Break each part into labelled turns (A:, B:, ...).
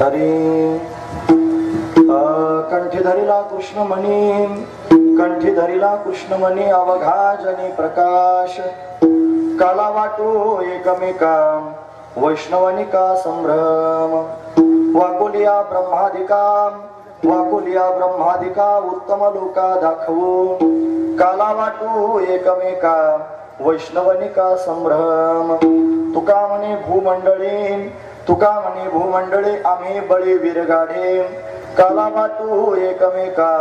A: हरी कंठी धरिला कृष्णमणी, कंठी धरिला कृष्णमणी, अवघा जनी प्रकाश, काला वाटू एकमेका वैष्णवनिका संभ्रम, वाकुलिया ब्रह्मादिका, वाकुलिया ब्रह्मादिका उत्तम लोका दाखवू, काला वाटू एकमेका वैष्णवनिका संभ्रम, तुका म्हणे भूमंडळी, तुका म्हणे भूमंडळी आम्ही बळी विरगाढे, काला वाटू एकमेका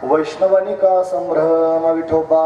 A: वैष्णवनिका संभ्रम. विठोबा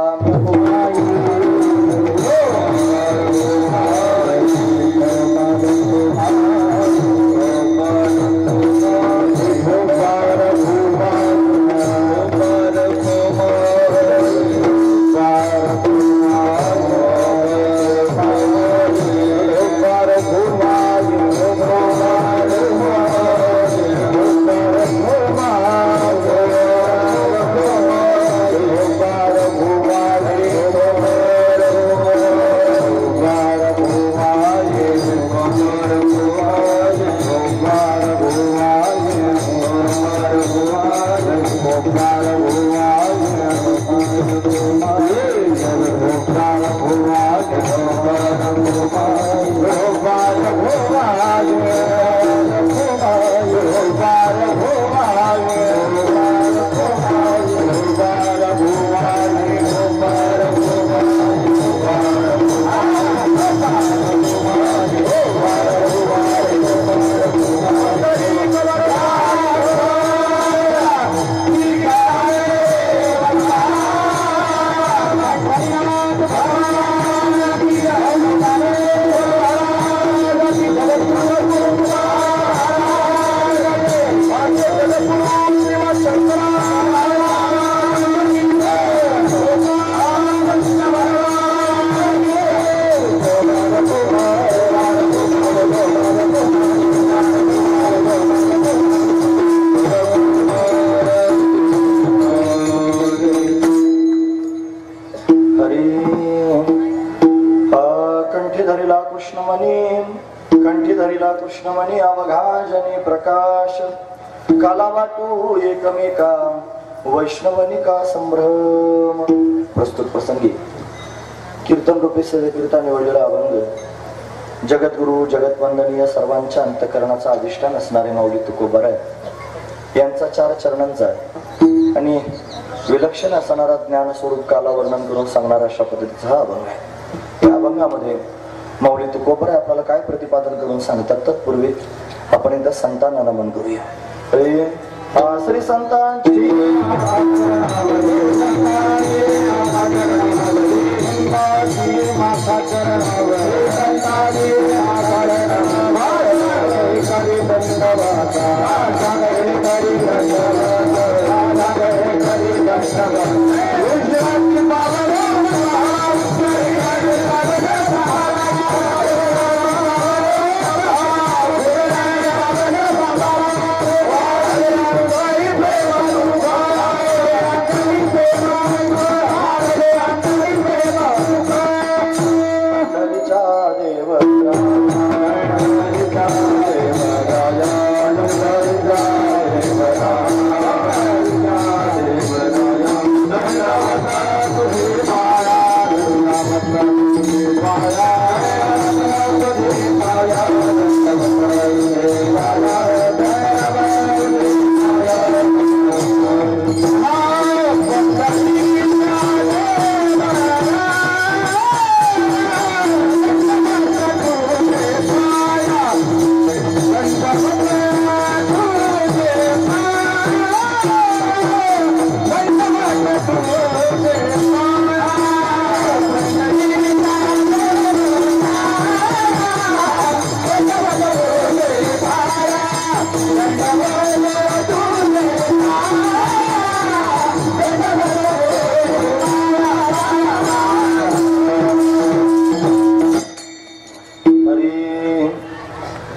A: कृष्णमणी, अवघा जनी प्रकाश, काला वाटू एकमेका वैष्णवनिका संभ्रम. प्रस्तुत प्रसंगी कीर्तन रूपी सेवेकरिता निवडलेला अभंग जगद्गुरु जगतवंदनीय सर्वांच्या अंतःकरणाचा अधिष्ठान असणारे माऊली तुकोबाराय यांचा 4 चरणांचा आणि विलक्षण असणारा ज्ञान स्वरूप काला वर्णन करून सांगणारा अशा पद्धतीचा हा अभंग आहे. या अभंगामध्ये माऊली तुकोबाराय आपल्याला काय प्रतिपादन करून सांगतात तत्पूर्वी आपण एकदा संतांना नमन करूया. श्री संतांची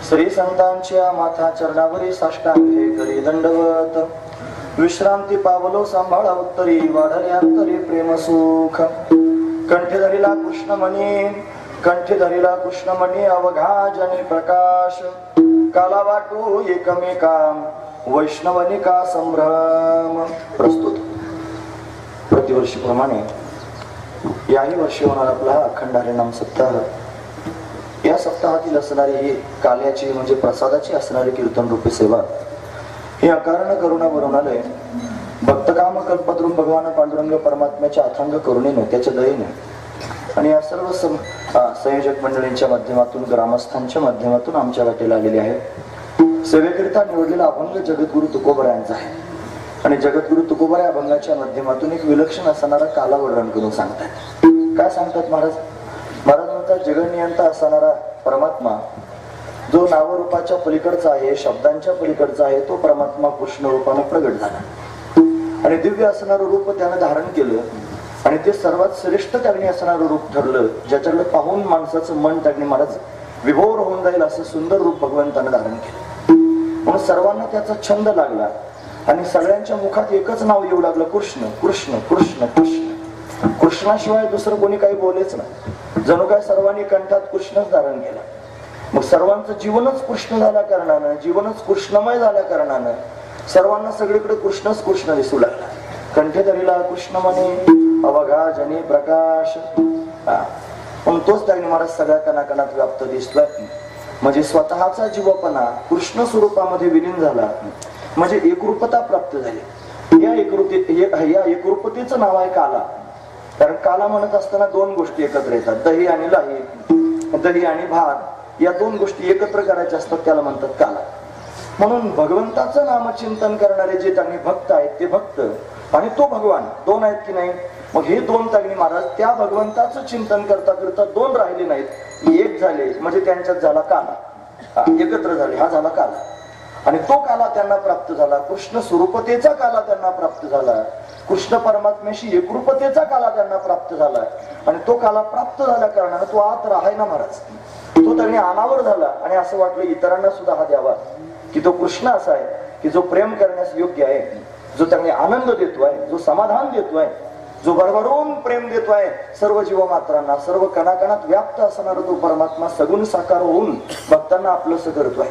A: श्री संतांच्या माथा चरणावरी साष्टांगे करी दंडवत, विश्रांती पावलो सांभाळा उत्तरी, वाढले अंतरी प्रेम सुख. कंठी धरिला कृष्णमणी, कंठी धरिला कृष्णमणी अवघा जनी प्रकाश काला वाटू एकमेका वैष्णवनिका संभ्रम. प्रस्तुत प्रतिवर्षीप्रमाणे याही वर्षी होणार आपला अखंड हरिनाम सप्ताह. या सप्ताहातील असणारी ही काल्याची म्हणजे प्रसादाची असणारी कीर्तन रूपी सेवा ही अकारण करुणा वरुणालय भक्तकाम कल्पद्रुम भगवान पांडुरंग परमात्म्याच्या अथांग करुणेने त्याच्या दयेने आणि या सर्व संयोजक मंडळींच्या माध्यमातून ग्रामस्थांच्या माध्यमातून आमच्या वाटेला आलेले आहे. सेवेकरिता निवडलेला अभंग जगद्गुरु तुकोबरा यांचा आहे आणि जगद्गुरु तुकोबरा या अभंगाच्या माध्यमातून एक विलक्षण असणारा काला वर्णन करून सांगतात. काय सांगतात महाराज? महाराज म्हणतात जगनियंता असणारा परमात्मा जो नावरूपाच्या पलीकडचा आहे, शब्दांच्या पलीकडचा आहे, तो परमात्मा कृष्ण रूपाने प्रगट झाला आणि दिव्य असणारं रूप त्यानं धारण केलं आणि ते सर्वात श्रेष्ठ त्यांनी असणारं रूप ठरलं, ज्याच्याकडे पाहून माणसाचं मन त्यांनी महाराज विभोर होऊन जाईल असं सुंदर रूप भगवंतानं धारण केलं. म्हणून सर्वांना त्याचा छंद लागला आणि सगळ्यांच्या मुखात एकच नाव येऊ लागलं, कृष्ण कृष्ण कृष्ण कृष्ण. कृष्णाशिवाय दुसरं कोणी काही बोलेच नाही. जणू काय सर्वांनी कंठात कृष्णच धारण केला. मग सर्वांचं जीवनच कृष्ण झाल्या कारणानं, जीवनच कृष्णमय झाल्या कारणानं सर्वांना सगळीकडे कृष्णच कृष्ण दिसू लागला. कंठे धरिला कृष्णमणी अवघा जनी प्रकाश. पण तोच त्यांनी महाराज सगळ्या कणाकणात व्याप्त दिसतोय. म्हणजे स्वतःचा जीवपणा कृष्ण स्वरूपामध्ये विलीन झाला, म्हणजे एकरूपता प्राप्त झाली. या एकरूपतेचं नाव आहे काला. कारण काला म्हणत असताना दोन गोष्टी एकत्र येतात, दही आणि लाही, दही आणि भात या दोन गोष्टी एकत्र करायच्या असतात, त्याला म्हणतात काला. म्हणून भगवंताचं नामचिंतन करणारे जे त्यांनी भक्त आहेत ते भक्त आणि तो भगवान दोन आहेत की नाही. मग हे दोन तागणी महाराज त्या भगवंताचं चिंतन करता करता दोन राहिले नाहीत, एक झाले म्हणजे त्यांच्यात झाला काला, एकत्र झाले, हा झाला काला. आणि तो काला त्यांना प्राप्त झाला, कृष्ण स्वरूपतेचा काला त्यांना प्राप्त झाला, कृष्ण परमात्म्याशी एकरूपतेचा काला त्यांना प्राप्त झाला. आणि तो काला प्राप्त झाल्या कारणाने तो आत राहाय ना महाराज, तो त्यांनी अनावर झाला. आणि असं वाटलं इतरांना सुद्धा हा द्यावा की तो कृष्ण असा आहे की जो प्रेम करण्यास योग्य आहे, जो त्यांनी आनंद देतोय, जो समाधान देतोय, जो भरभरून प्रेम देतोय सर्व जीवमात्रांना, सर्व कणाकणात व्याप्त असणारा तो परमात्मा सगुण साकार होऊन भक्तांना आपलंसं करतोय,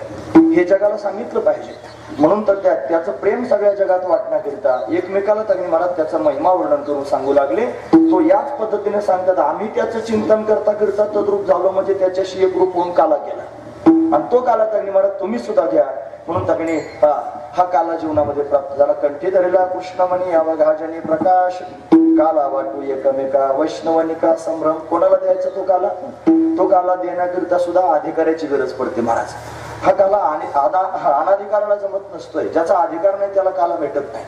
A: हे जगाला सांगितलं पाहिजे. म्हणून तर त्याचं प्रेम सगळ्या जगात वाटण्याकरिता एकमेकाला त्यांनी महाराज त्याचा महिमा वर्णन करून सांगू लागले. तो याच पद्धतीने सांगतात, आम्ही त्याचं चिंतन करता करता तद्रूप झालो म्हणजे त्याच्याशी एक रूप होऊन काला केला. आणि तो काला त्यांनी महाराज तुम्ही सुद्धा घ्या. म्हणून त्यांनी हा काला जीवनामध्ये प्राप्त झाला. कंठी धरिला कृष्णमणी अवघा जनी प्रकाश काला वाटू एकमेका वैष्णवनिका संभ्रम. कोणाला द्यायचा तो काला? तो काला देण्याकरिता सुद्धा अधिकाराची गरज पडते महाराज. हा काला अनाधिकाराला जमत नसतोय, ज्याचा अधिकार नाही त्याला काला भेटत नाही.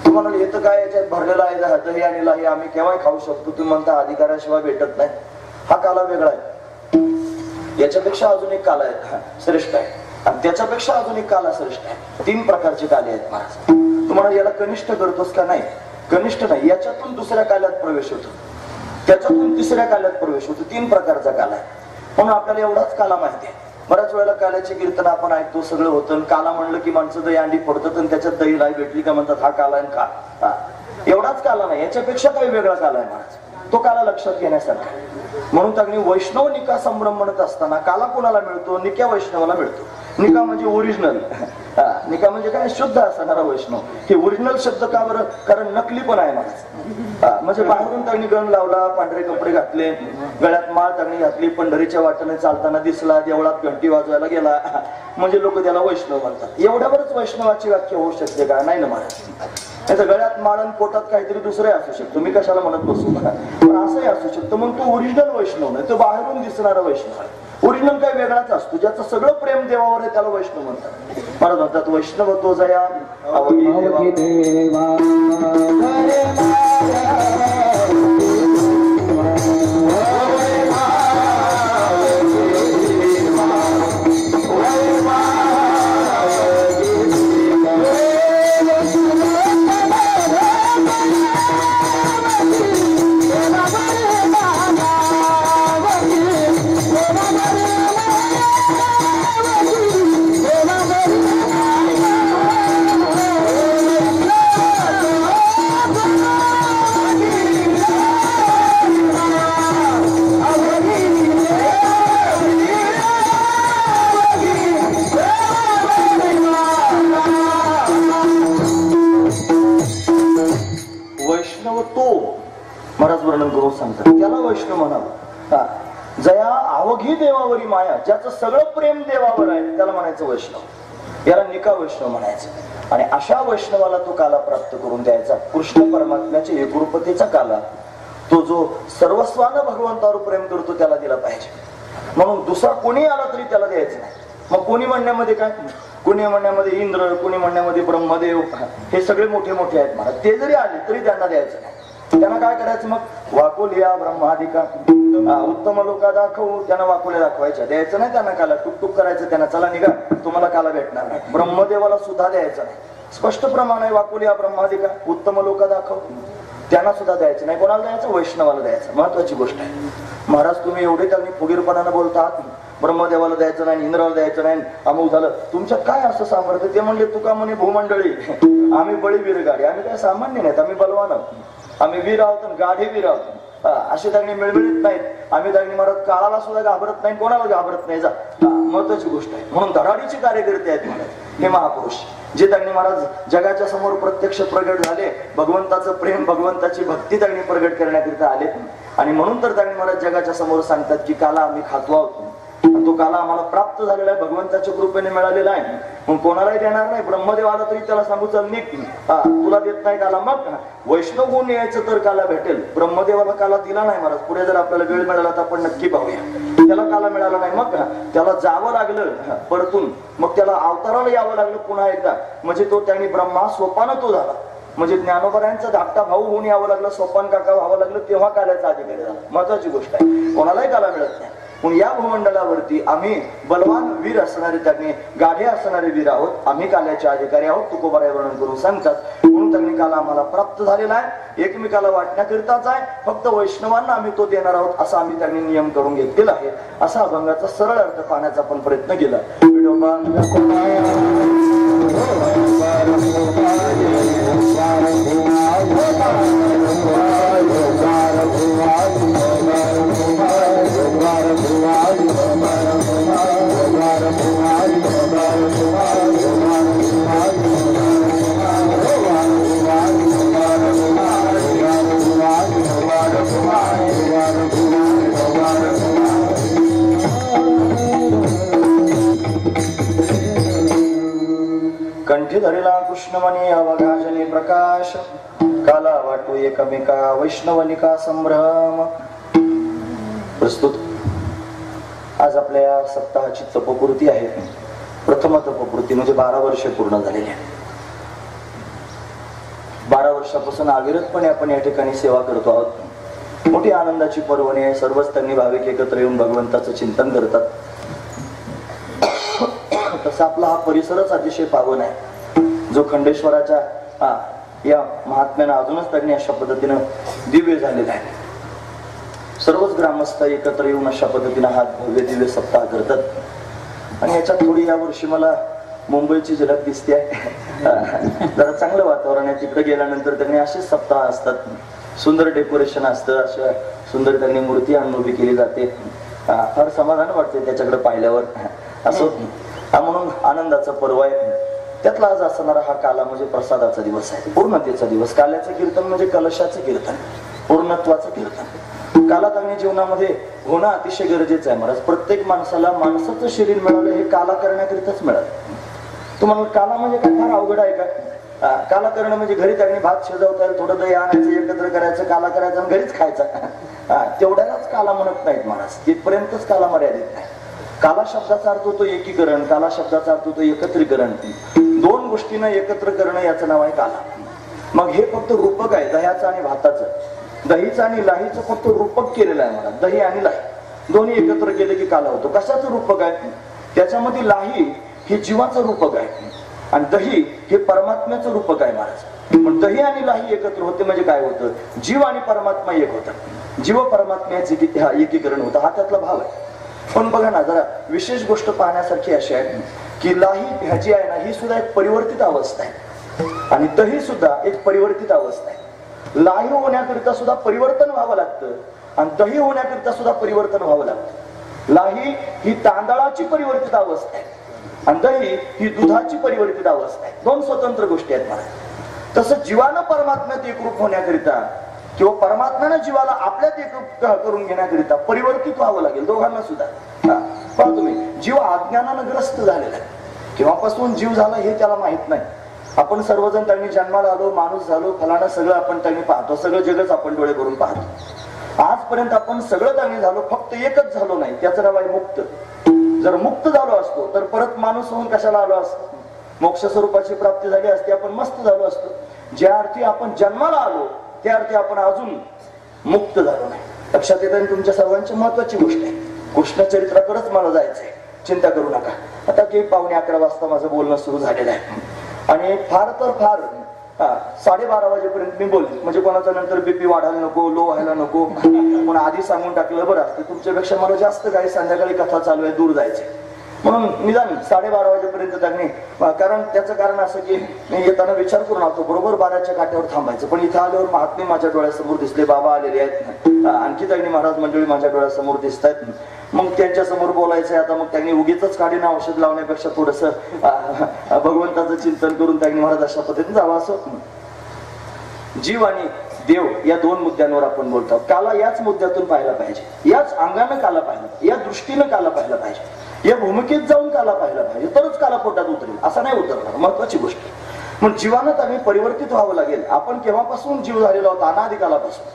A: तुम्हाला येतं काय याच्यात भरलेला आहे दही आणि लाही, आम्ही केव्हा खाऊ शकतो, तुम्ही म्हणता अधिकाराशिवाय भेटत नाही. हा काला वेगळा आहे, याच्यापेक्षा अजून एक काला आहे श्रेष्ठ आहे, आणि त्याच्यापेक्षा अजून एक काला श्रेष्ठ आहे. तीन प्रकारचे काले आहेत महाराज. तुम्हाला याला कनिष्ठ करतोस का? नाही, कनिष्ठ नाही. याच्यातून दुसऱ्या काल्यात प्रवेश होतो, त्याच्यातून तिसऱ्या काल्यात प्रवेश होतो. तीन प्रकारचा काला आहे. म्हणून आपल्याला एवढाच काला माहिती आहे. बऱ्याच वेळेला काल्याचे कीर्तन आपण ऐकतो, सगळं होतं. काला म्हणलं की माणसं दही अंडी फोडतात आणि त्याच्यात दही लाई भेटली का म्हणतात हा काला आहे का. एवढाच काला नाही, याच्यापेक्षा काही वेगळा काला आहे महाराज. तो काला लक्षात घेण्यासारखा. म्हणून त्यांनी वैष्णव निका संभ्रम म्हणत असताना काला कोणाला मिळतो? निक्या वैष्णवाला मिळतो. निका म्हणजे ओरिजिनल, निका म्हणजे काय? शुद्ध असणारा वैष्णव. हे ओरिजिनल शब्द का बरं? कारण नकली पण आहे महाराज. म्हणजे बाहेरून त्यांनी गण लावला, पांढरे कपडे घातले, गळ्यात माळ त्यांनी घातली, पंढरीच्या वाटेने चालताना दिसला, देवळात घंटी वाजवायला गेला, म्हणजे लोक त्याला वैष्णव म्हणतात. एवढ्यावरच वैष्णवाची व्याख्या होऊ शकते का? नाही ना महाराज. त्याचं गळ्यात माळण पोटात काहीतरी दुसरे असू शकतो, मी कशाला म्हणत बसू, पण असंही असू शकतं. मग तो ओरिजिनल वैष्णव नाही, तो बाहेरून दिसणारा वैष्णव आहे. ओरिजिनल काही वेगळाच असतो, ज्याचं सगळं प्रेम देवावर आहे त्याला वैष्णव म्हणतात. महाराज म्हणतात वैष्णव तो जया अवघी देवा. महाराज वर्णन करून सांगतात त्याला वैष्णव म्हणावं. जया अवघी देवावरी माया, ज्याचं सगळं प्रेम देवावर आहे त्याला म्हणायचं वैष्णव. याला निका वैष्णव म्हणायचं. आणि अशा वैष्णवाला तो काला प्राप्त करून द्यायचा. कृष्ण परमात्म्याच्या एकरूपतेचा काला, तो जो सर्वस्वानं भगवंतावर प्रेम करतो त्याला दिला पाहिजे. म्हणून दुसरा कोणी आला तरी त्याला द्यायचं नाही. मग कोणी म्हणण्यामध्ये काय, कोणी म्हणण्यामध्ये इंद्र, कोणी म्हणण्यामध्ये ब्रह्मदेव, हे सगळे मोठे मोठे आहेत महाराज. ते जरी आले तरी त्यांना द्यायचं नाही. त्यांना काय करायचं मग, वाकुलिया ब्रह्मादिका, उत्तम लोका दाखवू, त्यांना वाकुल्या दाखवायच्या, द्यायचं नाही त्यांना काला. टुकटुक करायचं त्यांना, चला निघा तुम्हाला काला भेटणार नाही. ब्रह्मदेवाला सुद्धा द्यायचं नाही. स्पष्ट प्रमाण आहे, वाकुलिया ब्रह्मादिका, उत्तम लोका दाखव, त्यांना सुद्धा द्यायचं नाही. कोणाला द्यायचं, वैष्णवाला द्यायचं. महत्वाची गोष्ट आहे महाराज. तुम्ही एवढे त्यांनी फुगीरपणानं बोलतात, ब्रह्मदेवाला द्यायचं नाही, इंद्राला द्यायचं नाही, अमुक झालं, तुमच्यात काय असं सामर्थ्य? ते म्हणले तुका म्हणे भूमंडळी, आम्ही बळीवीर गाडी, आम्ही काय सामान्य नाहीत, आम्ही बलवान आहोत, आम्ही वीर आहोत, गाढे वीर आहोत. अशी त्यांनी मिळमिळीत नाहीत. आम्ही त्यांनी महाराज काळाला सुद्धा घाबरत नाही, कोणाला घाबरत नाही. जा, महत्वाची गोष्ट आहे. म्हणून धडाडीचे कार्यकर्ते आहेत महाराज हे महापुरुष, जे त्यांनी महाराज जगाच्या समोर प्रत्यक्ष प्रगट झाले. भगवंताचं प्रेम, भगवंताची भक्ती त्यांनी प्रगट करण्याकरिता आले. आणि म्हणून तर त्यांनी महाराज जगाच्या समोर सांगतात की काला आम्ही खातो आहोत. तो काला आम्हाला प्राप्त झालेला आहे, भगवंताच्या कृपेने मिळालेला आहे. मग कोणालाही देणार नाही. ब्रह्मदेव आला तरी त्याला सांगू चल निघ, तुला देत नाही काला. मग वैष्णव होऊन यायचं तर काला भेटेल. ब्रह्मदेवाला काला दिला नाही महाराज. पुढे जर आपल्याला वेळ मिळाला तर आपण नक्की पाहूया. त्याला काला मिळाला नाही. मग त्याला जावं लागलं परतून, मग त्याला अवताराला यावं लागलं पुन्हा एकदा. म्हणजे तो त्यांनी ब्रह्मा सोपान तो झाला. म्हणजे ज्ञानोबरायांचा धाकटा भाऊ होऊन यावं लागलं, सोपान काका व्हावं लागलं, तेव्हा काल्याचा अधिकारी झाला. महत्वाची गोष्ट आहे. कोणालाही काला मिळत नाही. पण या भूमंडलावरती आम्ही बलवान वीर असणारे, त्यांनी गाढे असणारे वीर आहोत. आम्ही काल्याचे अधिकारी आहोत. तुकोबाराय वर्णन करून सांगतात. म्हणून त्यांनी काला आम्हाला प्राप्त झालेला आहे. एकमेकाला वाटण्याकरिताच आहे. फक्त वैष्णवांना आम्ही तो देणार आहोत असा आम्ही त्यांनी नियम करून घेतलेला आहे. असा अभंगाचा सरळ अर्थ पाहण्याचा आपण प्रयत्न केला. कंठी धरिला कृष्णमणी अवघाजने प्रकाश, काला वाटू एकमेका वैष्णवनिका संभ्रम. प्रस्तुत आज आपल्या या सप्ताहाची तपपूर्ती आहे. प्रथम तपपूर्ती म्हणजे 12 वर्षे पूर्ण झालेली आहे. 12 वर्षापासून अविरतपणे आपण या ठिकाणी सेवा करतो आहोत. मोठी आनंदाची पर्वणी आहे. सर्वच त्यांनी भाविक एकत्र येऊन भगवंताचं चिंतन करतात. तसा आपला हा परिसरच अतिशय पावन आहे, जो खंडेश्वराच्या या महात्म्यानं अजूनच त्यांनी अशा पद्धतीनं दिव्य झालेला आहे. सर्वच ग्रामस्थ एकत्र येऊन अशा पद्धतीनं हा भव्य दिव्य सप्ताह करतात. आणि याच्यात थोडी या वर्षी मला मुंबईची झलक दिसते आहे. जरा चांगलं वातावरण आहे. तिकडे गेल्यानंतर त्यांनी असेच सप्ताह असतात. सुंदर डेकोरेशन असतं, अशा सुंदर त्यांनी मूर्ती आणून उभी केली जाते. फार समाधान वाटते त्याच्याकडे पाहिल्यावर. असो, म्हणून आनंदाचा पर्व आहे. त्यातला आज असणारा हा काला म्हणजे प्रसादाचा दिवस आहे, पूर्णतेचा दिवस. काल्याचं कीर्तन म्हणजे कलशाचं कीर्तन, पूर्णत्वाचं कीर्तन. काला त्यांनी जीवनामध्ये होणं अतिशय गरजेचं आहे महाराज. प्रत्येक माणसाला माणसाचं शरीर मिळालं हे काला करण्याकरिताच मिळालं. तुम्हाला काला म्हणजे काय फार अवघड आहे का? काला करणं म्हणजे घरी त्यांनी भात शिजवता येईल, थोडं दही आणायचं, एकत्र करायचं, काला करायचं आणि घरीच खायचा. तेवढ्यालाच काला म्हणत नाहीत महाराज. तिथपर्यंतच काला मर्यादित नाही. काला शब्दाचा अर्थ होतो एकीकरण, काला शब्दाचा अर्थ होतो एकत्रीकरण. दोन गोष्टींना एकत्र करणं याचं नाव आहे काला. मग हे फक्त रूपक आहे दह्याचं आणि भाताचं. दहीचं आणि लाहीचं फक्त रूपक केलेलं आहे मला. दही आणि लाही दोन्ही एकत्र केले की काला होतो. कशाचं रूपक आहे? त्याच्यामध्ये लाही हे जीवाचं रूपक आहे आणि दही हे परमात्म्याचं रूपक आहे महाराज. पण दही आणि लाही एकत्र होते म्हणजे काय होतं? जीव आणि परमात्मा एक होता. जीव परमात्म्याचे एकीकरण होतं, हा त्यातला भाव आहे. पण बघा ना, जरा विशेष गोष्ट पाहण्यासारखी अशी आहे की लाही ह्याची आहे ना, ही सुद्धा एक परिवर्तित अवस्था आहे आणि दही सुद्धा एक परिवर्तित अवस्था आहे. लाही होण्याकरिता सुद्धा परिवर्तन व्हावं लागतं आणि दही होण्याकरिता सुद्धा परिवर्तन व्हावं लागतं. लाही ही तांदळाची परिवर्तित अवस्था आहे आणि दही ही दुधाची परिवर्तित अवस्था आहे. दोन स्वतंत्र गोष्टी आहेत मला. तसं जीवानं परमात्म्यात एकरूप होण्याकरिता किंवा परमात्म्याने जीवाला आपल्यात एक करून घेण्याकरिता परिवर्तित व्हावं लागेल दोघांना सुद्धा. पहा तुम्ही, जीव अज्ञानानं ग्रस्त झालेला आहे. केव्हापासून जीव झाला हे त्याला माहित नाही. आपण सर्वजण त्यांनी जन्माला आलो, माणूस झालो, फलाना सगळं आपण त्यांनी पाहतो, सगळं जगच आपण डोळे भरून पाहतो. आजपर्यंत आपण सगळं त्यांनी झालो, फक्त एकच झालो नाही, त्याचं नाव आहे मुक्त. जर मुक्त झालो असतो तर परत माणूस होऊन कशाला आलो असतो? मोक्ष स्वरूपाची प्राप्ती झाली असती, आपण मस्त झालो असतो. ज्या अर्थी आपण जन्माला आलो त्या अर्थी आपण अजून मुक्त झालो नाही. लक्षात येत आहे तुमच्या सर्वांची महत्वाची गोष्ट आहे. कृष्ण चरित्राकडेच मला जायचंय, चिंता करू नका. आता की 11:15 वाजता माझं बोलणं सुरू झालेलं आहे आणि फार तर फार 12:30 वाजेपर्यंत मी बोलले, म्हणजे कोणाचा नंतर बीपी वाढायला नको, लो व्हायला नको, म्हणून आधी सांगून टाकलं बरं असतं. तुमच्यापेक्षा मला जास्त काही संध्याकाळी कथा चालू आहे, दूर जायचे म्हणून निदान 12:30 वाजेपर्यंत त्यांनी, कारण त्याचं कारण असं की मी येताना विचार करून आलो बरोबर 12च्या काट्यावर थांबायचं. पण इथं आल्यावर महात्मे माझ्या डोळ्यासमोर दिसले, बाबा आलेले आहेत, आणखी त्यांनी महाराज मंडळी माझ्या डोळ्यासमोर दिसत आहेत. मग त्यांच्या समोर बोलायचंय. आता मग त्यांनी उगीच काढीनं औषध लावण्यापेक्षा थोडस भगवंताचं चिंतन करून त्यांनी महाराज अशा पद्धतीने जावं. असं जीव आणि देव या दोन मुद्द्यांवर आपण बोलतो. काला याच मुद्द्यातून पाहायला पाहिजे, याच अंगानं काला पाहिला, या दृष्टीनं काला पाहायला पाहिजे, या भूमिकेत जाऊन काला पाहायला पाहिजे, तरच काला पोटात उतरेल. असं नाही उतरणार. महत्वाची गोष्ट म्हणून जीवानं त्यांनी परिवर्तित व्हावं लागेल. आपण केव्हापासून जीव झालेला होता? अनादिकालापासून.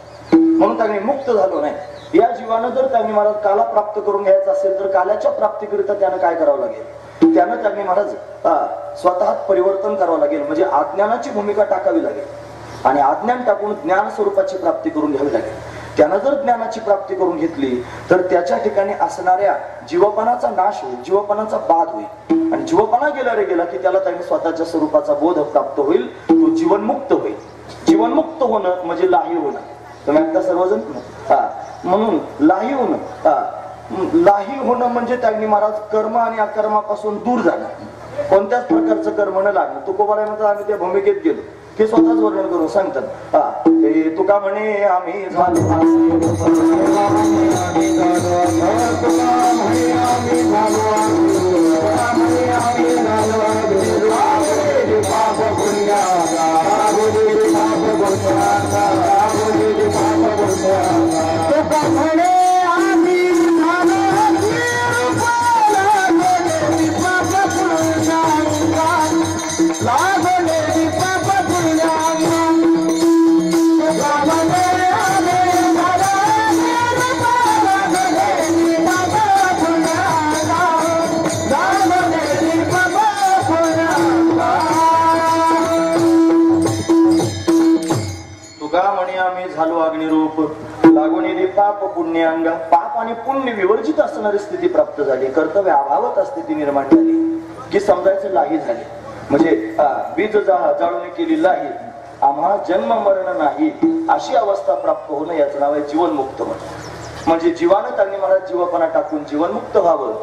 A: म्हणून त्यांनी मुक्त झालो नाही. या जीवानं जर त्यांनी महाराज काला प्राप्त करून घ्यायचा असेल तर काल्याच्या प्राप्तीकरिता त्यानं काय करावं लागेल? त्यानं त्यांनी महाराज स्वतः परिवर्तन करावं लागेल, म्हणजे अज्ञानाची भूमिका टाकावी लागेल आणि अज्ञान टाकून ज्ञान स्वरूपाची प्राप्ती करून घ्यावी लागेल. त्यानं जर ज्ञानाची प्राप्ती करून घेतली तर त्याच्या ठिकाणी असणाऱ्या जीवपणाचा नाश होईल, जीवपणाचा बाध होईल आणि जीवपणा गेला रे गेला की त्याला त्यांनी स्वतःच्या स्वरूपाचा बोध प्राप्त होईल, तो जीवनमुक्त होईल. जीवनमुक्त होणं म्हणजे लाही होणं. तुम्ही आता सर्वजण म्हणून लाही होणं म्हणजे त्यांनी महाराज कर्म आणि अकर्मापासून दूर जाणं, कोणत्याच प्रकारचं कर्म न लागणं. तुकोबाराय म्हणतात आम्ही त्या भूमिकेत गेलो हे स्वतःच वर्णन करून सांगतात. तुका म्हणे आम्ही झालो झालो अग्निरूप लागून पाप पुण्य अंग. पाप आणि पुण्य विवर्जित असणारी स्थिती प्राप्त झाली, कर्तव्य अभावत स्थिती निर्माण झाली की समजायचं लाही झाली. म्हणजे बीज जाळून केली लाही, आम्हा जन्म मरण नाही अशी अवस्था प्राप्त होणं, याचं नाव आहे जीवनमुक्त होणं. म्हणजे जीवानं त्यांनी महाराज जीवपणा टाकून जीवनमुक्त व्हावं.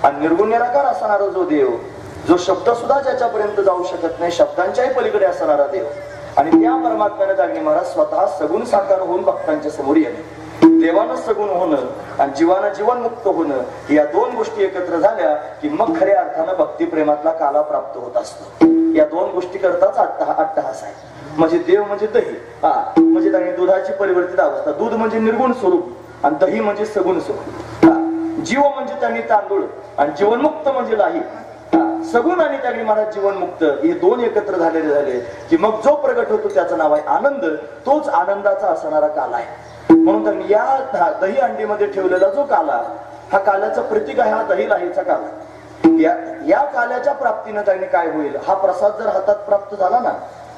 A: आणि निर्गुण निराकार असणारा जो देव, जो शब्द सुद्धा ज्याच्यापर्यंत जाऊ शकत नाही, शब्दांच्याही पलीकडे असणारा देव, आणि त्या परमात्म्याने त्यांनी महाराज स्वतः सगुण साकार होऊन भक्तांच्या समोर येणे. देवानं सगुण होणं आणि जीवानं जीवनमुक्त होणं, या दोन गोष्टी एकत्र झाल्या की मग खऱ्या अर्थानं भक्ती प्रेमातला काला प्राप्त होत असतो. या दोन गोष्टी करताच अट्टहास आहे. म्हणजे देव म्हणजे दही, म्हणजे त्यांनी दुधाची परिवर्तित अवस्था. दूध म्हणजे निर्गुण स्वरूप आणि दही म्हणजे सगुण स्वरूप. जीव म्हणजे त्यांनी तांदूळ आणि जीवनमुक्त म्हणजे लाही. सगुण आणि त्यांनी महाराज जीवनमुक्त हे दोन एकत्र झालेले झाले की मग जो प्रगट होतो त्याचं नाव आहे आनंद. तोच आनंदाचा असणारा काला आहे. म्हणून त्यांनी या दही अंडीमध्ये ठेवलेला जो काला, हा काल्याचं प्रतीक आहे, हा दही लाहीचा काला. या काल्याच्या प्राप्तीनं त्यांनी काय होईल? हा प्रसाद जर हातात प्राप्त झाला ना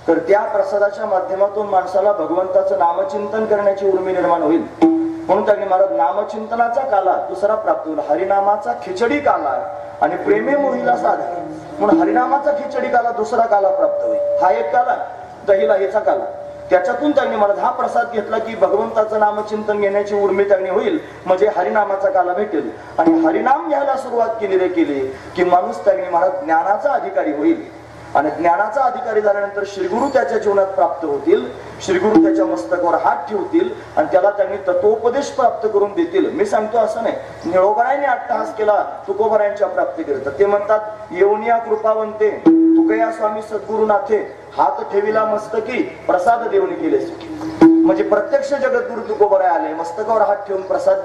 A: तर त्या प्रसादाच्या माध्यमातून माणसाला भगवंताचं नामचिंतन करण्याची उर्मी निर्माण होईल. म्हणून त्यांनी महाराज नामचिंतनाचा काला दुसरा प्राप्त होईल. हरिनामाचा खिचडी काला आणि प्रेमे मोहीला साधा, म्हणून हरिनामाचा खिचडी काला दुसरा काला प्राप्त होईल. हा एक काला दही लाहीचा काला. त्याच्यातून त्यांनी महाराज हा प्रसाद घेतला की भगवंताचं नामचिंतन घेण्याची उर्मी त्यांनी होईल, म्हणजे हरिनामाचा काला भेटेल. आणि हरिनाम घ्यायला सुरुवात केली की माणूस त्यांनी महाराज ज्ञानाचा अधिकारी होईल. आणि ज्ञानाचा अधिकारी झाल्यानंतर श्रीगुरु त्याच्या जीवनात प्राप्त होतील. श्रीगुरु त्याच्या मस्तकावर हात ठेवतील आणि त्याला त्यांनी तत्वोपदेश प्राप्त करून देतील. मी सांगतो असं नाही, निळोबरायांनी अट्टहास केला तुकोबरायांच्या प्राप्ती करता. ते म्हणतात येऊनिया कृपावंते तुकया स्वामी सद्गुरुनाथे, हात ठेविला मस्तकी प्रसाद देऊन केले सुखी. म्हणजे प्रत्यक्ष जगद्गुरु तुकोबराय आले, मस्तकावर हात ठेवून प्रसाद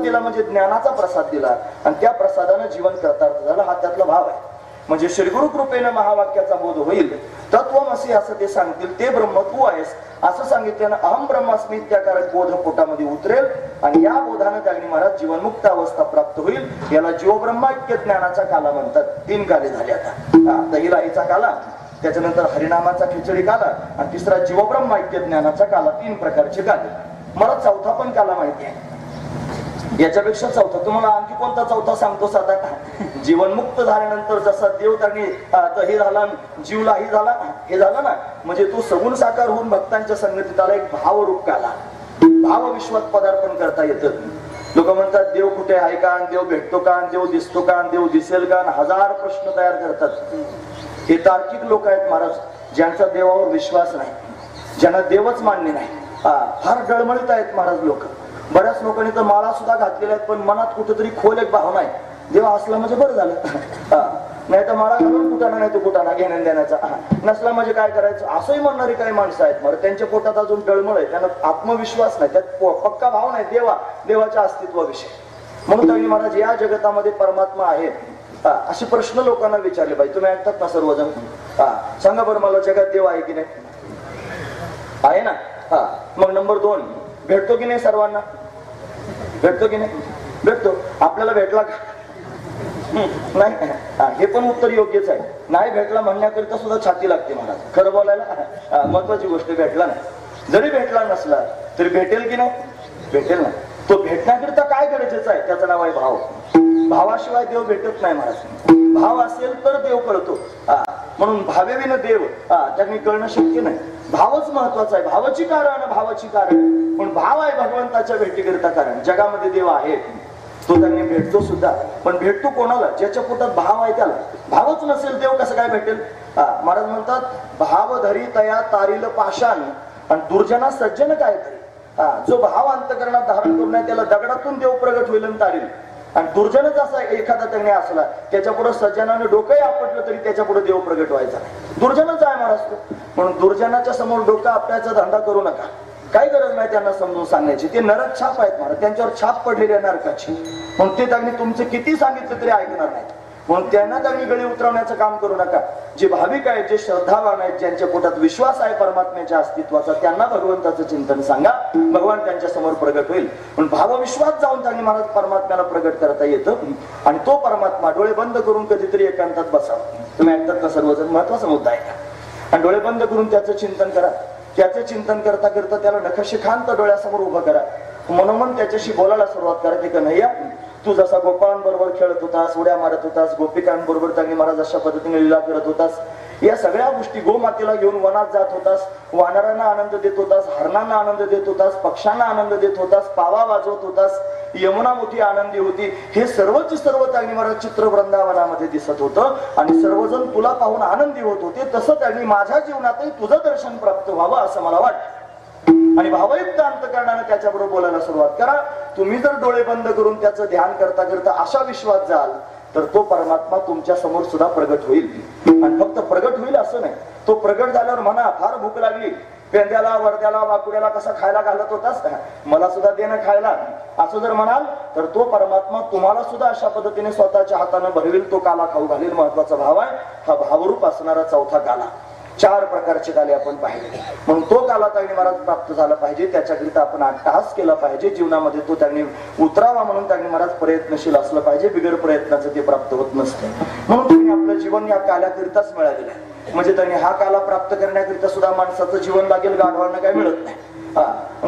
A: दिला म्हणजे ज्ञानाचा प्रसाद दिला आणि त्या प्रसादानं जीवन कृतार्थ झालं. हा त्यातला भाव आहे. म्हणजे श्रीगुरु कृपेनं महावाक्याचा बोध होईल. तत्वमसी असं ते सांगतील, ते ब्रह्म तू आहेस असं सांगितल्यानं अहम ब्रह्मास्मी त्याकारक बोध पोटामध्ये उतरेल आणि या बोधानं त्यांनी महाराज जीवनमुक्त अवस्था प्राप्त होईल. याला जीवब्रह्माख्य ज्ञानाचा काला म्हणतात. 3 काले झाले आता. दहीलाईचा काला, त्याच्यानंतर हरिनामाचा खिचडी काला आणि तिसरा जीवब्रह्माख्य ज्ञानाचा काला. 3 प्रकारचे काले. मला चौथा पण काला माहिती आहे. याच्यापेक्षा चौथा तुम्हाला आणखी कोणता चौथा सांगतो साधा. जीवनमुक्त झाल्यानंतर जसा देव त्यांनी हे झाला, जीवलाही झाला, हे झालं ना, म्हणजे तो सगुण साकार होऊन भक्तांच्या संगतीत आला. एक भावरूप काला. भाव विश्वात पदार्पण करता येतं. लोक म्हणतात देव कुठे आहे का, देव भेटतो का, देव दिसतो का, देव दिसेल का, 1000 प्रश्न तयार करतात. हे तार्किक लोक आहेत महाराज, ज्यांचा देवावर विश्वास नाही, ज्यांना देवच मान्य नाही. फार डळमळीत आहेत महाराज लोक. बऱ्याच लोकांनी तर माळा सुद्धा घातलेल्या आहेत, पण मनात कुठेतरी खोल एक भावना आहे, देव असला म्हणजे बरं झालं. नाही तर माळा घालून कुटाणा, नाही तो कुटाणा घेण्या देण्याचा, नसला म्हणजे काय करायचं, असंही म्हणणारी काही माणसं आहेत. मला त्यांच्या पोटात अजून डळमळ आहे, त्यांना आत्मविश्वास नाही, त्यात पक्का भाव नाही देवाच्या अस्तित्वाविषयी. म्हणून त्यांनी महाराज या जगतामध्ये परमात्मा आहे असे प्रश्न लोकांना विचारले पाहिजे. तुम्ही ऐकतात ना सर्वजण? सांगा बरं मला, जगात देव आहे की नाही? आहे ना. मग नंबर 2, भेटतो की नाही सर्वांना? भेटतो की नाही? भेटतो. आपल्याला भेटला का? नाही. हे पण उत्तर योग्यच आहे. नाही भेटला म्हणण्याकरिता सुद्धा छाती लागते महाराज. खरं बोलायला महत्वाची गोष्ट. भेटला नाही, जरी भेटला नसला तरी भेटेल की नाही? भेटेल ना. तो भेटण्याकरिता काय गरजेचं आहे? त्याचं नाव आहे भाव. भावाशिवाय देव भेटत नाही महाराज. भाव असेल तर देव कळतो. म्हणून भावेविन देव त्यांनी कळणं शक्य नाही. भावच महत्वाचा आहे. भावाची कारण पण भाव आहे भगवंताच्या भेटीकरिता कारण. जगामध्ये देव आहे, तो त्यांनी भेटतो सुद्धा. पण भेटतो कोणाला? ज्याच्या पोटात भाव आहे त्याला. भावच नसेल देव कसं काय भेटेल? महाराज म्हणतात, भाव धरी तया तारील पाषाण आणि दुर्जना सज्जन काय तरी. जो भाव अंतकरणात धारण करून आहे त्याला दगडातून देव प्रगट होईल आणि तारील. आणि दुर्जनच असा एखादा त्यांनी असला, त्याच्या पुढे सज्जनाने डोकंही आपटलं तरी त्याच्या पुढे देव प्रगट व्हायचा नाही. दुर्जनच आहे महाराज तो. म्हणून दुर्जनाच्या समोर डोकं आपल्याचा धंदा करू नका. काही गरज नाही त्यांना समजून सांगण्याची. ते नरक छाप आहेत महाराज, त्यांच्यावर छाप पडलेली आहे नरकाची. म्हणून ते त्यांनी तुमचे किती सांगितलं तरी ऐकणार नाही. म्हणून त्यांना त्यांनी गळी उतरवण्याचं काम करू नका. जे भाविक आहेत, जे श्रद्धावान आहेत, ज्यांच्या पोटात विश्वास आहे परमात्म्याच्या अस्तित्वाचा, त्यांना भगवंताचं चिंतन सांगा. भगवान त्यांच्या समोर प्रगट होईल. पण भावविश्वास जाऊन त्यांनी महाराज परमात्म्याला प्रगट करता येतं. आणि तो परमात्मा डोळे बंद करून कधीतरी एकांतात बसावा. तुम्ही ऐकतात का सर्वजण? महत्वाचा मुद्दा आहे का? आणि डोळे बंद करून त्याचं चिंतन करा. त्याचं चिंतन करता करता त्याला नखशिखांत डोळ्यासमोर उभं करा. मनोमन त्याच्याशी बोलायला सुरुवात करा की कन्हैया, तू जसा गोपाळांबरोबर खेळत होतास, उड्या मारत होतास, गोपिकांबरोबर त्यांनी महाराज अशा पद्धतीने लीला करत होतास, या सगळ्या गोष्टी गोमातेला घेऊन वनात जात होतास, वानरांना आनंद देत होतास, हरणांना आनंद देत होतास, पक्ष्यांना आनंद देत होतास, पावा वाजवत होतास, यमुना मोठी आनंदी होती. हे सर्वच सर्व त्यांनी महाराज चित्र वृंदावनामध्ये दिसत होतं आणि सर्वजण तुला पाहून आनंदी होत होते. तसं त्यांनी माझ्या जीवनातही तुझं दर्शन प्राप्त व्हावं असं मला वाटतं. आणि भावयुक्त अंतकरणाने त्याच्याबरोबर बोलायला सुरुवात करा. तुम्ही जर डोळे बंद करून त्याचं ध्यान करता करता अशा विश्वास जाल तर तो परमात्मा तुमच्या समोर सुद्धा प्रगट होईल. आणि फक्त प्रगट होईल असं नाही, तो प्रगट झाल्यावर म्हणा, फार भूक लागली, पेंद्याला वरद्याला वाकुड्याला कसा खायला घालत होतास, मला सुद्धा देणं खायला, असं जर म्हणाल तर तो परमात्मा तुम्हाला सुद्धा अशा पद्धतीने स्वतःच्या हाताने भरवेल, तो काला खाऊ घालेल. महत्वाचा भाव आहे हा. भावरूप असणारा चौथा काला. 4 प्रकारचे काले आपण पाहिले. म्हणून तो काला त्यांनी महाराज प्राप्त झाला पाहिजे. त्याच्याकरिता आपण अट्टहास केला पाहिजे. जीवनामध्ये तो त्यांनी उतरावा म्हणून त्यांनी महाराज प्रयत्नशील असलं पाहिजे. बिगर प्रयत्नाचं ते प्राप्त होत नसते. म्हणून त्यांनी आपलं जीवन या काल्याकरिताच मिळालेलं आहे. म्हणजे त्यांनी हा काला प्राप्त करण्याकरिता सुद्धा माणसाचं जीवन लागेल. गाढवांना काय मिळत नाही.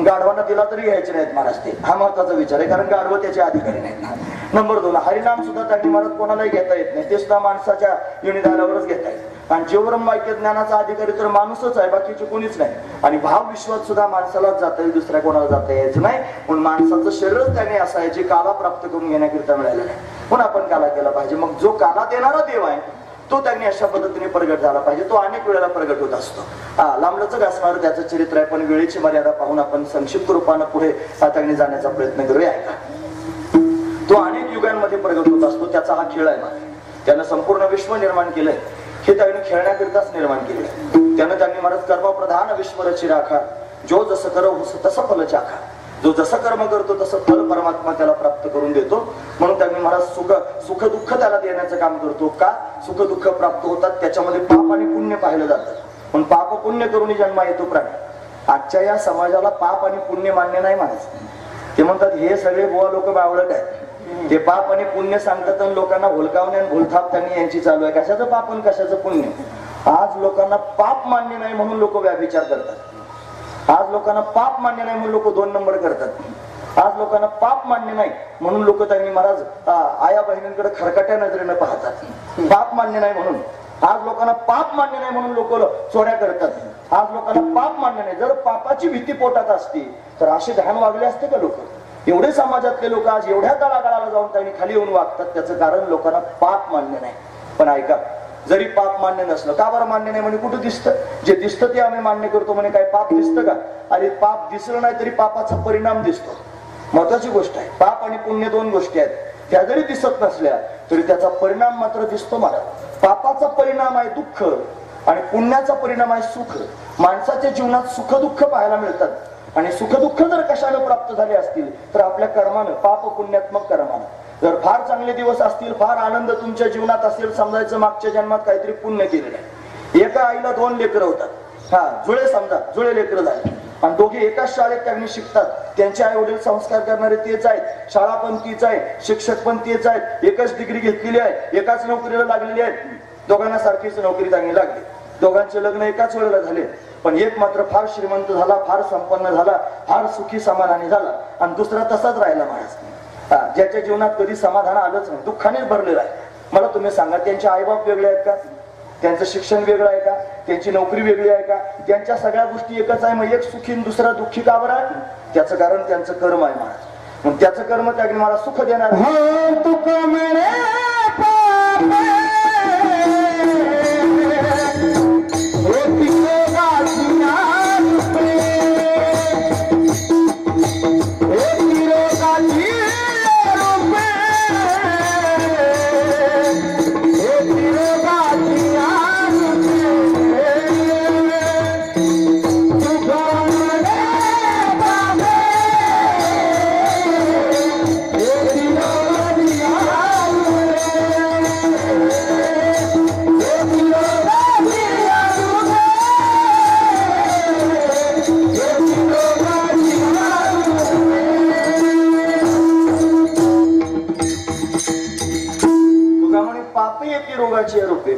A: गाढवांना दिला तरी घ्यायचे नाहीत महाराज ते. हा महत्वाचा विचार आहे, कारण गाढव त्याचे अधिकारी नाहीत. नंबर 2, हरिनाम सुद्धा त्यांनी महाराज कोणालाही घेता येत नाही. ते सुद्धा माणसाच्या योनिदारावरच घेता येत. आणि जीवब्रह्माख्य ज्ञानाचा अधिकारी तर माणूसच आहे, बाकीचे कोणीच नाही. आणि भाव विश्वास सुद्धा माणसालाच जाता येईल, दुसऱ्या कोणाला जाता यायचं नाही. म्हणून माणसाचं शरीरच त्याने असं आहे जे काला प्राप्त करून घेण्याकरिता मिळालेलं आहे. म्हणून आपण काला केला पाहिजे. मग जो काला देणारा देव आहे तो त्यांनी अशा पद्धतीने प्रगट झाला पाहिजे. तो अनेक वेळेला प्रगट होत असतो. लांबलचक असणार त्याचं चरित्र आहे, पण वेळेची मर्यादा पाहून आपण संक्षिप्त रूपानं पुढे त्यांनी जाण्याचा प्रयत्न करूया. तो अनेक युगांमध्ये प्रगट होत असतो. त्याचा हा खेळ आहे. त्यानं संपूर्ण विश्व निर्माण केलंय. हे त्यांनी खेळण्याकरिताच निर्माण केले. त्यानं त्यांनी महाराज कर्मप्रधान विश्व रची राखा, जो जसं करो तसं फल चाखा. जो जसं कर्म करतो तसं फल परमात्मा त्याला प्राप्त करून देतो. म्हणून त्यांनी महाराज सुख दुःख त्याला देण्याचं काम करतो. का सुख दुःख प्राप्त होतात त्याच्यामध्ये पाप आणि पुण्य पाहिलं जातं. पण पाप पुण्य करून जन्मा येतो प्राणी. आजच्या या समाजाला पाप आणि पुण्य मान्य नाही महाराज. ते म्हणतात हे सगळे बुवा लोक बावळट आहेत. ते पाप आणि पुण्य सांगतात आणि लोकांना भुलकावणे आणि भुलथाप त्यांनी यांची चालू आहे. कशाचं पाप आणि कशाचं पुण्य. आज लोकांना पाप मान्य नाही म्हणून लोक व्याभिचार करतात. आज लोकांना पाप मान्य नाही म्हणून लोक 2 नंबर करतात. आज लोकांना पाप मान्य नाही म्हणून लोक त्यांनी महाराज आया बहिणींकडे खरकट्या नजरेनं पाहतात. पाप मान्य नाही म्हणून. आज लोकांना पाप मान्य नाही म्हणून लोक चोऱ्या करतात. आज लोकांना पाप मान्य नाही. जर पापाची भीती पोटात असती तर असे घाण वागले असते का लोक. एवढे समाजातले लोक आज एवढ्या तळागाळाला जाऊन त्यांनी खाली येऊन वागतात. त्याचं कारण लोकांना पाप मान्य नाही. पण ऐका, जरी पाप मान्य नसलं, का बरं मान्य नाही म्हणे कुठं दिसतं. जे दिसतं ते आम्ही मान्य करतो म्हणे. काय पाप दिसतं का. अरे पाप दिसलं नाही तरी पापाचा परिणाम दिसतो. महत्वाची गोष्ट आहे. पाप आणि पुण्य 2 गोष्टी आहेत. त्या जरी दिसत नसल्या तरी त्याचा परिणाम मात्र दिसतो मला. पापाचा परिणाम आहे दुःख आणि पुण्याचा परिणाम आहे सुख. माणसाच्या जीवनात सुख दुःख पाहायला मिळतात. आणि सुख दुःख जर कशानं प्राप्त झाले असतील तर आपल्या कर्मानं, पाप पुण्यात्मक कर्मानं. जर फार चांगले दिवस असतील, फार आनंद तुमच्या जीवनात असेल, समजायचं मागच्या जन्मात काहीतरी पुण्य केलेलं आहे. एका आईला 2 लेकरं होतात. जुळे समजा, जुळे लेकरं झाले आणि दोघे एकाच शाळेत त्यांनी शिकतात. त्यांचे आई वडील संस्कार करणारे तेच आहेत. शाळा पण तीच आहे, शिक्षक पण तेच आहेत. एकच डिग्री घेतलेली आहे, एकाच नोकरीला लागलेली आहेत. दोघांना सारखीच नोकरी त्यांनी लागली. दोघांचे लग्न एकाच वेळेला झाले. पण एक मात्र फार श्रीमंत झाला, फार संपन्न झाला, फार सुखी समाधानी झाला आणि दुसरा तसाच राहिला महाराज. ज्याच्या जीवनात कधी समाधान आलंच नाही, दुःखानेच भरलेला आहे. मला तुम्ही सांगा, त्यांचे आईबाप वेगळे आहेत का. त्यांचं शिक्षण वेगळं आहे का. त्यांची नोकरी वेगळी आहे का. त्यांच्या सगळ्या गोष्टी एकच आहे. मग एक सुखी दुसरा दुःखी का बरं आहे. त्याचं कारण त्यांचं कर्म आहे महाराज. मग त्याचं कर्म त्याने मला सुख देणार.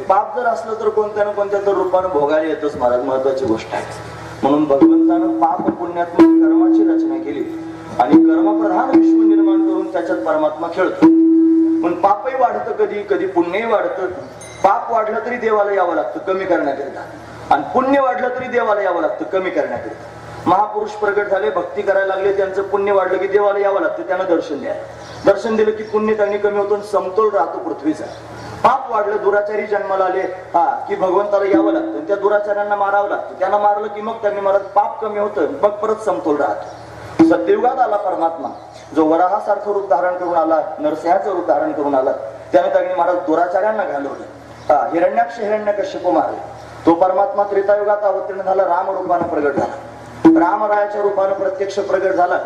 A: पाप जर असलं तर कोणत्या ना कोणत्या तर रूपानं भोगायला येतच महाराज. महत्वाची गोष्ट आहे. म्हणून भगवंतानं पाप पुण्यात्मक कर्माची रचना केली आणि कर्मप्रधान विश्व निर्माण करून त्याच्यात परमात्मा खेळतो. पण पापही वाढतं, कधी कधी पुण्यही वाढतं. पाप वाढलं तरी देवाला यावं लागतं कमी करण्याकरिता आणि पुण्य वाढलं तरी देवाला यावं लागतं कमी करण्याकरिता. महापुरुष प्रगट झाले, भक्ती करायला लागले, त्यांचं पुण्य वाढलं की देवाला यावं लागतं त्यांना दर्शन द्यायला. दर्शन दिलं की पुण्य त्यांनी कमी होतो, समतोल राहतो पृथ्वीचा. पाप वाढलं, दुराचारी जन्माला आले की भगवंताला यावं लागतं, त्या दुराचार्यांना मारावं लागतं. त्यांना मारलं की मग त्यांनी मला पाप कमी होतं, मग परत समतोल राहतो. सत्ययुगात आला परमात्मा, जो वराहासारखं रूप धारण करून आला, नरसिंहाचं रूप धारण करून आला. त्याने त्यांनी महाराज दुराचार्यांना घालवलं. हिरण्याक्ष हिरण्यकश्यप मारले. तो परमात्मा त्रेतायुगात अवतीर्ण झाला, राम रूपानं प्रगट झाला. रामरायाच्या रूपानं प्रत्यक्ष प्रगट झाला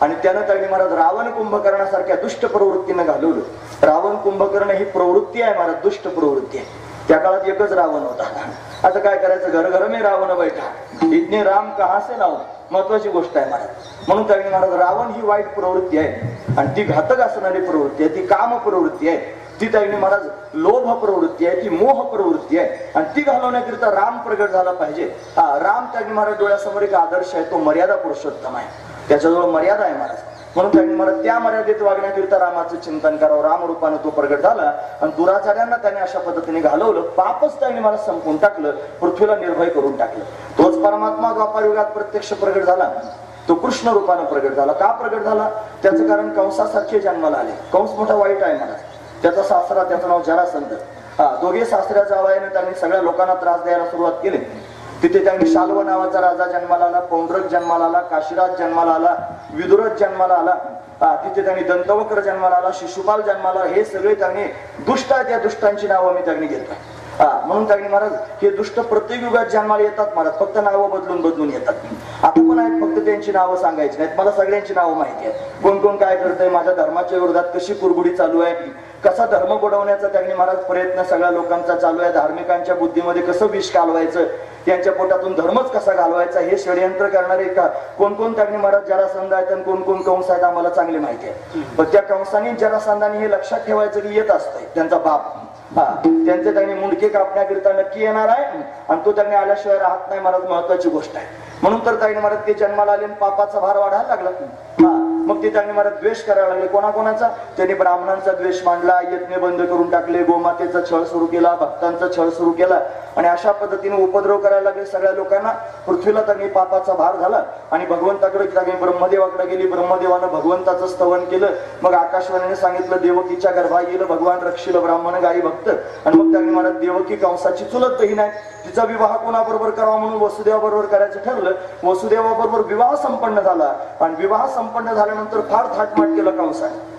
A: आणि त्यानं त्यांनी महाराज रावण कुंभकर्णासारख्या दुष्ट प्रवृत्तीनं घालवलं. रावण कुंभकर्ण ही प्रवृत्ती आहे महाराज, दुष्ट प्रवृत्ती आहे. त्या काळात एकच रावण होता. आता काय करायचं, घर घर में रावण बैठा, इतने राम कहां से लावून. महत्वाची गोष्ट आहे महाराज. म्हणून त्यांनी महाराज रावण ही वाईट प्रवृत्ती आहे आणि ती घातक असणारी प्रवृत्ती आहे, ती काम प्रवृत्ती आहे. ती त्यांनी महाराज लोभ प्रवृत्ती आहे, ती मोह प्रवृत्ती आहे आणि ती घालवण्याकरिता राम प्रगट झाला पाहिजे. राम त्यांनी महाराज डोळ्यासमोर एक आदर्श आहे, तो मर्यादा पुरुषोत्तम आहे. त्याच्याजवळ मर्यादा आहे महाराज. म्हणून त्यांनी महाराज त्या मर्यादेत वागण्याकरिता रामाचं चिंतन करावं. राम रूपाने तो प्रगट झाला आणि दुराचार्यांना त्याने अशा पद्धतीने घालवलं. पापच त्यांनी मला संपून टाकलं, पृथ्वीला निर्भय करून टाकलं. तोच परमात्मा द्वापार युगात प्रत्यक्ष प्रगट झाला. तो कृष्ण रूपाने प्रगट झाला. का प्रगट झाला, त्याचं कारण कंसासारखे जन्माला आले. कंस मोठा वाईट आहे महाराज. त्याचा सासरा, त्याचं नाव जरासंध. दोघे सासऱ्या जावयाने त्यांनी सगळ्या लोकांना त्रास द्यायला सुरुवात केली. तिथे त्यांनी शाल्व नावाचा राजा जन्माला आला, पौंड्रक जन्माला आला, काशीराज जन्माला आला, विदुरथ जन्माला आला. तिथे त्यांनी दंतवक्र जन्माला आला, शिशुपाल जन्माला. हे सगळे त्यांनी दुष्ट आहेत, या दुष्टांची नावं मी त्यांनी घेतली. म्हणून त्यांनी महाराज हे दुष्ट प्रत्येक युगात जन्माला येतात महाराज, फक्त नावं बदलून बदलून येतात. आता पण आहेत, फक्त त्यांची नावं सांगायची नाहीत. मला सगळ्यांची नावं माहिती आहेत, कोण कोण काय करतंय, माझ्या धर्माच्या विरोधात कशी कुरगुडी चालू आहे, कसा धर्म बुडवण्याचा त्यांनी महाराज प्रयत्न सगळ्या लोकांचा चालू आहे, धार्मिकांच्या बुद्धीमध्ये कसं विष घालवायचं, त्यांच्या पोटातून धर्मच कसा घालवायचा हे षडयंत्र करणारे का कोण कोण त्यांनी महाराज जरासंध आहेत आणि कोण कोण कंस आहेत आम्हाला चांगली माहिती आहे. पण त्या कंसाने जरासंधाने हे लक्षात ठेवायचं की येत असतंय त्यांचा बाप, त्यांचे त्यांनी मुंडके कापण्याकरिता नक्की येणार आहे आणि तो त्यांनी आल्याशिवाय राहत नाही महाराज, महत्वाची गोष्ट आहे. म्हणून तर त्यांनी महाराज ते जन्माला आले, पापाचा भार वाढायला लागला. मग ते त्यांनी महाराज द्वेष करायला लागले. कोणाकोणाचा? त्यांनी ब्राह्मणांचा द्वेष मांडला, यज्ञ बंद करून टाकले, गोमातेचा छळ सुरू केला, भक्तांचा छळ सुरू केला आणि अशा पद्धतीने उपद्रव करायला लागले सगळ्या लोकांना. पृथ्वीला त्यांनी पापाचा भार झाला आणि भगवंताकडे त्यांनी ब्रह्मदेवाकडे गेली. ब्रह्मदेवानं भगवंताचं स्तवन केलं. मग आकाशवाणीने सांगितलं देवकीच्या गर्भा येईल भगवान रक्षिल ब्राह्मण गाई भक्त. आणि मग त्यांनी महाराज देवकी कंसाची चुलत बहीण आहे, तिचा विवाह कोणाबरोबर करावा म्हणून वसुदेवाबरोबर करायचं ठरलं. वसुदेवाबरोबर विवाह संपन्न झाला आणि विवाह संपन्न झाल्यानंतर फार थाटमाट केलं कंसाने.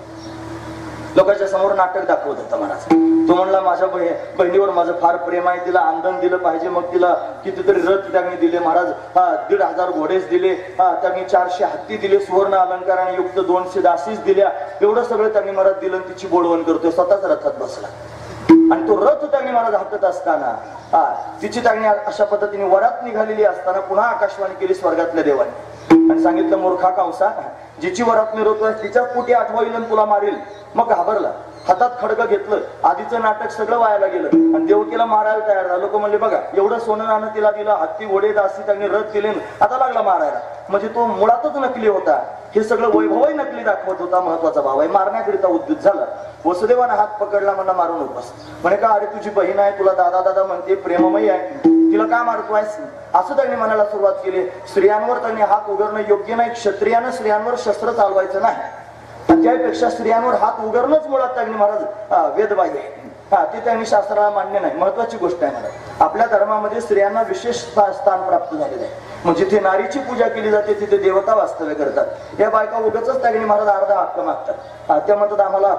A: लोकांच्या समोर नाटक दाखवत होता महाराज. तो म्हणला माझ्या बहिणीवर माझं फार प्रेम आहे, तिला आंदण दिलं पाहिजे. मग तिला कितीतरी रथ त्यांनी दिले महाराज, 1500 घोडेच दिले, त्यांनी 400 हत्ती दिले, सुवर्ण अलंकाराने युक्त 200 दासीच दिल्या. एवढं सगळं त्यांनी महाराज दिलं. तिची बोडवण करतोय, स्वतःच रथात बसला आणि तो रथ त्यांनी महाराज हाकत असताना तिची त्यांनी अशा पद्धतीने वरात निघालेली असताना पुन्हा आकाशवाणी केली स्वर्गातल्या देवाने आणि सांगितलं मूर्खा कंसा, जिची वरात मिरवतोय तिच्याच पोटी आठवाईल तुला मारेल. मग घाबरला, हातात खडगं घेतलं. आधीचं नाटक सगळं वायाला गेलं आणि देवकीला मारायला तयार झालं. लोक म्हणले बघा एवढं सोनं नाणं तिला दिलं, हत्ती घोडे दासी त्यांनी रथ दिले, आता लागला मारायला. म्हणजे तो मुळातच नकली होता, हे सगळं वैभवही नकली दाखवत होता. महत्वाचा भाव आहे, मारण्याकरिता उद्युत झाला. वसुदेवाने हात पकडला, म्हणला मारू नकोस. म्हणे का? अरे तुझी बहीण आहे, तुला दादा दादा म्हणते, प्रेममयी आहे, तिला का मारतोयस? असं त्यांनी म्हणायला सुरुवात केली. स्त्रियांवर त्यांनी हात उगारणं योग्य नाही. क्षत्रियानं स्त्रियांवर शस्त्र चालवायचं नाही. त्यापेक्षा स्त्रियांवर हात उगारणंच मुळात त्यांनी महाराज वेदबाह्य आहे. ते त्यांनी शास्त्राला मान्य नाही. महत्वाची गोष्ट आहे महाराज, आपल्या धर्मामध्ये स्त्रियांना विशेष स्थान प्राप्त झालेलं आहे. म्हणजे जिथे नारीची पूजा केली जाते तिथे देवता वास्तव्य करतात. या बायका उगाचच त्यांनी महाराज अर्धा हक्क मागतात. त्या म्हणतात आम्हाला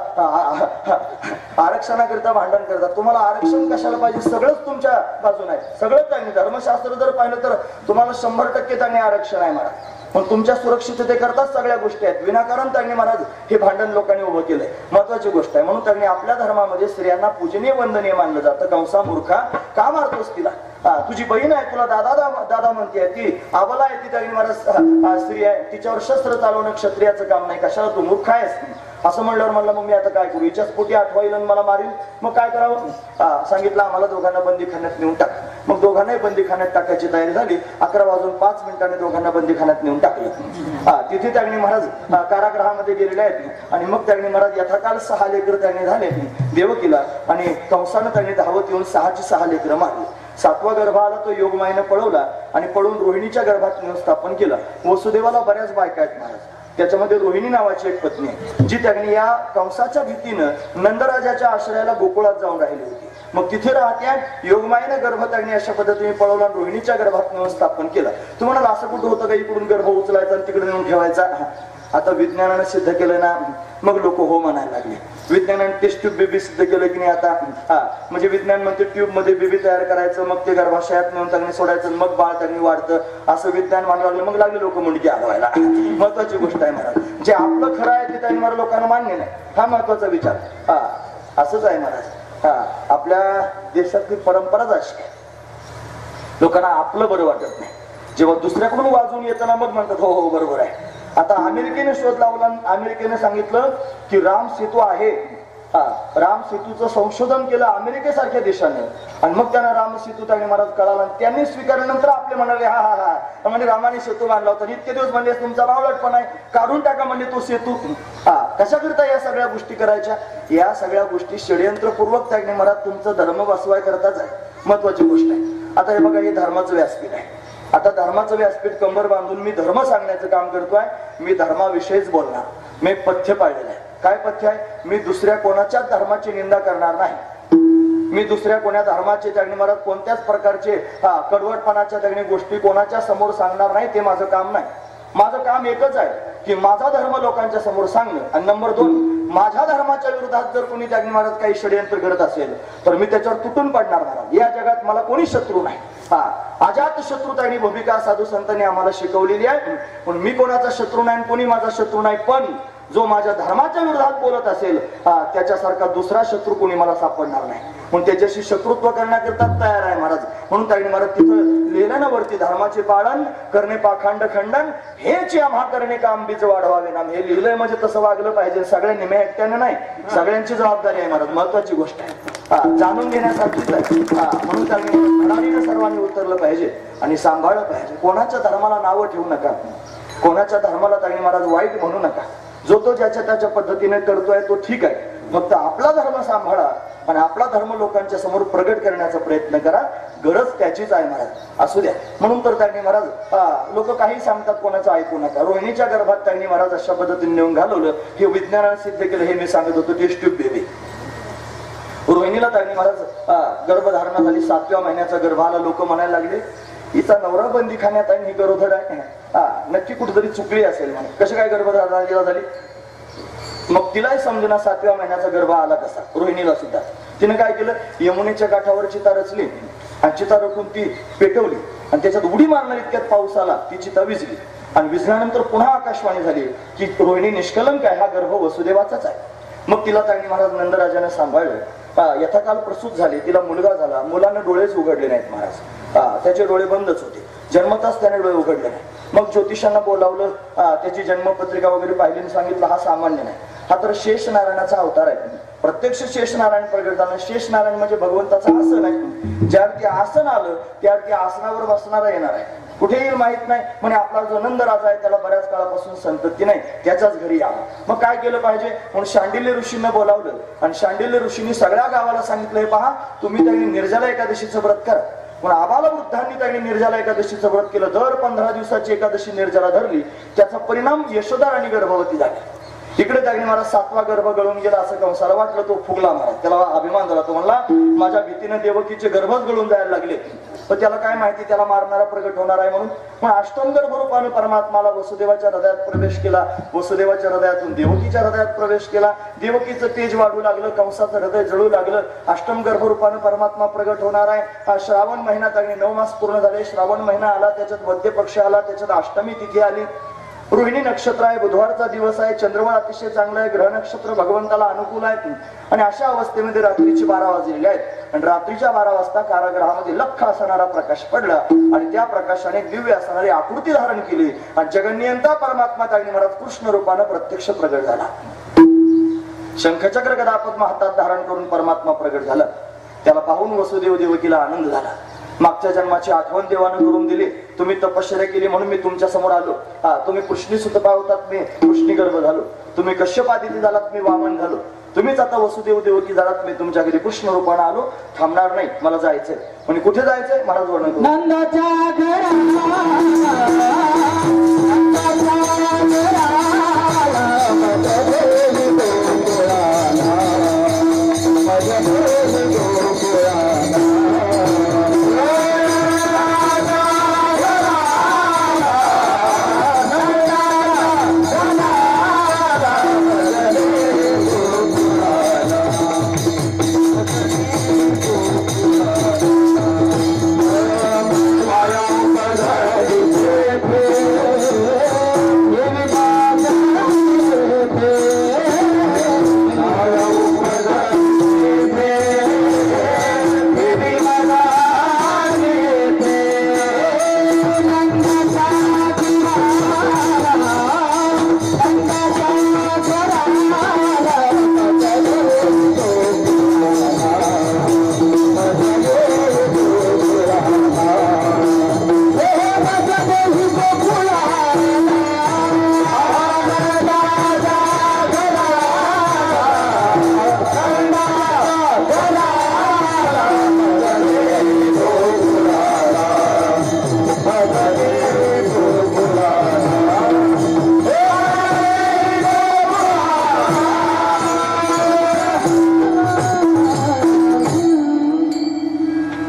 A: आरक्षणाकरिता भांडण करतात. तुम्हाला आरक्षण कशाला पाहिजे? सगळंच तुमच्या बाजून आहे, सगळंच त्यांनी धर्मशास्त्र जर पाहिलं तर तुम्हाला 100% त्यांनी आरक्षण आहे महाराज. पण तुमच्या सुरक्षितते करताच सगळ्या गोष्टी आहेत. विनाकारण त्यांनी महाराज हे भांडण लोकांनी उभं केलंय. महत्वाची गोष्ट आहे. म्हणून त्यांनी आपल्या धर्मामध्ये स्त्रियांना पूजनीय वंदनीय मानलं जातं. कंसा मूर्खा, का मारतोस तिला? तुझी बहीण आहे, तुला दादा दादा म्हणते, ती आबला आहे, ती त्यांनी महाराज स्त्री आहे, तिच्यावर शस्त्र चालवणं क्षत्रियाचं काम नाही, कशाला तू मूर्ख आहेस? असं म्हणल्यावर म्हणलं मग मी आता काय करू? हिच्याच पोटी आठवाईल आणि मला मारील, मग काय करावं? सांगितलं आम्हाला दोघांना बंदीखान्यात नेऊन टाक. मग दोघांनाही बंदीखान्यात टाकायची तयारी झाली. 11:05 दोघांना बंदीखान्यात नेऊन टाकलं. तिथे त्यांनी महाराज कारागृहामध्ये गेलेले आहेत आणि मग त्यांनी महाराज यथाकाल 6 लेकर त्यांनी झाले देवकीला आणि कंसानं त्यांनी धावत येऊन 6ची 6 लेकर मारली. 7वा गर्भ आला, तो योगमायेनं पळवला आणि पळून रोहिणीच्या गर्भात नेऊन स्थापन केला. वसुदेवाला बऱ्याच बायका आहेत महाराज, त्याच्यामध्ये रोहिणी नावाची एक पत्नी आहे, जी त्यांनी या कंसाच्या भीतीनं नंदराजाच्या आश्रयाला गोकुळात जाऊन राहिली होती. मग तिथे राहत्या योगमायेनं गर्भ त्यांनी अशा पद्धतीने पळवला, रोहिणीच्या गर्भात नेऊन स्थापन केला. तुम्हाला असं कुठं होतं का इकडून गर्भ उचलायचा आणि तिकडे नेऊन ठेवायचा? आता विज्ञानानं सिद्ध केलं ना, मग लोक हो म्हणायला लागले. विज्ञानाने टेस्ट ट्यूब बेबी सिद्ध केलं की नाही आता? म्हणजे विज्ञान म्हणते ट्यूब मध्ये बेबी तयार करायचं, मग ते गर्भाशयात नेऊन त्यांनी सोडायचं, मग बाळ त्यांनी वाढतं, असं विज्ञान मानायला लागलं. मग लागले लोक मुंडकी हलवायला. महत्वाची गोष्ट आहे महाराज, जे आपलं खरं आहे ते त्यांनी मला लोकांना मान्य नाही, हा महत्वाचा विचार. असंच आहे महाराज, आपल्या देशातली परंपराच अशी आहे, लोकांना आपलं बरं वाटत नाही. जेव्हा दुसऱ्याकडून वाजून येताना मग म्हणतात हो हो बरोबर आहे. आता अमेरिकेने शोध लावला, अमेरिकेने सांगितलं की राम सेतू आहे. राम सेतूचं संशोधन केलं अमेरिकेसारख्या देशाने आणि मग त्यांना राम सेतू त्यांनी महाराज कळाला. त्यांनी स्वीकारल्यानंतर आपले म्हणाले हा हा हा म्हणजे रामाने सेतू बांधला होता. इतके दिवस म्हणले तुमचा बावळटपणा आहे, काढून टाका म्हणजे तो सेतू. कशाकरिता या सगळ्या गोष्टी करायच्या? या सगळ्या गोष्टी षडयंत्रपूर्वक त्यांनी महाराज तुमचं धर्म बसवाय करताच आहे. महत्वाची गोष्ट आहे. आता हे बघा, हे धर्माचं व्यासपीठ आहे. आता धर्माचं व्यासपीठ कंबर बांधून मी धर्म सांगण्याचं काम करतोय. मी धर्माविषयीच बोलणार. मी एक पथ्य पाळलेलं आहे. काय पथ्य आहे? मी दुसऱ्या कोणाच्या धर्माची निंदा करणार नाही. मी दुसऱ्या कोणा धर्माचे त्यांनी मला कोणत्याच प्रकारचे कडवटपणाच्या त्यांनी गोष्टी कोणाच्या समोर सांगणार नाही. ते माझं काम नाही. माझं काम एकच आहे, की माझा धर्म लोकांच्या समोर सांगणे, आणि नंबर 2 माझ्या धर्माच्या विरोधात जर कोणी त्याग महाराज काही षडयंत्र करत असेल तर मी त्याच्यावर तुटून पडणार महाराज. या जगात मला कोणी शत्रू नाही. हा अजात शत्रुताची भूमिका साधू संतांनी आम्हाला शिकवलेली आहे. पण मी कोणाचा शत्रू नाही, कोणी माझा शत्रू नाही, पण जो माझ्या धर्माच्या विरोधात बोलत असेल त्याच्यासारखा दुसरा शत्रू कोणी मला सापडणार नाही. म्हणून त्याच्याशी शत्रुत्व करण्याकरता तयार आहे महाराज. म्हणून तागणी महाराज तिथं लिहिलं ना वरती, धर्माचे पालन करणे पाखंड खंडन हेच आम्हा करणे काम बीज वाढवावे नाम. हे लिहिलंय म्हणजे तसं वागलं पाहिजे. सगळ्या निम्या एकट्यानं नाही, सगळ्यांची जबाबदारी आहे महाराज. महत्वाची गोष्ट आहे, जाणून घेण्यासारखीच आहे. म्हणून तागणी धडाडीनं सर्वांनी उतरलं पाहिजे आणि सांभाळलं पाहिजे. कोणाच्या धर्माला नावं ठेवू नका, कोणाच्या धर्माला तागणी महाराज वाईट म्हणू नका. जो तो ज्याच्या त्याच्या पद्धतीने करतोय तो ठीक आहे, फक्त आपला धर्म सांभाळा आणि आपला धर्म लोकांच्या समोर प्रगट करण्याचा प्रयत्न करा. गरज त्याचीच आहे महाराज, असू द्या. म्हणून तर तागणी महाराज लोक काही सांगतात कोणाचं ऐकू नका. रोहिणीच्या गर्भात तागणी महाराज अशा पद्धतीने नेऊन घालवलं, हे विज्ञानाने सिद्ध केलं. हे मी सांगत होतो, टेस्ट ट्यूब बेबी. रोहिणीला तागणी महाराज गर्भधारणा झाली, 7व्या महिन्याचा गर्भ आला. लोक म्हणायला लागले हिचा नवरा बंदीखान्यात आहे, ही गरोदर आहे. नक्की कुठेतरी चुकली असेल म्हणे. कशी काय गर्भधारणा झाली? मग तिलाही समजेना 7व्या महिन्याचा गर्भ आला कसा. रोहिणीला सुद्धा तिने काय केलं, यमुनेच्या काठावर चिता रचली आणि चिता रचून ती पेटवली आणि त्याच्यात उडी मारणार इतक्यात पाऊस आला, ती चिता विझली. आणि विझल्यानंतर पुन्हा आकाशवाणी झाली की रोहिणी निष्कलंक आहे, हा गर्भ वसुदेवाचाच आहे. मग तिला तागणी महाराज नंदराजाने सांभाळलं. यथाकाल प्रसूत झाली, तिला मुलगा झाला. मुलाने डोळेच उघडले नाहीत महाराज, त्याचे डोळे बंदच होते. जन्मताच त्याने डोळे उघडले नाही. मग ज्योतिषांना बोलावलं, त्याची जन्मपत्रिका वगैरे पाहिली आणि सांगितलं हा सामान्य नाही, हा तर शेष नारायणाचा अवतार आहे. प्रत्यक्ष शेष नारायण प्रगट झाला. शेष नारायण म्हणजे भगवंताचं आसन आहे. ज्यावरती आसन आलं त्यावरती आसनावर बसणारा येणार आहे. कुठे येईल माहित नाही. म्हणजे आपला जो नंदराजा आहे त्याला बऱ्याच काळापासून संतती नाही, त्याच्याच घरी यावं. मग काय केलं पाहिजे म्हणून शांडिल्य ऋषींना बोलावलं आणि शांडिल्य ऋषींनी सगळ्या गावाला सांगितलं, हे पहा तुम्ही त्यांनी निर्जला एकादशीचं व्रत करा. पण आबाला वृद्धांनी त्यांनी निर्जला एकादशीचं व्रत केलं. दर 15 दिवसाची एकादशी निर्जला धरली, त्याचा परिणाम यशोदा राणी गर्भवती झाली. इकडे तागणी महाराज 7वा गर्भ गळून गेला असं कंसाला वाटलं. तो फुगला महाराज, त्याला अभिमान झाला. तो म्हणला माझ्या भीतीने देवकीचे गर्भच गळून जायला लागले. पण त्याला काय माहिती त्याला मारणारा प्रगट होणार आहे म्हणून. पण अष्टम गर्भ रूपाने परमात्माला वसुदेवाच्या हृदयात प्रवेश केला. वसुदेवाच्या हृदयातून देवकीच्या हृदयात प्रवेश केला. देवकीचं तेज वाढू लागलं, कंसाचं हृदय जळू लागलं. अष्टम गर्भ रूपाने परमात्मा प्रगट होणार आहे. हा श्रावण महिना तागणी 9 मास पूर्ण झाले. श्रावण महिना आला, त्याच्यात मध्य पक्ष आला, त्याच्यात अष्टमी तिथी आली. रोहिणी नक्षत्र आहे, बुधवारचा दिवस आहे. चंद्रमळ अतिशय चांगला आहे. ग्रह नक्षत्र भगवंताला अनुकूल आहे. आणि अशा अवस्थेमध्ये रात्रीचे 12 वाजलेले आहेत. आणि रात्रीच्या 12 वाजता कारागृहामध्ये लख्ख असणारा प्रकाश पडला आणि त्या प्रकाशाने दिव्य असणारी आकृती धारण केली आणि जगन्नियंता परमात्मा तागणी महाराज कृष्ण रूपानं प्रत्यक्ष प्रगट झाला. शंखचक्र गदा पद्म हातात धारण करून परमात्मा प्रगट झाला. त्याला पाहून वसुदेव देवकीला आनंद झाला. मागच्या जन्माची आठवण देवानं करून दिली. तुम्ही तपश्चर्या केली म्हणून मी तुमच्या समोर आलो. तुम्ही कृष्णी सुतपा होतात, मी कृष्णी गर्भ झालो. तुम्ही कश्यप आदिती झालात, मी वामन झालो. तुम्हीच आता वसुदेव देवकी झालात, मी तुमच्या घरी कृष्ण रूपाने आलो. थांबणार नाही, मला जायचंय. म्हणजे कुठे जायचंय महाराज वर्णन करू.
B: नंदाच्या घराला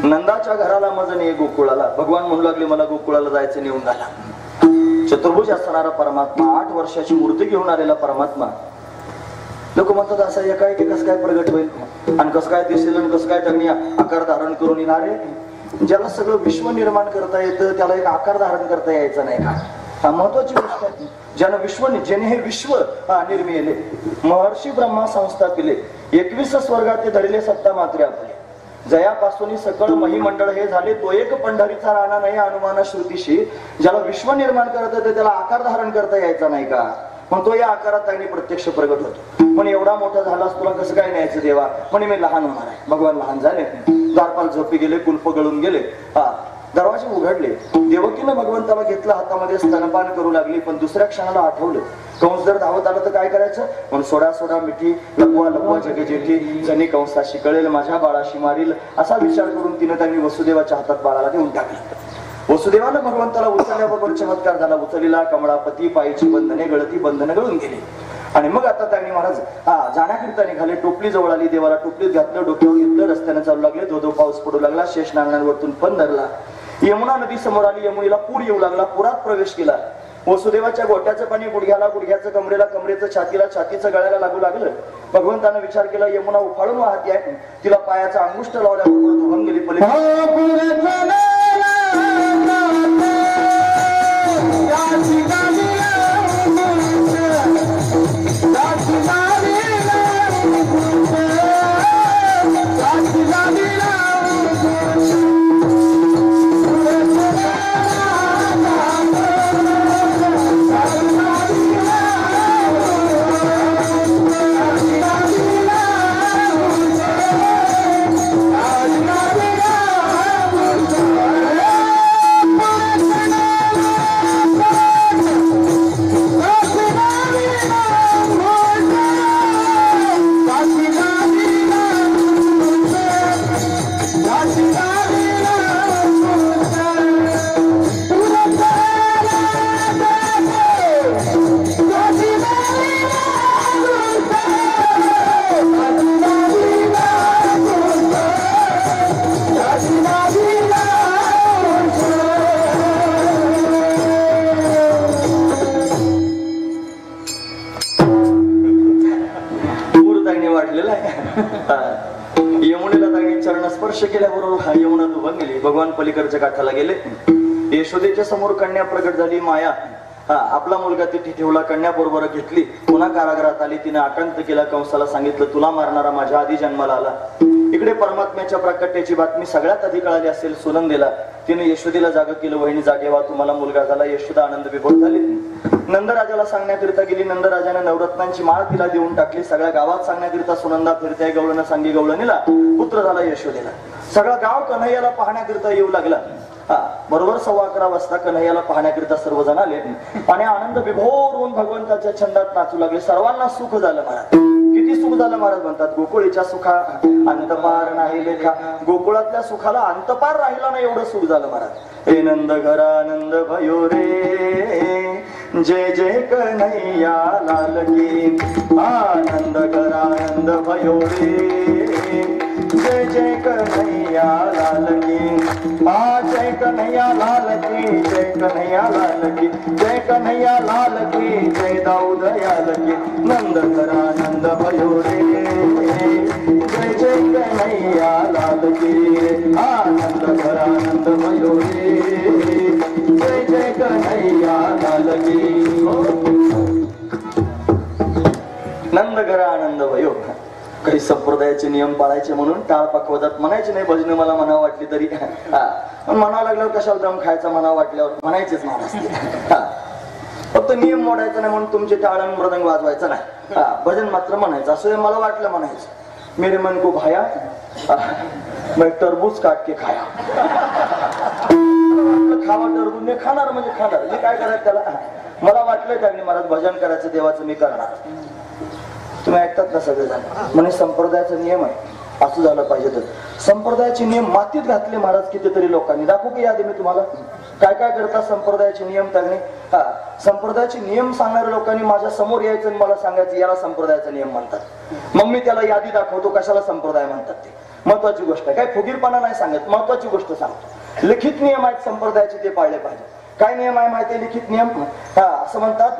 A: नंदाच्या घराला मज नाही गोकुळाला. भगवान म्हणू लागले मला गोकुळाला जायचं, नेऊन घाला. चतुर्भुज असणारा परमात्मा, 8 वर्षाची मूर्ती घेऊन आलेला परमात्मा, लोक म्हणतात असं एकाएकी कसं काय प्रगट होईल आणि कसं काय दिसेल आणि कसं काय त्यांनी आकार धारण करून येणार आहे. ज्याला सगळं विश्व निर्माण करता येतं त्याला एक आकार धारण करता यायचा नाही का? हा महत्वाची गोष्ट आहे. ज्यानं ज्याने हे विश्व निर्मिले, महर्षी ब्रह्मा संस्था केले, 21 स्वर्गात ते धरले सत्ता मात्रे आपले, जयापासून सकळ महिमंडळ हे झाले, तो एक पंढरीचा राणा नाही अनुमान श्रुतीशी. ज्याला विश्व निर्माण करता येतं त्याला आकार धारण करता यायचा नाही का? मग तो या आकारात त्यांनी प्रत्यक्ष प्रगट होतो. पण एवढा मोठा झालास तुला कसं काय न्यायचं देवा? म्हणे मी लहान होणार आहे. भगवान लहान झाले, दारपाल झोपी गेले, कुलप गळून गेले, दरवाजे उघडले. देवकीनं भगवंताला घेतलं हातामध्ये, स्तनपान करू लागली. पण दुसऱ्या क्षणाला आठवलं कंस जर धावत आलं तर काय करायचं? म्हणून सोडा सोडा मिठी, लपवा लपवा जगे जेठी, जणी कंसाशी कळेल माझ्या बाळाशी मारील, असा विचार करून तिनं त्यांनी वसुदेवाच्या हातात बाळाला देऊन टाकलं. वसुदेवानं भगवंताला उचलल्याबरोबर चमत्कार झाला. उचलीला कमळापती, पायीची बंधने गळती, बंधनं गळून गेली. आणि मग आता त्यांनी महाराज जाण्याकरिता निघाले. टोपली जवळ आली, देवाला टोपलीत घातलं, डोक्यावर घेतलं, रस्त्याने चालू लागले. धोधो पाऊस पडू लागला, शेष नांगणांवरतून पण धरला. यमुना नदी समोर आली, यमुनेला पूर येऊ लागला, पुरात प्रवेश केला. वसुदेवाच्या गोट्याचं पाणी गुडघ्याला, गुडघ्याचं कमरेला, कमरेचं छातीला, छातीचं गळ्याला लागू लागलं. भगवंतानं विचार केला यमुना उफाळून वाहती आहे, तिला पायाचा अंगुष्ठ लावल्याबरोबर धुवून गेली पलीकडे. यमुनेला त्यांनी चरण स्पर्श केल्याबरोबर यमुना धुवून गेली. भगवान पलीकडच्या काठाला गेले. यशोदेच्या समोर कन्या प्रकट झाली. माया आपला मुलगा तिथे ठेवला, कन्या बरोबर घेतली, पुन्हा कारागृहात आली. तिने आकांत केला, कंसाला सांगितलं तुला मारणारा माझ्या आधी जन्माला आला. इकडे परमात्म्याच्या प्रकट्याची बातमी सगळ्यात आधी कळाली असेल सुनंदेला. तिने यशोदेला जाग केलं, वहिनी जागे व्हा, तुम्हाला मुलगा झाला. यशोदा आनंद विभोर झाली. नंदराजाला सांगण्याकरिता गेली. नंदराजाने नवरत्नांची माळ तिला देऊन टाकली. सगळ्या गावात सांगण्याकरिता सुनंदा फिरते, गवळण सांगी गवळणीला पुत्र झाला यशोदेला. सगळं गाव कन्हैयाला पाहण्याकरिता येऊ लागला. बरोबर 11:15 वाजता कन्हैयाला पाहण्याकरिता सर्वजण आले आणि आनंद विभोर होऊन भगवंताच्या छंदात नाचू लागले. सर्वांना सुख झालं महाराज. किती सुख झालं महाराज म्हणतात, गोकुळीच्या सुखा अंतपार नाही लेखा. गोकुळातल्या सुखाला अंतपार राहिला नाही एवढं सुख झालं महाराज. हे नंद घरानंद भयो रे, जय जय कन्हैया लाल की. आनंद घरानंद भयो रे, जय जय कन्हैया लाल की. जय कन्हैया लाल की, जय कन्हैया लाल की, जय कन्हैया लाल की, जय दाऊद याल की. नंद घरानंद भयो रे, जय जय कन्हैया लाल की. आनंद घरानंद भयो रे, जय जय कन्हैया लाल की. नंद घरानंद भयो. काही संप्रदायाचे नियम पाळायचे म्हणून टाळ पकवतात, म्हणायचे नाही. भजन मला म्हणावं वाटली तरी म्हणावं लागल्यावर कशाला दम खायचा, म्हणावं वाटल्यावर म्हणायचेच महाराज. फक्त नियम मोडायचा नाही म्हणून तुमचे टाळ आणि मृदंग वाजवायचं नाही. भजन मात्र म्हणायचं. असं मला वाटलं म्हणायचं. मेरे मन को भाया मैं टरबूज काट के खाया. खावा टरबूज मी खाणार म्हणजे खाणार. मी काय करायचं त्याला. मला वाटलं त्यांनी महाराज भजन करायचं देवाचं, मी करणार. तुम्ही ऐकतात ना सगळेजण. म्हणजे संप्रदायाचा नियम आहे, असं झालं पाहिजे. तर संप्रदायाचे नियम मातीत घातले महाराज कितीतरी लोकांनी. दाखवू की यादी मी तुम्हाला काय काय करतात संप्रदायाचे नियम त्यांनी. संप्रदायाचे नियम सांगणाऱ्या लोकांनी माझ्या समोर यायचं आणि मला सांगायचं याला संप्रदायाचा नियम म्हणतात. मग मी त्याला यादी दाखवतो कशाला संप्रदाय म्हणतात ते. महत्वाची गोष्ट आहे, काय फुगीरपणा नाही सांगत, महत्वाची गोष्ट सांगतो. लिखित नियम आहेत संप्रदायाचे, ते पाळले पाहिजे. काय नियम आहे माहिती आहे? लिखित नियम. असं म्हणतात,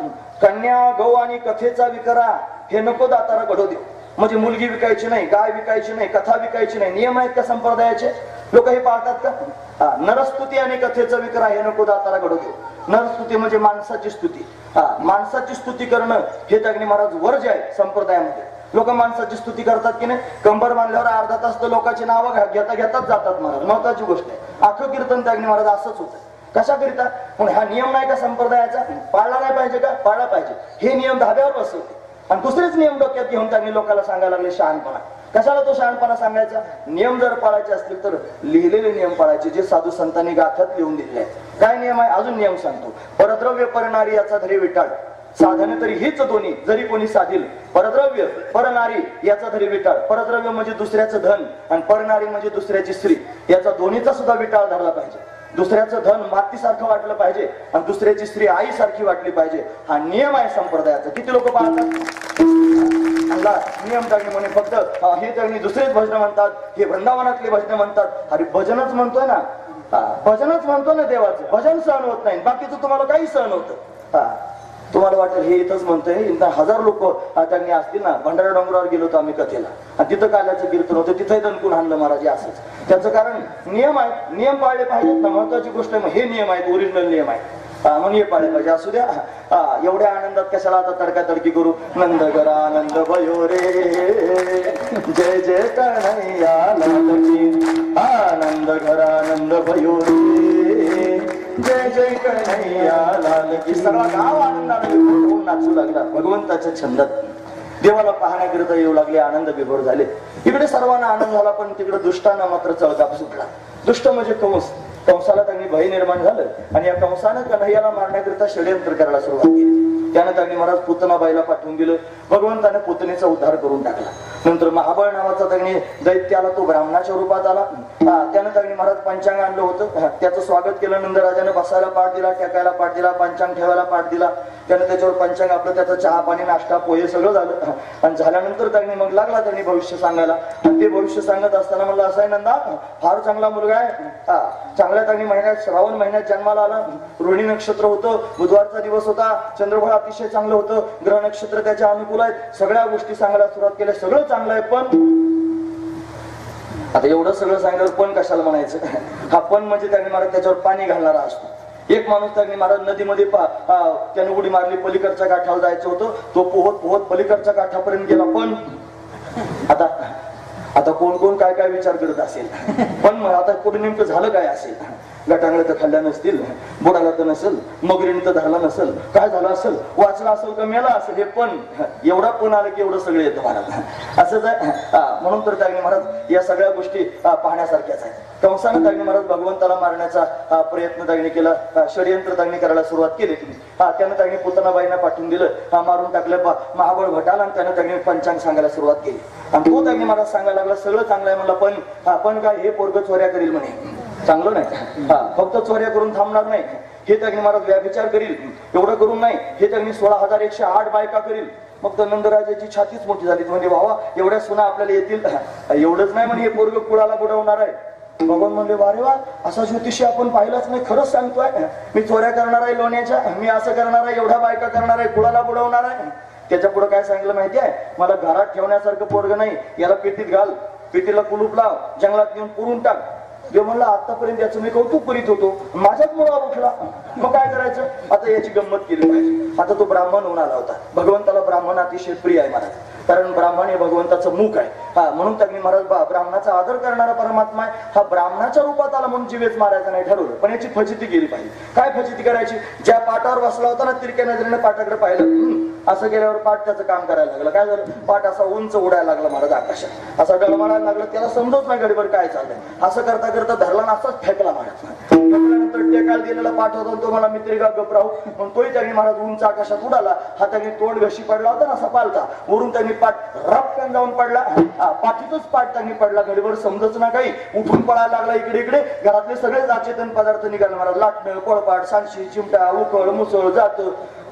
A: कन्या गौ आणि कथेचा विकरा हे नको दातारा घडू दे. म्हणजे मुलगी विकायची नाही, गाय विकायची नाही, कथा विकायची नाही. नियम आहेत का संप्रदायाचे? लोक हे पाळतात का? नरस्तुती आणि कथेचा विकरा हे नको दातारा घडू दे. नरस्तुती म्हणजे माणसाची स्तुती. माणसाची स्तुती करणं हे त्यागणी महाराज वर्ज आहे संप्रदायामध्ये. लोक माणसाची स्तुती करतात की नाही, कंबर बांधल्यावर अर्धा तास तर लोकांची नावं घेताच जातात महाराज. महत्वाची गोष्ट आहे. अख्खं कीर्तन त्यागणी महाराज असंच होतं. कशा करिता? पण हा नियम नाही का संप्रदायाचा? पाळला नाही पाहिजे का? पाळला पाहिजे. हे नियम धाब्यावर बसवते आणि दुसरेच नियम डोक्यात घेऊन त्यांनी लोकांना सांगायला लागले शहाणपणा. कशाला तो शहाणपणा सांगायचा? नियम जर पाळायचे असतील तर लिहिलेले नियम पाळायचे, जे साधू संतांनी गाथ्यात लिहून दिलेले आहेत. काय नियम आहे? अजून नियम सांगतो. परद्रव्य परनारी याचा धरी विटाळ, साधन तरी हीच दोन्ही जरी कोणी साधील. परद्रव्य परनारी याचा धरी विटाळ. परद्रव्य म्हणजे दुसऱ्याचं धन आणि परनारी म्हणजे दुसऱ्याची स्त्री. याचा दोन्हीचा सुद्धा विटाळ धरला पाहिजे. दुसऱ्याचं धन मातीसारखं वाटलं पाहिजे आणि दुसऱ्याची स्त्री आईसारखी वाटली पाहिजे. हा नियम आहे संप्रदायाचा. किती लोक पाळतात? नियम त्यागणी म्हणे फक्त हे त्यागणी दुसरेच भजन म्हणतात, हे वृंदावनातले भजन म्हणतात. अरे भजनच म्हणतोय ना, भजनच म्हणतो ना देवाचं. भजन सहन होत नाही, बाकीचं तुम्हाला काही सहन होतं. तुम्हाला वाटेल हे इथंच म्हणतोय, इथं 1000 लोक त्यांनी असतील ना. भंडारा डोंगरावर गेलो होतो आम्ही कथेला आणि तिथं काल्याचं कीर्तन होतं, तिथंही दणकून आणलं महाराज. असंच त्याचं कारण नियम आहेत. नियम पाळले पाहिजेत ना, महत्वाची गोष्ट आहे. हे नियम आहेत, ओरिजिनल नियम आहेत. म्हणून हे पाळले पाहिजे. असू द्या. एवढ्या आनंदात कशाला आता तडकातडकी करू? नंद करा आनंद भयो रे, जय जय कन्हैया लाल की. आनंद घरा आनंद भयो रे, जय जय कन्हैया लाल की. सगळा गाव आनंदाने होऊन नाचू लागला भगवंताच्या छंदात. देवाला पाहण्याकरिता येऊ लागले, आनंद विभोर झाले. इकडे सर्वांना आनंद झाला, पण तिकडे दुष्टांना मात्र चळकाप सुटला. दुष्ट म्हणजे कंस. कंसाला त्यांनी भय निर्माण झालं आणि या कंसानं कन्हैयाला मारण्याकरिता षड्यंत्र करायला सुरुवात केली. त्यानं त्यांनी महाराज पुतनाबाईला पाठवून दिलं. भगवंताने पुतनेचा उद्धार करून टाकला. नंतर महाबळ नावाचा त्यांनी दैत्याला, तो ब्राह्मणाच्या रूपात आला. त्यानं त्यांनी महाराज पंचांग आणलं होतं. त्याचं स्वागत केलं. नंदराजाने बसायला पाठ दिला, टेकायला पाठ दिला, पंचांग ठेवायला पाठ दिला. त्यानं त्याच्यावर पंचांग आपलं, त्याचं चहा पाणी नाश्ता पोहे सगळं झालं. आणि झाल्यानंतर त्यांनी मग लागला त्यांनी भविष्य सांगायला. आणि ते भविष्य सांगत असताना म्हणलं, असं आहे नंदा, फार चांगला मुलगा आहे. चांगल्या त्यांनी महिन्यात, श्रावण महिन्यात जन्माला आला. रोहिणी नक्षत्र होतं, बुधवारचा दिवस होता. चंद्रफळ अतिशय चांगलं होतं. ग्रह नक्षत्र त्याच्या अनुकूल आहेत. सगळ्या गोष्टी सांगायला सुरुवात केल्या. सगळं चांगलं आहे, पण आता एवढं सगळं सांगितलं पण कशाला म्हणायचं? हा पण म्हणजे त्यांनी महाराज त्याच्यावर पाणी घालणारा असतो. एक माणूस त्यांनी महाराज नदीमध्ये त्याने उडी मारली, पलीकडच्या काठावर जायचं होतं. तो पोहत पोहत पलीकडच्या काठापर्यंत गेला. पण आता कोण कोण काय काय विचार करत असेल. पण आता पुढे नेमकं झालं काय असेल? गटांगळे तर खाल्ल्या नसतील, बुडाला तर नसेल, मगरीने तर धरला नसेल, काय झालं असेल, वाचला असेल का मेला असेल. हे पण एवढा पण आलं की एवढं सगळं येतं महाराज. असंच आहे. म्हणून तर त्यागणी महाराज या सगळ्या गोष्टी पाहण्यासारख्याच आहेत. कंसानं त्यागणी महाराज भगवंताला मारण्याचा प्रयत्न त्यागणी केला, षडयंत्र त्यागणी करायला सुरुवात केली. त्यानं त्यागणी पुतनाबाईंना पाठवून दिलं, मारून टाकलं महाबळ भटाला. आणि त्यानं त्यागणी पंचांग सांगायला सुरुवात केली. आणि तो त्यागणी महाराज सांगायला लागला, सगळं चांगलं आहे म्हणलं, पण काय हे पोरग चोऱ्या करील म्हणे. चांगलं नाही. फक्त चोऱ्या करून थांबणार नाही. हे त्यागणी महाराज व्याभिचार करील. एवढं करून नाही, हे त्यागणी 16,108 बायका करील. मग तर नंदराजाची छातीच मोठी झाली. म्हणजे भावा एवढ्या सुना आपल्याला येतील. एवढंच नाही म्हणे, हे पोरग कुळाला बुडवणार आहे. भगवान म्हणले, वारे वा, असा ज्योतिषी आपण पाहिलाच नाही. खरंच सांगतोय, मी चोऱ्या करणार आहे लोण्याच्या, मी असं करणार आहे, एवढ्या बायका करणार आहे, कुळाला बुडवणार आहे. त्याच्या पुढे काय सांगितलं माहिती आहे? मला घरात ठेवण्यासारखं पोरग नाही, याला पेटीत घाल, पेटीला कुलूप लाव, जंगलात नेऊन पुरून टाक. देव म्हणला, आतापर्यंत याचं मी कौतुक करीत होतो, माझ्याच मुळावर उठला. मग काय करायचं? आता याची गंमत केली पाहिजे. आता तो ब्राह्मण होऊन आला होता. भगवंताला ब्राह्मण अतिशय प्रिय आहे महाराज, कारण ब्राह्मण हे भगवंताचं मुख आहे. म्हणून त्यांनी महाराज ब्राह्मणाचा आदर करणारा परमात्मा आहे. हा ब्राह्मणाच्या रूपात आला म्हणून जीवेच मारायचा नाही ठरवलं, पण याची फजिती केली पाहिजे. काय फजिती करायची? ज्या पाटावर बसला होता ना, तिरक्या नजरेने पाटाकडे पाहिलं. असं गेल्यावर पाठ त्याचं काम करायला लागलं. काय झालं? पाठ असा उंच उडायला लागला महाराज आकाशात, असा डळमळायला लागला. त्याला समजत नाही गडबड काय चाललंय. असं करता करता धरला ना, असाच फेकला महाराज. फेकल्यानंतर टेकाल दिलेला पाठ होता, तो मला मित्रिका गपराहू पण तोही त्यांनी महाराज उंच आकाशात उडाला. हा त्यांनी तोंड घशी पडला होता ना, असा पालता. वरून त्यांनी पाठ रपकन जाऊन पडला. पाठीतच पाठ त्यांनी पडला. घडीवर समजच ना काही. उठून पळायला लागला इकडे इकडे. घरातले सगळे अचेतन पदार्थ निघाले महाराज. लाटणं, पोळपाट, सांडशी, चिमटा, उकळ, मुसळ, जात.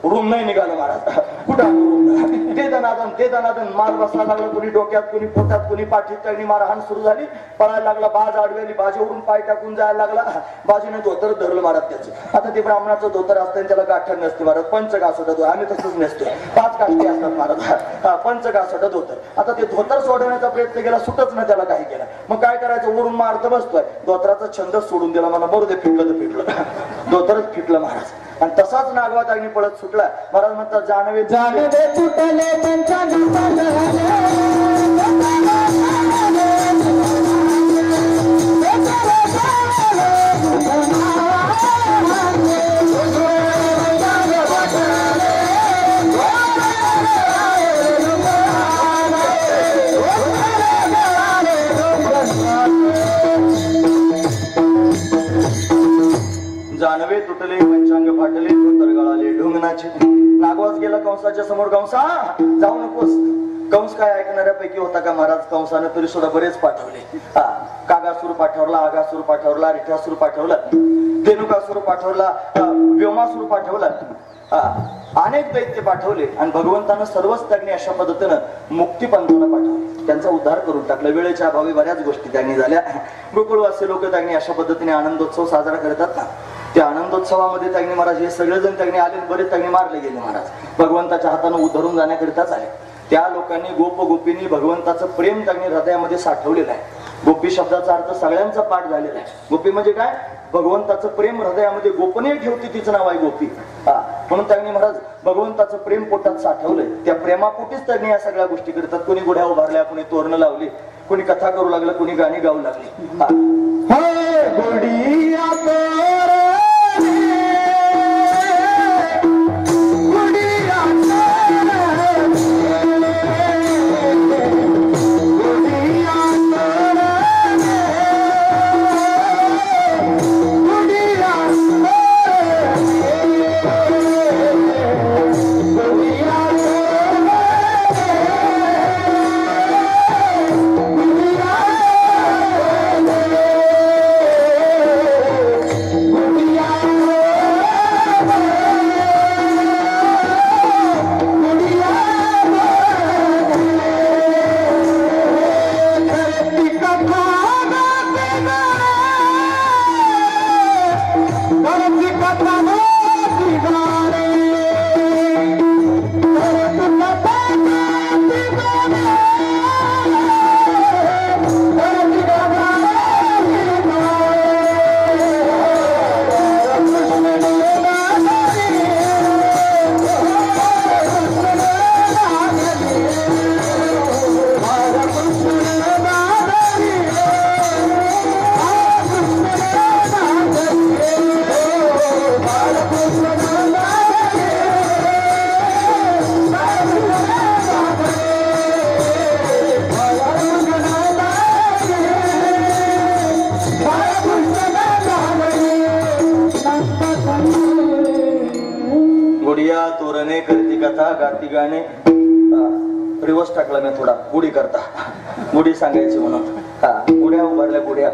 A: रूम नाही निघालं महाराज. कुठं रूम? ते दनादन ते दनादन मार बसायला लागला. कोणी डोक्यात, कोणी पोटात, कोणी पाठीत. त्यांनी मारहाण सुरू झाली. पळायला लागला. बाज आडवेली. बाजेवरून पाय टाकून जायला लागला. बाजीने धोतर धरलं महाराज त्याचं. आता ते ब्राह्मणाचं धोतर असतं त्याला गाठण नसते महाराज. पंचकासोटा धोतर आम्ही तसंच नसतोय. 5 काष्टी असतात महाराज. पंचकासोटा धोतर. आता ते धोतर सोडवण्याचा प्रयत्न केला. सुटच ना त्याला काही केला. मग काय करायचं, ओढून मारत बसतोय. धोतराचा छंद सोडून दिला. मला बरोबर फिटलं तर फिटलं. धोतरच फिटलं महाराज. आणि तसाच नागवा अग्नी पळत सुटला. महाराज म्हणतात जानवे
B: जानवे तुटले त्यांच्या
A: जानवे तुटले पंचांग फाटले धोतर गळाले ढुंगणाचे. नागवास गेला कंसाच्या समोर. कंसा जाऊ नकोस. कंस काय ऐकणाऱ्यापैकी होता का महाराज? कंसाने तरी सुद्धा बरेच पाठवले. कागासूर पाठवला, आगासूर पाठवला, रिठासूर पाठवला, धेनुकासूर पाठवला, व्योमासूर पाठवला. अनेक दैत्य पाठवले आणि भगवंतानं सर्वच त्यांनी अशा पद्धतीनं मुक्तीपंथाला पाठवले. त्यांचा उद्धार करून टाकला. वेळेच्या अभावी बऱ्याच गोष्टी त्यांनी झाल्या. गोकुळवासी लोक त्यांनी अशा पद्धतीने आनंदोत्सव साजरा करतात ना. त्या आनंदोत्सवामध्ये त्यांनी महाराज हे सगळेजण त्यांनी आले. बरेच त्यांनी मारले गेले महाराज. भगवंताच्या हातानं उद्धरून जाण्याकरिताच आले. त्या लोकांनी गोप गोपींनी भगवंताचं प्रेम त्यांनी हृदयामध्ये साठवलेलं आहे. गोपी शब्दाचा अर्थ सगळ्यांचा पाठ झालेला आहे. गोपी म्हणजे काय? भगवंताचं प्रेम हृदयामध्ये गोपनीय ठेवते तिचं नाव आहे गोपी. म्हणून त्यांनी महाराज भगवंताचं प्रेम पोटात साठवलंय. त्या प्रेमापोटीच त्यांनी या सगळ्या गोष्टी करतात. कोणी गुढ्या उभारल्या, कोणी तोरणं लावली, कोणी कथा करू लागलं, कोणी गाणी गाऊ लागली. तोरणे करती कथा गाती गाणे. रिवर्स टाकला मी थोडा. गुढी करता गुढी सांगायची म्हणून. गुढ्या उभारल्या. गुढ्या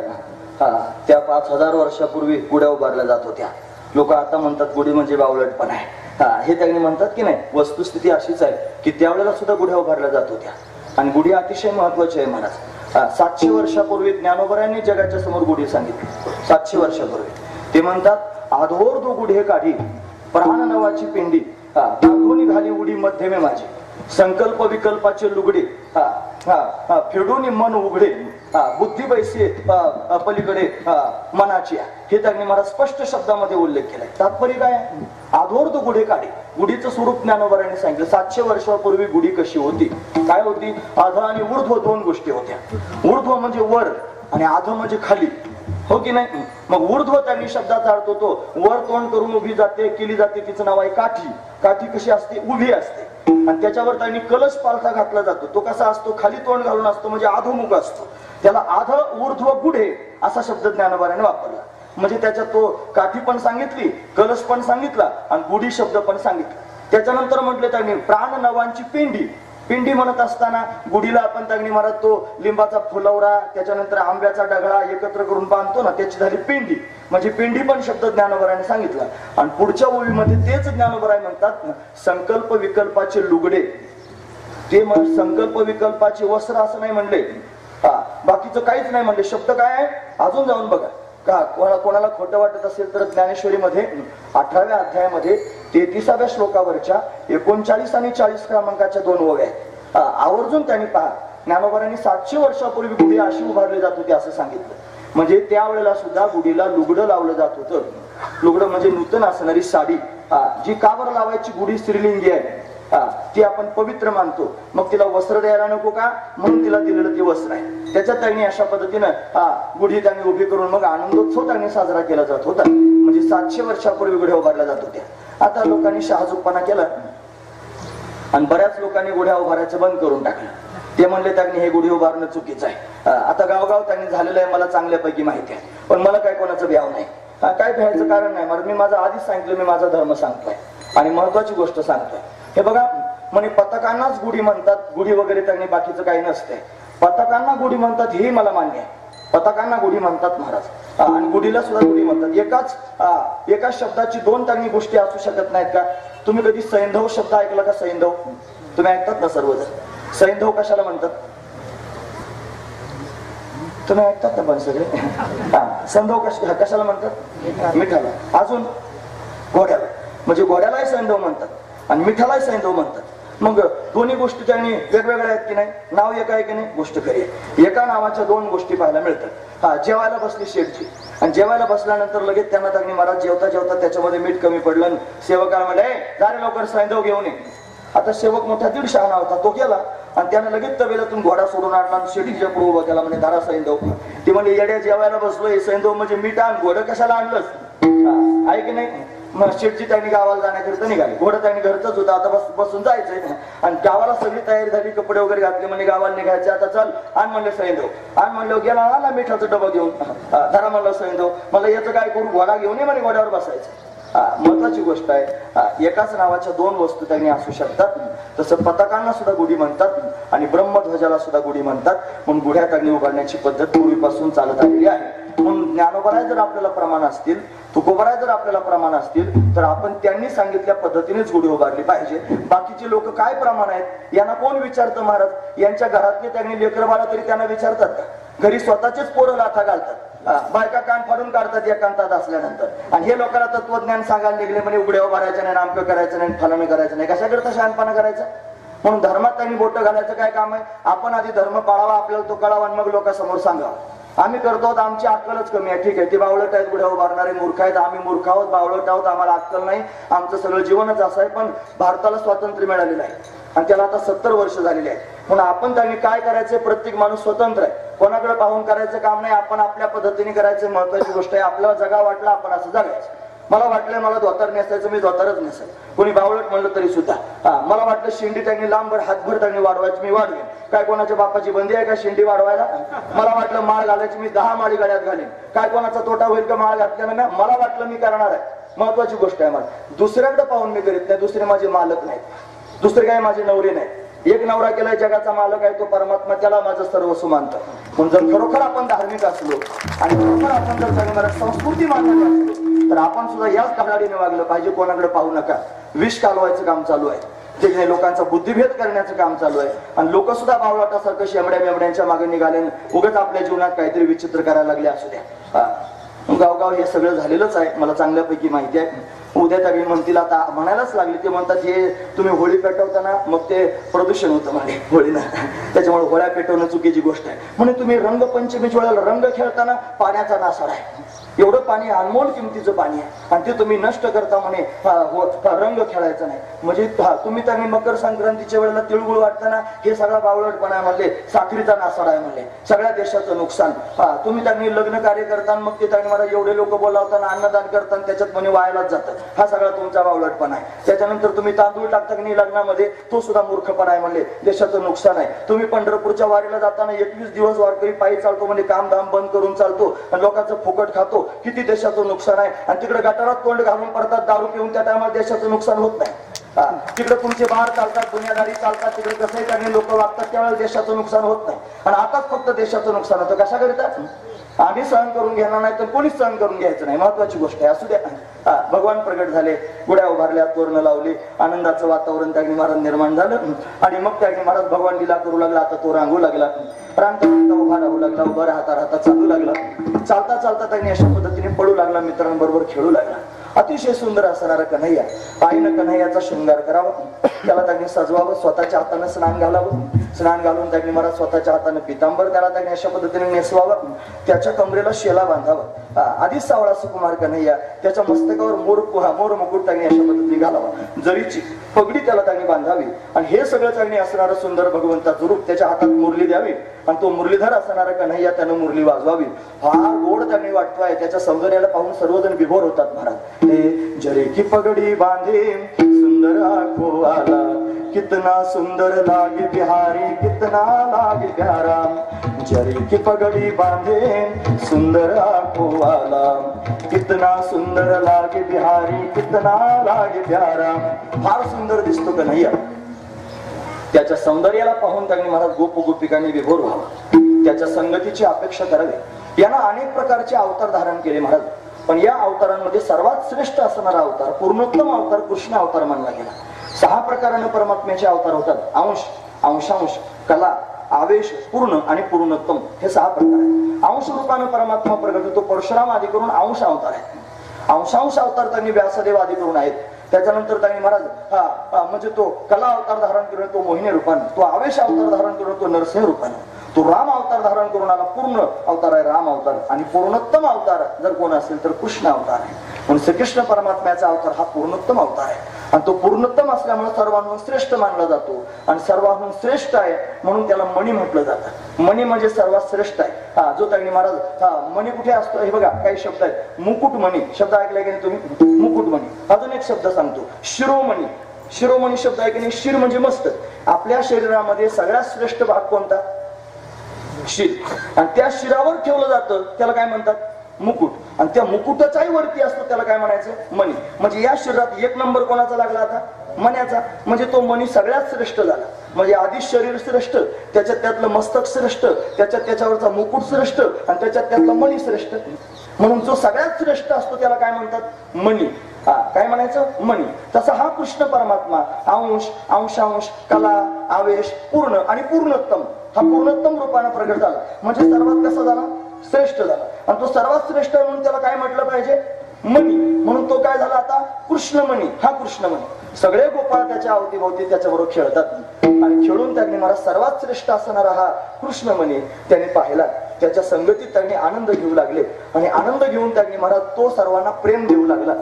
A: त्या 5000 वर्षापूर्वी गुढ्या उभारल्या जात होत्या. लोक आता म्हणतात गुढी म्हणजे बावळटपण आहे. हे त्यांनी म्हणतात की नाही. वस्तुस्थिती अशीच आहे की त्यावेळेला सुद्धा गुढ्या उभारल्या जात होत्या. आणि गुढी अतिशय महत्वाची आहे महाराज. 700 वर्षापूर्वी ज्ञानोबरांनी जगाच्या समोर गुढी सांगितली. 700 वर्षापूर्वी ते म्हणतात आधोर दो गुढे काढी प्राण नवाची पिंडी बांधून घाली उडी मध्यमे माझी संकल्प विकल्पाचे लुगडे फेडून मन उघडे बुद्धी बैसे पलीकडे मनाची. हे त्यांनी मला स्पष्ट शब्दामध्ये उल्लेख केलाय. तात्पर्य काय? आधोर तो गुढे काढे. गुढीचं स्वरूप ज्ञानोबरांनी सांगितलं. 700 वर्षापूर्वी गुढी कशी होती? काय होती? आध आणि ऊर्ध्व 2 गोष्टी होत्या. ऊर्ध्व म्हणजे वर आणि आध म्हणजे खाली. हो की नाही? मग ऊर्ध्व त्यांनी शब्दाचा अर्थ होतो वर तोंड करून उभी जाते केली जाते. तिचं नाव आहे काठी. काठी कशी असते? उभी असते. आणि त्याच्यावर त्यांनी कलश पालथा घातला जातो. तो कसा असतो? खाली तोंड घालून असतो म्हणजे अधोमुख असतो. त्याला आध ऊर्ध्व गुढे असा शब्द ज्ञानोबाराने वापरला. म्हणजे त्याच्यात तो काठी पण सांगितली, कलश पण सांगितला आणि गुढी शब्द पण सांगितला. त्याच्यानंतर म्हटले त्यांनी प्राण नवांची पिंडी. पिंडी म्हणत असताना गुढीला आपण त्यांनी म्हणत तो लिंबाचा फुलवरा त्याच्यानंतर आंब्याचा डगळा एकत्र करून बांधतो ना, त्याची झाली पिंडी. म्हणजे पिंडी पण शब्द ज्ञानोबराने सांगितला. आणि पुढच्या ओळीमध्ये तेच ज्ञानोबराय म्हणतात संकल्प विकल्पाचे लुगडे. ते संकल्प विकल्पाची वस्त्र असं नाही म्हणले, हा बाकीचं काहीच नाही म्हणले. शब्द काय आहे अजून जाऊन बघा. का कोणाला खोटं वाटत असेल तर ज्ञानेश्वरीमध्ये 18व्या अध्यायामध्ये 33व्या श्लोकावरच्या 39 आणि 40 क्रमांकाच्या 2 ओव्या आहेत. आवर्जून त्यांनी पहा. ज्ञानोबांनी 700 वर्षापूर्वी गुढी अशी उभारली जात होती असं सांगितलं. म्हणजे त्यावेळेला सुद्धा गुढीला लुगडं लावलं जात होतं. लुगडं म्हणजे नूतन असणारी साडी, जी कावर लावायची गुढी स्त्रीलिंगी आहे, ती आपण पवित्र मानतो. मग तिला वस्त्र द्यायला नको का, म्हणून तिला दिलेलं ते वस्त्र आहे. त्याच्यात त्यांनी अशा पद्धतीनं गुढी त्यांनी उभी करून मग आनंदोत्सव त्यांनी साजरा केला जात होता. म्हणजे 700 वर्षापूर्वी गुढ्या उभारल्या जात होत्या. आता लोकांनी शहाजूकपणा केला आणि बऱ्याच लोकांनी गुढ्या उभारायचं बंद करून टाकलं. ते म्हणले त्यांनी हे गुढी उभारणं चुकीचं आहे. आता गावगाव त्यांनी झालेलं आहे, मला चांगल्यापैकी माहिती आहे. पण मला काय कोणाचं भ्याव नाही, काय भ्यायचं कारण नाही. मी माझं आधीच सांगितलं, मी माझा धर्म सांगतोय आणि महत्वाची गोष्ट सांगतोय. हे बघा म्हणे पताकांनाच गुढी म्हणतात, गुढी वगैरे त्यांनी बाकीचं काही नसते. पताकांना गुढी म्हणतात हेही मला मान्य आहे. पताकांना गुढी म्हणतात महाराज, आणि गुढीला सुद्धा गुढी म्हणतात. एकाच शब्दाची 2 त्यांनी गोष्टी असू शकत नाहीत का? तुम्ही कधी सैंधव शब्द ऐकला का? सैंधव तुम्ही ऐकतात ना सर्वजण? सैंधव कशाला म्हणतात तुम्ही ऐकतात ना पण सगळे? सैंधव कशाला म्हणतात? मिठाला. अजून घोड्याला, म्हणजे घोड्यालाही सैंधव म्हणतात आणि मिठालाही सैंधव म्हणतात. मग दोन्ही गोष्टी त्यांनी वेगवेगळ्या आहेत की नाही? नाव एक आहे की नाही? गोष्ट खरी आहे. एका नावाच्या 2 गोष्टी पाहायला मिळतात. जेवायला बसली शेठची आणि जेवायला बसल्यानंतर लगेच त्यांनी महाराज जेवता जेवता त्याच्यामध्ये मीठ कमी पडलं. सेवकाला म्हणले जारे लवकर सैंधव घेऊन ये. आता सेवक मोठा 150 आणा होता, तो गेला आणि त्याने लगेच तबेल्यातून घोडा सोडून आणला आणि शेठीच्या पुढे उभा केला. म्हणजे दारा सैंधव. ते म्हणजे येड्या जेवायला बसलोय, सैंधव म्हणजे मीठ आण, घोडं कशाला आणलंस? आहे की नाही? मग शेठची त्यांनी गावाला जाण्याकरिता निघाली. घोडं त्यांनी घरचंच होतं, आता बसून जायचंय. आणि गावाला सगळी तयारी झाली, कपडे वगैरे घातले. म्हणजे गावाला निघायचे. आता चल आण म्हणले सैंधव. आण म्हणलं, गेला आला मिठाचं डबा घेऊन. धरा म्हणलं सैंधव. मला याचं काय करू, घोडा घेऊन ये म्हणे, घोड्यावर बसायचं. महत्वाची गोष्ट आहे. एकाच नावाच्या 2 वस्तू त्यांनी असू शकतात. तसं पताकांना सुद्धा गुढी म्हणतात आणि ब्रह्मध्वजाला सुद्धा गुढी म्हणतात. म्हणून गुढ्या त्यांनी उभारण्याची पद्धत पूर्वीपासून चालत आलेली आहे. म्हणून ज्ञानोबराय जर आपल्याला प्रमाण असतील, तुकोबराय जर आपल्याला प्रमाण असतील, तर आपण त्यांनी सांगितल्या पद्धतीनेच गुढी उभारली पाहिजे. बाकीचे लोक काय प्रमाण आहेत यांना कोण विचारतं महाराज? यांच्या घरातले त्यांनी लेकर बाळा तरी त्यांना विचारतात का? घरी स्वतःचेच पोरं लाथा घालतात, बायका कान फाडून काढतात एकांतात असल्यानंतर. आणि हे लोकांना तत्वज्ञान सांगायला निघले म्हणे उघड्या उभारायचं नाही, नामकं करायचं नाही, फलानं करायचं नाही. कशा करता शहाणपणा करायचा? म्हणून धर्मात त्यांनी बोटं घालायचं काय काम आहे? आपण आधी धर्म पाळावा, आपल्याला तो कळावा आणि मग लोकांसमोर सांगावा. आम्ही करतो आमची अक्कलच कमी आहे. ठीक आहे, ते बावळट आहेत, गुढ्या उभारणारे मूर्ख आहेत, आम्ही मूर्ख आहोत, बावळट आहोत, आम्हाला अक्कल नाही, आमचं सगळं जीवनच असं आहे. पण भारताला स्वातंत्र्य मिळालेलं आहे आणि त्याला आता 70 वर्ष झालेली आहे. म्हणून आपण त्यांनी काय करायचं? प्रत्येक माणूस स्वतंत्र आहे, कोणाकडे पाहून करायचं काम नाही. आपण आपल्या पद्धतीने करायचं. महत्वाची गोष्ट आहे, आपल्याला जगा वाटलं आपण असं जगायचं. मला वाटलं मला धोतर नेसायचं, मी धोतरच नेसाय. कोणी बावळट म्हणलं तरी सुद्धा. मला वाटलं शेंडी त्यांनी लांबभर हातभर त्यांनी वाढवायची, मी वाढवेन. काय कोणाच्या बापाची बंदी आहे का शेंडी वाढवायला? मला वाटलं माळ घालायची, मी 10 माळी गळ्यात घालेन. काय कोणाचा तोटा होईल का माळ घातल्यानं? मला वाटलं मी करणार आहे. महत्वाची गोष्ट आहे. मला दुसऱ्याकडे पाहून मी करीत नाही. दुसरे माझे मालक नाहीत, दुसरे काय माझे नवरे नाहीत. एक नवरा केलाय, जगाचा मालक आहे तो परमात्मा, त्याला माझं सर्वस्व मानतं. पण जर खरोखर आपण धार्मिक असलो आणि खरोखर आपण जर जगणारा संस्कृती मानत असलो तर आपण सुद्धा याच कडाडीने वागलं पाहिजे. कोणाकडे पाहू नका. विष कालवायचं काम चालू आहे, ते लोकांचा बुद्धिभेद करण्याचं काम चालू आहे. आणि लोक सुद्धा बावळाटासारखं शेमड्या मेमड्यांच्या मागे निघाले, उगाच आपल्या जीवनात काहीतरी विचित्र करायला लागले असू द्या. गावगाव हे सगळं झालेलंच आहे, मला चांगल्यापैकी माहिती आहे. उद्या त्यावेळी म्हणतील, आता म्हणायलाच लागले, ते म्हणतात हे तुम्ही होळी पेटवताना मग ते प्रदूषण होतं म्हणे होळीनं, त्याच्यामुळे होळ्या पेटवणं चुकीची गोष्ट आहे म्हणे. तुम्ही रंगपंचमीच्या वेळेला रंग खेळताना पाण्याचा नासाड आहे, एवढं पाणी अनमोल किमतीचं पाणी आहे आणि ते तुम्ही नष्ट करता म्हणे. रंग खेळायचा नाही म्हणजे तुम्ही त्यांनी मकर संक्रांतीच्या वेळेला तिळगुळ वाटताना हे सगळा बावळटपणा म्हणले, साखरीचा नासाड आहे म्हणले, सगळ्या देशाचं नुकसान. तुम्ही त्यांनी लग्न कार्य करताना मग ते त्यांनी मला एवढे लोक बोलावताना अन्नदान करताना त्याच्यात म्हणे वायालाच जातात, हा सगळा तुमचा बावळटपणा आहे. त्याच्यानंतर तुम्ही तांदूळ टाकता की नाही लग्नामध्ये, तो सुद्धा मूर्खपणा आहे म्हणले, देशाचं नुकसान आहे. तुम्ही पंढरपूरच्या वारीला जाताना 21 दिवस वारकरी पायी चालतो म्हणजे काम धाम बंद करून चालतो आणि लोकांचं फुकट खातो, किती देशाचं नुकसान आहे. आणि तिकडे गटारात तोंड घालून पडतात दारू पिऊन, त्या टायमाला देशाचं नुकसान होत नाही. तिकडे तुमचे बाहेर चालतात, दुनियादारी चालतात, तिकडे कसंही त्यांनी लोक वागतात, त्यावेळेस देशाचं नुकसान होत नाही. आणि आताच फक्त देशाचं नुकसान होतं. कशा करतात? आम्ही सहन करून घेणार नाही तर कोणीच सहन करून घ्यायचं नाही. महत्वाची गोष्ट आहे. असू द्या. भगवान प्रगट झाले, गुड्या उभारल्या, तोरणं लावली, आनंदाचं वातावरण त्यागणी महाराज निर्माण झालं. आणि मग त्यागणी महाराज भगवान लीला करू लागला. आता तो रांगू लागला, रांगता रांगता उभा राहू लागला, उभा राहता राहता चालू लागला, चालता चालता त्याने अशा पद्धतीने पडू लागला, मित्रांबरोबर खेळू लागला. अतिशय सुंदर असणारा कन्हैया. आईनं कन्हैयाचा शृंगार करावा, त्याला त्यांनी सजवावं, स्वतःच्या हाताने स्नान घालावं, स्नान घालून त्यांनी मला स्वतःच्या हाताने पितांबर त्याला त्यांनी अशा पद्धतीने नेसवावं, त्याच्या कमरेला शेला बांधावा. आधीच सावळा सुकुमार कन्हैया, त्याच्या मस्तकावर मोर मुकुट त्यांनी अशा पद्धतीने घालावा, जरीची पगडी त्याला त्यांनी बांधावी. आणि हे सगळं त्यांनी असणारं सुंदर भगवंताचं रूप, त्याच्या हातात मुरली द्यावी आणि तो मुरलीधर असणारा कन्हैया त्यानं मुरली वाजवावी. फार गोड त्यांनी वाटतोय. त्याच्या सौंदर्याला पाहून सर्वजण विभोर होतात. महाराज जरे की पगड़ी बांधे सुंदर आंखों वाला, कितना सुंदर लागे बिहारी, कितना लागे प्यारा. जरे की पगड़ी बांधे सुंदर आंखों वाला, कितना सुंदर लागे बिहारी, कितना लागे प्यारा. फार सुंदर दिसतो कन्हैया. त्याच्या सौंदर्याला पाहून त्यांनी महाराज गोप गोपिकांनी विभोर व्हावं, त्याच्या संगतीची अपेक्षा करावी. यांना अनेक प्रकारचे अवतार धारण केले महाराज. पण या अवतारांमध्ये सर्वात श्रेष्ठ असणारा अवतार, पूर्णोत्तम अवतार कृष्ण अवतार मानला गेला. 6 प्रकाराने परमात्म्याचे अवतार होतात. अंश, अंशांश, कला, आवेश, पूर्ण आणि पूर्णोत्तम हे 6 प्रकार आहेत. अंश रूपाने परमात्मा प्रगट होतो. परशुराम आदी करून अंश अवतार आहेत. अंशांश अवतार त्यांनी व्यासदेव आदी करून आहेत. त्याच्यानंतर त्यांनी महाराज म्हणजे तो कला अवतार धारण करून तो मोहिनी रूपाने, तो आवेश अवतार धारण करून तो नरसिंह रूपाने, तो राम अवतार धारण करून आला. पूर्ण अवतार आहे राम अवतार. आणि पूर्णोत्तम अवतार जर कोण असेल तर कृष्ण अवतार आहे. म्हणून श्रीकृष्ण परमात्म्याचा अवतार हा पूर्णोत्तम अवतार आहे. आणि तो पूर्णोत्तम असल्यामुळे सर्वांहून श्रेष्ठ मानला जातो. आणि सर्वांहून श्रेष्ठ आहे म्हणून त्याला मणी म्हटलं जातं. मणी म्हणजे सर्वात श्रेष्ठ आहे. जो त्यांनी महाराज मणी कुठे असतो हे बघा, काही शब्द आहेत. मुकुटमणी शब्द ऐकलाय की नाही तुम्ही? मुकुटमणी. अजून एक शब्द सांगतो, शिरोमणी. शिरोमणी शब्द आहे की नाही? शिर म्हणजे मस्तक. आपल्या शरीरामध्ये सगळ्यात श्रेष्ठ भाग कोणता? शिर. आणि त्या शिरावर ठेवलं जातं त्याला काय म्हणतात? मुकुट. आणि त्या मुकुटाच्याही वरती असतो त्याला काय म्हणायचं? मणी. म्हणजे या शरीरात 1 नंबर कोणाचा लागला आता? मण्याचा. म्हणजे तो मणी सगळ्यात श्रेष्ठ झाला. म्हणजे आधी शरीर श्रेष्ठ, त्याच्यात त्यातलं मस्तक श्रेष्ठ, त्याच्यावरचा मुकुट श्रेष्ठ आणि त्यातला मणी श्रेष्ठ. म्हणून जो सगळ्यात श्रेष्ठ असतो त्याला काय म्हणतात? मणी. काय म्हणायचं? मणी. तसा हा कृष्ण परमात्मा अंश, अंशांश, कला, आवेश, पूर्ण आणि पूर्णोत्तम हा पूर्णोत्तम रूपाने प्रगट झाला. म्हणजे सर्वात कसा झाला? श्रेष्ठ झाला. आणि तो सर्वात श्रेष्ठ म्हणून त्याला काय म्हटलं पाहिजे? मणी. म्हणून तो काय झाला आता? कृष्णमणी. हा कृष्णमणी. सगळे गोपाळ त्याच्या अवतीभोवती त्याच्याबरोबर खेळतात आणि खेळून त्यांनी मला सर्वात श्रेष्ठ असणारा हा कृष्णमणी त्यांनी पाहिला. त्याच्या संगतीत त्यांनी आनंद घेऊ लागले आणि आनंद घेऊन त्यांनी महाराज तो सर्वांना प्रेम देऊ लागला.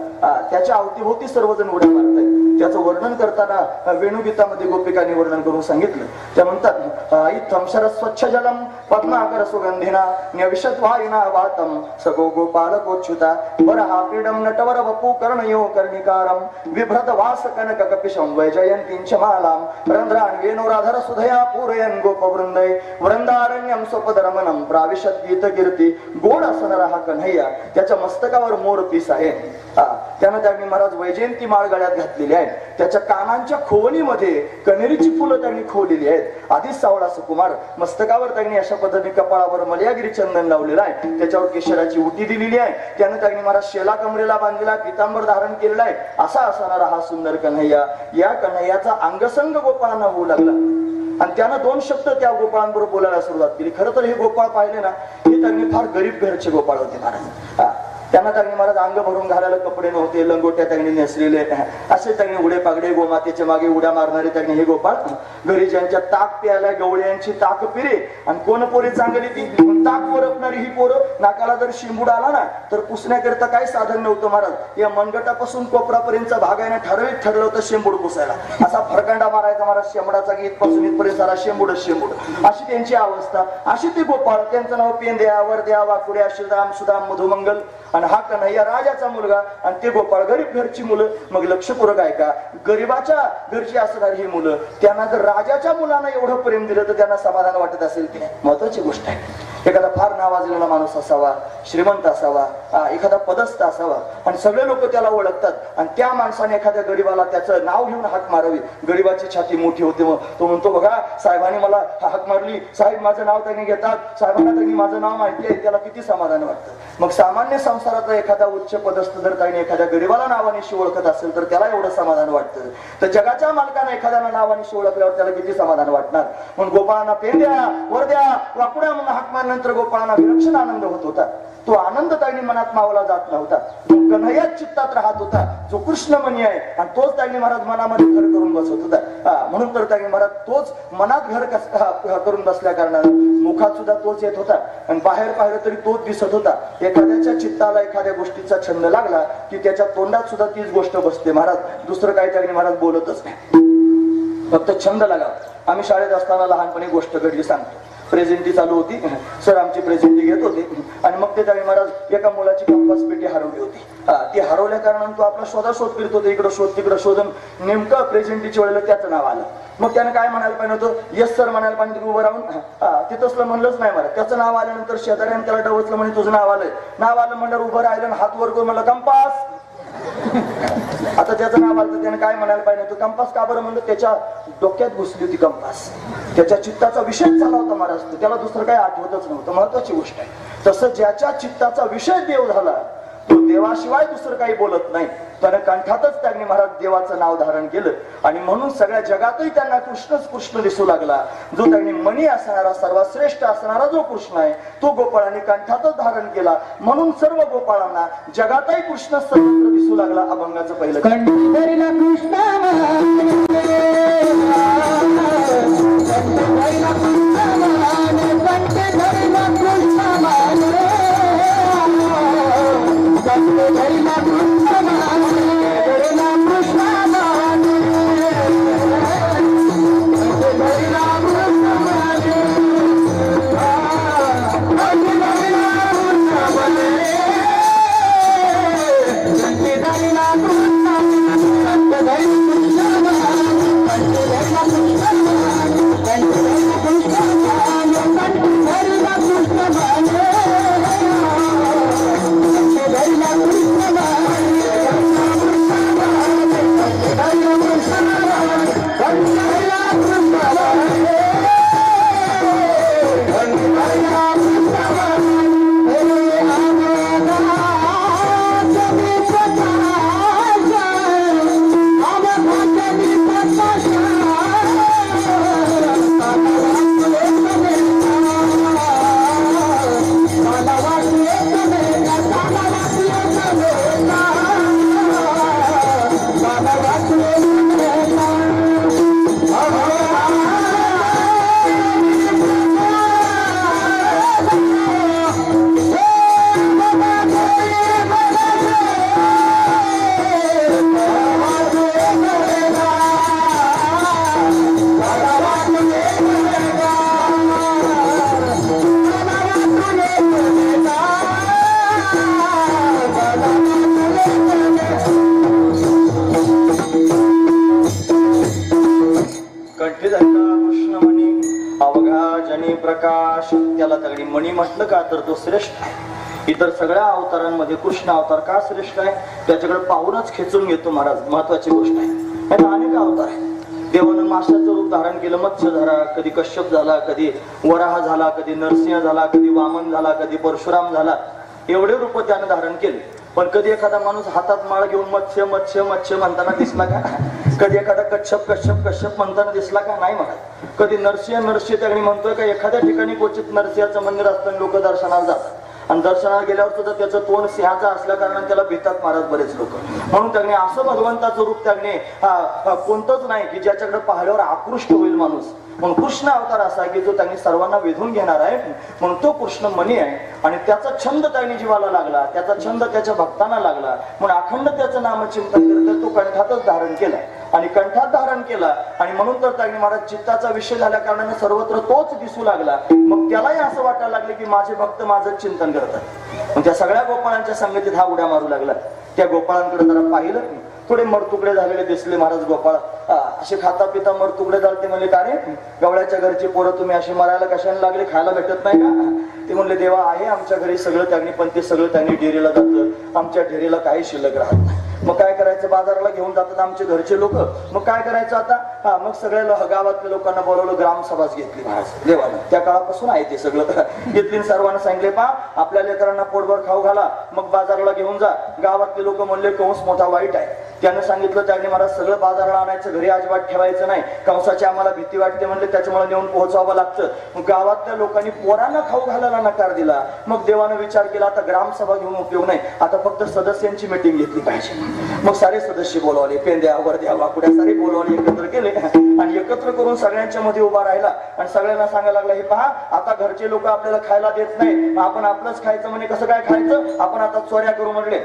A: त्याच्या अवतीभोवती सर्वजण उड्या मारत आहेत. त्याचं वर्णन करताना वेणुगीतामध्ये गोपिकांनी वर्णन करून सांगितलं. त्या म्हणतात इत्थं स्वच्छ जलम पद्माकर सुगंधिना न्यविशत वायुना वातम सगो गोपालकोच्युता वरहा क्रीडम नटवर वपू कर्णयो कर्णिकारम विभ्रत वास कनक कपिशं वैजयंतींच मालाम रंध्रान वेणुराधर सुधया पूरयन गोपवृंदय वृंदारण्यम स्वपदरमनम प्राविशत गीत कीर्ती. गोड असणारा हा कन्हैया, त्याच्या मस्तकावर मोर पीस आहे. त्यानं त्यांनी महाराज वैजयंती माळ गळ्यात घातलेली आहे. त्याच्या कानांच्या खोवणीमध्ये कनेरीची फुलं त्यांनी खोवलेली आहेत. आधीच सावळा सुकुमार. मस्तकावर त्यांनी अशा पद्धतीने कपाळावर मलयागिरी चंदन लावलेलं आहे. त्याच्यावर केशराची उटी दिलेली आहे. त्यानं त्यांनी महाराज शेला कमरेला बांधलेला, पितांबर धारण केलेला आहे. असा असणारा हा सुंदर कन्हैया. या कन्हैयाचा अंगसंग गोपाळांना होऊ लागला आणि त्यानं 2 शब्द त्या गोपाळांबरोबर बोलायला सुरुवात केली. खरं तर हे गोपाळ पाहिले ना, हे त्यांनी फार गरीब घरचे गोपाळ होते महाराज. त्यांना त्यांनी महाराज अंग भरून घालायला कपडे नव्हते, लंगोट्या त्यांनी नेसलेले, असे त्यांनी उडे पागडे गोमातेच्या मागे उड्या मारणारे त्यांनी हे गोपाळ. घरी ज्यांच्या ताक प्यायला गवळ्यांची ताक पिरे आणि कोण पोरे चांगली ती ताक वरपणारी ही पोरं. नाकाला जर शिंबूड आला ना तर पुसण्याकरिता काही साधन नव्हतं महाराज. या मनगटापासून कोपरापर्यंतचा भाग आहे ना, ठरवित ठरलं होतं शेंबूड पुसायला. असा फरकांडा मारायचा महाराज शेंबडाचा, की इथपासून इथपर्यंत सारा शेंबूडच शेंबूड. अशी त्यांची अवस्था. अशी ती गोपाळ. त्यांचं नाव पेंद्या, वरद्या, वाकुड्या, श्रीराम, सुदाम, मधुमंगल. आणि हा कन्हैया राजाचा मुलगा आणि ते गोपाळ गरीब घरची मुलं. मग लक्षपूर्वक ऐका, गरीबाच्या घरची असणारी ही मुलं त्यांना जर राजाच्या मुलांना एवढं प्रेम दिलं तर त्यांना समाधान वाटत असेल की नाही? महत्वाची गोष्ट आहे. एखादा फार नावाजलेला माणूस असावा, श्रीमंत असावा, एखादा पदस्थ असावा आणि सगळे लोक त्याला ओळखतात आणि त्या माणसाने एखाद्या गरीबाला त्याचं नाव घेऊन हाक मारावी. गरीबाची छाती मोठी होते, मग तो म्हणतो बघा साहेबांनी मला हाक मारली, साहेब माझं नाव त्यांनी घेतात, साहेबांना त्यांनी माझं नाव माहिती आहे, त्याला किती समाधान वाटतं. मग सामान्य संसारातला एखादा उच्च पदस्थ जर काही एखाद्या गरीबाला नावानिशी ओळखत असेल तर त्याला एवढं समाधान वाटतं, तर जगाच्या मालकाने एखाद्याला नावानिशी ओळखल्यावर त्याला किती समाधान वाटणार. म्हणून गोपाळांना पेंद्या वरद्या वाकुड्या म्हणून हाक मारल्यानंतर गोपाळांना विलक्षण आनंद होत होता. तो आनंद त्यांनी मनात मावला जात नव्हता, तो कन्हैयाच चित्तात राहत होता, जो कृष्णमणी आहे आणि तोच त्यांनी महाराज मनामध्ये घर करून बसत होता. म्हणून तर त्यांनी महाराज तोच मनात घर करून बसल्या कारणानं मुखात सुद्धा तोच येत होता आणि बाहेर पाहिलं तरी तोच दिसत होता. एखाद्याच्या चित्ताला एखाद्या गोष्टीचा छंद लागला की त्याच्या तोंडात सुद्धा तीच गोष्ट बसते महाराज, दुसरं काही त्यांनी महाराज बोलतच नाही, फक्त छंद लागा. आम्ही शाळेत असताना लहानपणी गोष्ट घडली सांगतो. प्रेझेंटी चालू होती, सर आमची प्रेझेंटी घेत होते आणि मग ते त्यावेळी महाराज एका मुलाची कंपास पेटी हरवली होती. ती हरवल्या कारणानं तो आपला शोध करीत होता, इकडं शोध तिकडं शोधून नेमकं प्रेझेंटीच्या वेळेला त्याचं नाव आलं. मग त्यानं काय म्हणायला पाहिजे होतं, यस सर म्हणायला पाहिजे, उभं राहून ते तसलं म्हणलंच नाही मला. त्याचं नाव आल्यानंतर शेजाऱ्याने त्याला डवचलं, म्हणे तुझं नाव आलंय. नाव आलं म्हणल्यावर उभं राहिलं, हात वर करून म्हणलं कंपास. आता त्याचं नाव आलं, त्याने काय म्हणायला पाहिजे होतं, कंपास का बरं म्हणलं, त्याच्या डोक्यात घुसली होती कंपास, त्याच्या चित्ताचा विषय झाला होता महाराज, त्याला दुसरं काही आठवतच नव्हतं. महत्वाची गोष्ट आहे. तसं ज्याच्या चित्ताचा विषय देव झाला तो देवाशिवाय दुसरं काही बोलत नाही, त्याने कंठातच त्यांनी महाराज देवाचं नाव धारण केलं आणि म्हणून सगळ्या जगातही त्यांना कृष्णच कृष्ण दिसू लागला. जो त्यांनी मणी असणारा सर्वात श्रेष्ठ असणारा जो कृष्ण आहे तो गोपाळांनी कंठातच धारण केला, म्हणून सर्व गोपाळांना जगातही कृष्ण सर्वत्र दिसू लागला. अभंगाचं पहिलं प्रकाश. त्याला तगडी मणी म्हटलं का तर तो श्रेष्ठ आहे. इतर सगळ्या अवतारांमध्ये कृष्ण अवतार का श्रेष्ठ आहे त्याच्याकडे पाहूनच खेचून घेतो महाराज. महत्वाची गोष्ट आहे. अनेक अवतार आहे. देवानं माशाचं रूप धारण केलं, मत्स्य झाला, कधी कश्यप झाला, कधी वराह झाला, कधी नरसिंह झाला, कधी वामन झाला, कधी परशुराम झाला. एवढे रूप त्यानं धारण केले. पण कधी एखादा माणूस हातात माळ घेऊन मत्स्य मत्स्य मत्स्य म्हणताना दिसला का? कधी एखादा कश्यप कश्यप कश्यप म्हणताना दिसला का? नाही म्हणत. कधी नरसिंह नरसिंह त्याने म्हणतोय का? एखाद्या ठिकाणी क्वचित नरसिंहाचं मंदिर असताना लोक दर्शनाला जातात आणि दर्शनाला गेल्यावर सुद्धा त्याचं तोंड सिंहाचं असल्या कारणाने त्याला भेटतात महाराज बरेच लोक. म्हणून त्याने असं भगवंताचं रूप त्याने कोणतंच नाही की ज्याच्याकडे पाहिल्यावर आकृष्ट होईल माणूस. म्हणून कृष्ण अवतार असा की जो त्यांनी सर्वांना वेधून घेणार आहे. म्हणून तो कृष्ण मणी आहे आणि त्याचा छंद त्यांनी जीवाला लागला, त्याचा छंद त्याच्या भक्तांना लागला. म्हणून अखंड त्याचं नामचिंतन करत तो कंठातच धारण केला आणि कंठात धारण केला आणि म्हणून तर त्यांनी महाराज चित्ताचा विषय झाल्या कारणाने सर्वत्र तोच दिसू लागला. मग त्यालाही असं वाटायला लागले की माझे भक्त माझं चिंतन करतात. मग त्या सगळ्या गोपाळांच्या संगतीत हा उड्या मारू लागला. त्या गोपाळांकडे जरा पाहिलं, थोडे मरतुकडे झालेले दिसले महाराज गोपाळ. असे खाता पिता मर तुकडे झाले. ते म्हणले का रे गवळ्याच्या घरची पोरं तुम्ही अशी मरायला कशाने लागले, खायला भेटत नाही का? ते म्हणले देवा आहे आमच्या घरी सगळं त्यांनी, पण ते सगळं त्यांनी डेअरीला जातं, आमच्या डेअरीला काही शिल्लक राहत नाही. मग काय करायचं, बाजाराला घेऊन जातात आमचे घरचे लोक. मग काय करायचं आता, मग सगळ्या गावातल्या लोकांना बोलवलं, ग्रामसभाच घेतली महाराज देवानं. त्या काळापासून आहे ते सगळं घेतली. सर्वांना सांगितले पा आपल्या लेकरांना पोटभर खाऊ घाला, मग बाजाराला घेऊन जा. गावातले लोक म्हणले कंस मोठा वाईट आहे. त्यानं सांगितलं त्यांनी मला सगळं बाजाराला आणायचं, घरी अजिबात ठेवायचं नाही, कंसाची आम्हाला भीती वाटते म्हणले, त्याच्यामुळे नेऊन पोहोचवावं लागतं. मग गावातल्या लोकांनी पोरांना खाऊ घालायला नकार दिला. मग देवानं विचार केला आता ग्रामसभा घेऊन उपयोग नाही, आता फक्त सदस्यांची मीटिंग घेतली पाहिजे. मग सारे सदस्य बोलवले, पेंद्या वरद्या वाकुड्या सारे बोलवले, एकत्र केले आणि एकत्र करून सगळ्यांच्या मध्ये उभा राहिला आणि सगळ्यांना सांगायला लागला हे पहा आता घरचे लोक आपल्याला खायला देत नाही, आपण आपलंच खायचं. म्हणे कसं काय खायचं, आपण आता चोऱ्या करू म्हणले.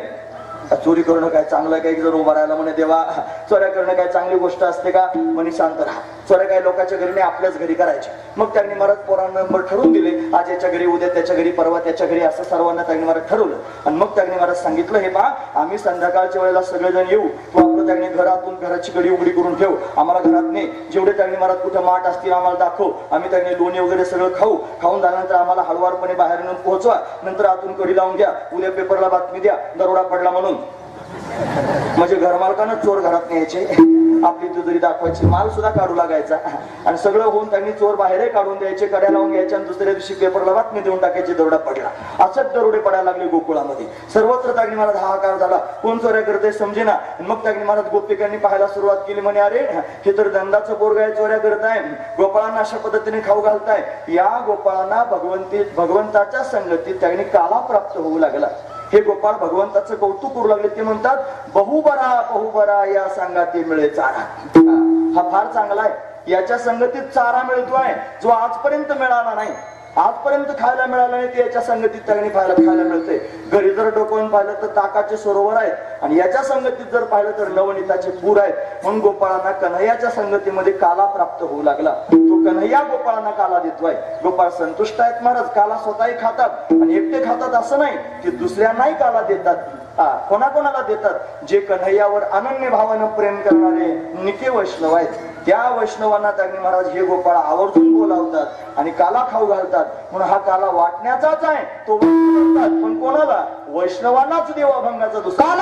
A: चोरी करणं काय चांगलं काय, जर उभा राहिला म्हणे देवा चोऱ्या करणं काय चांगली गोष्ट असते का? म्हणे शांत राहा, चोऱ्या काय लोकांच्या घरी नाही आपल्याच घरी करायचे. मग त्यांनी महाराज पोरांना नंबर ठरवून दिले, आज याच्या घरी, उद्या त्याच्या घरी, परवा त्याच्या घरी, असं सर्वांना त्यांनी महाराज ठरवलं. आणि मग त्यांनी महाराज सांगितलं हे पहा आम्ही संध्याकाळच्या वेळेला सगळेजण येऊ, तू आपलं त्यांनी घरातून घराची कडी उघडी करून ठेव, आम्हाला घरात नाही जेवढे त्यांनी महाराज कुठे माठ असतील आम्हाला दाखव, आम्ही त्यांनी लोणी वगैरे सगळं खाऊन झाल्यानंतर आम्हाला हळवारपणे बाहेर नेऊन पोहोचवा, नंतर आतून कडी लावून द्या, उद्या पेपरला बातमी द्या दरोडा पडला म्हणून. म्हणजे घरमालकानं चोर घरात न्यायचे, आपली तुझरी दाखवायची, माल सुद्धा काढू लागायचा आणि सगळं होऊन त्यांनी चोर बाहेरही काढून द्यायचे, कड्या लावून घ्यायचे आणि दुसऱ्या दिवशी पेपरला बातमी देऊन टाकायची दरोडा पडला. असंच दरोडे पडायला लागले गोकुळामध्ये. सर्वत्र त्यांनी मला हाहाकार झाला, कोण चोऱ्या करते समजेना. मग त्यांनी मला गोपिकांनी पाहायला सुरुवात केली, म्हणे अरे हे तर धंदाचं पोरग आहे, चोऱ्या करत आहे, गोपाळांना अशा पद्धतीने खाऊ घालताय. या गोपाळांना भगवंताच्या संगतीत त्यांनी काला प्राप्त होऊ लागला. हे गोपाळ भगवंताचं कौतुक करू लागले. ते म्हणतात बहुबरा या संगाती मिळे चारा. हा फार चांगला आहे, याच्या संगतीत चारा मिळतोय जो आजपर्यंत मिळाला नाही, आजपर्यंत खायला मिळालं नाही, ते याच्या संगतीत त्यांनी खायला मिळते. घरी जर डोकवून पाहिलं तर ताकाचे सरोवर आहेत आणि याच्या संगतीत जर पाहिलं तर नवनीताचे पूर आहेत. म्हणून गोपाळांना कन्हैयाच्या संगतीमध्ये काला प्राप्त होऊ लागला. तो कन्हैया गोपाळांना काला देतोय. गोपाळ संतुष्ट आहेत महाराज, काला स्वतःही खातात आणि एकटे खातात असं नाही, ते दुसऱ्यांनाही काला देतात. कोणाकोणाला देतात, जे कन्हैयावर अनन्य भावानं प्रेम करणारे निके वैष्णव आहेत, त्या वैष्णवांना त्यांनी महाराज हे गोपाळ आवर्जून बोलावतात आणि काला खाऊ घालतात. म्हणून हा काला वाटण्याचाच आहे, तो म्हणतात पण कोणाला, वैष्णवांनाच देवाभंगाचा दुसरा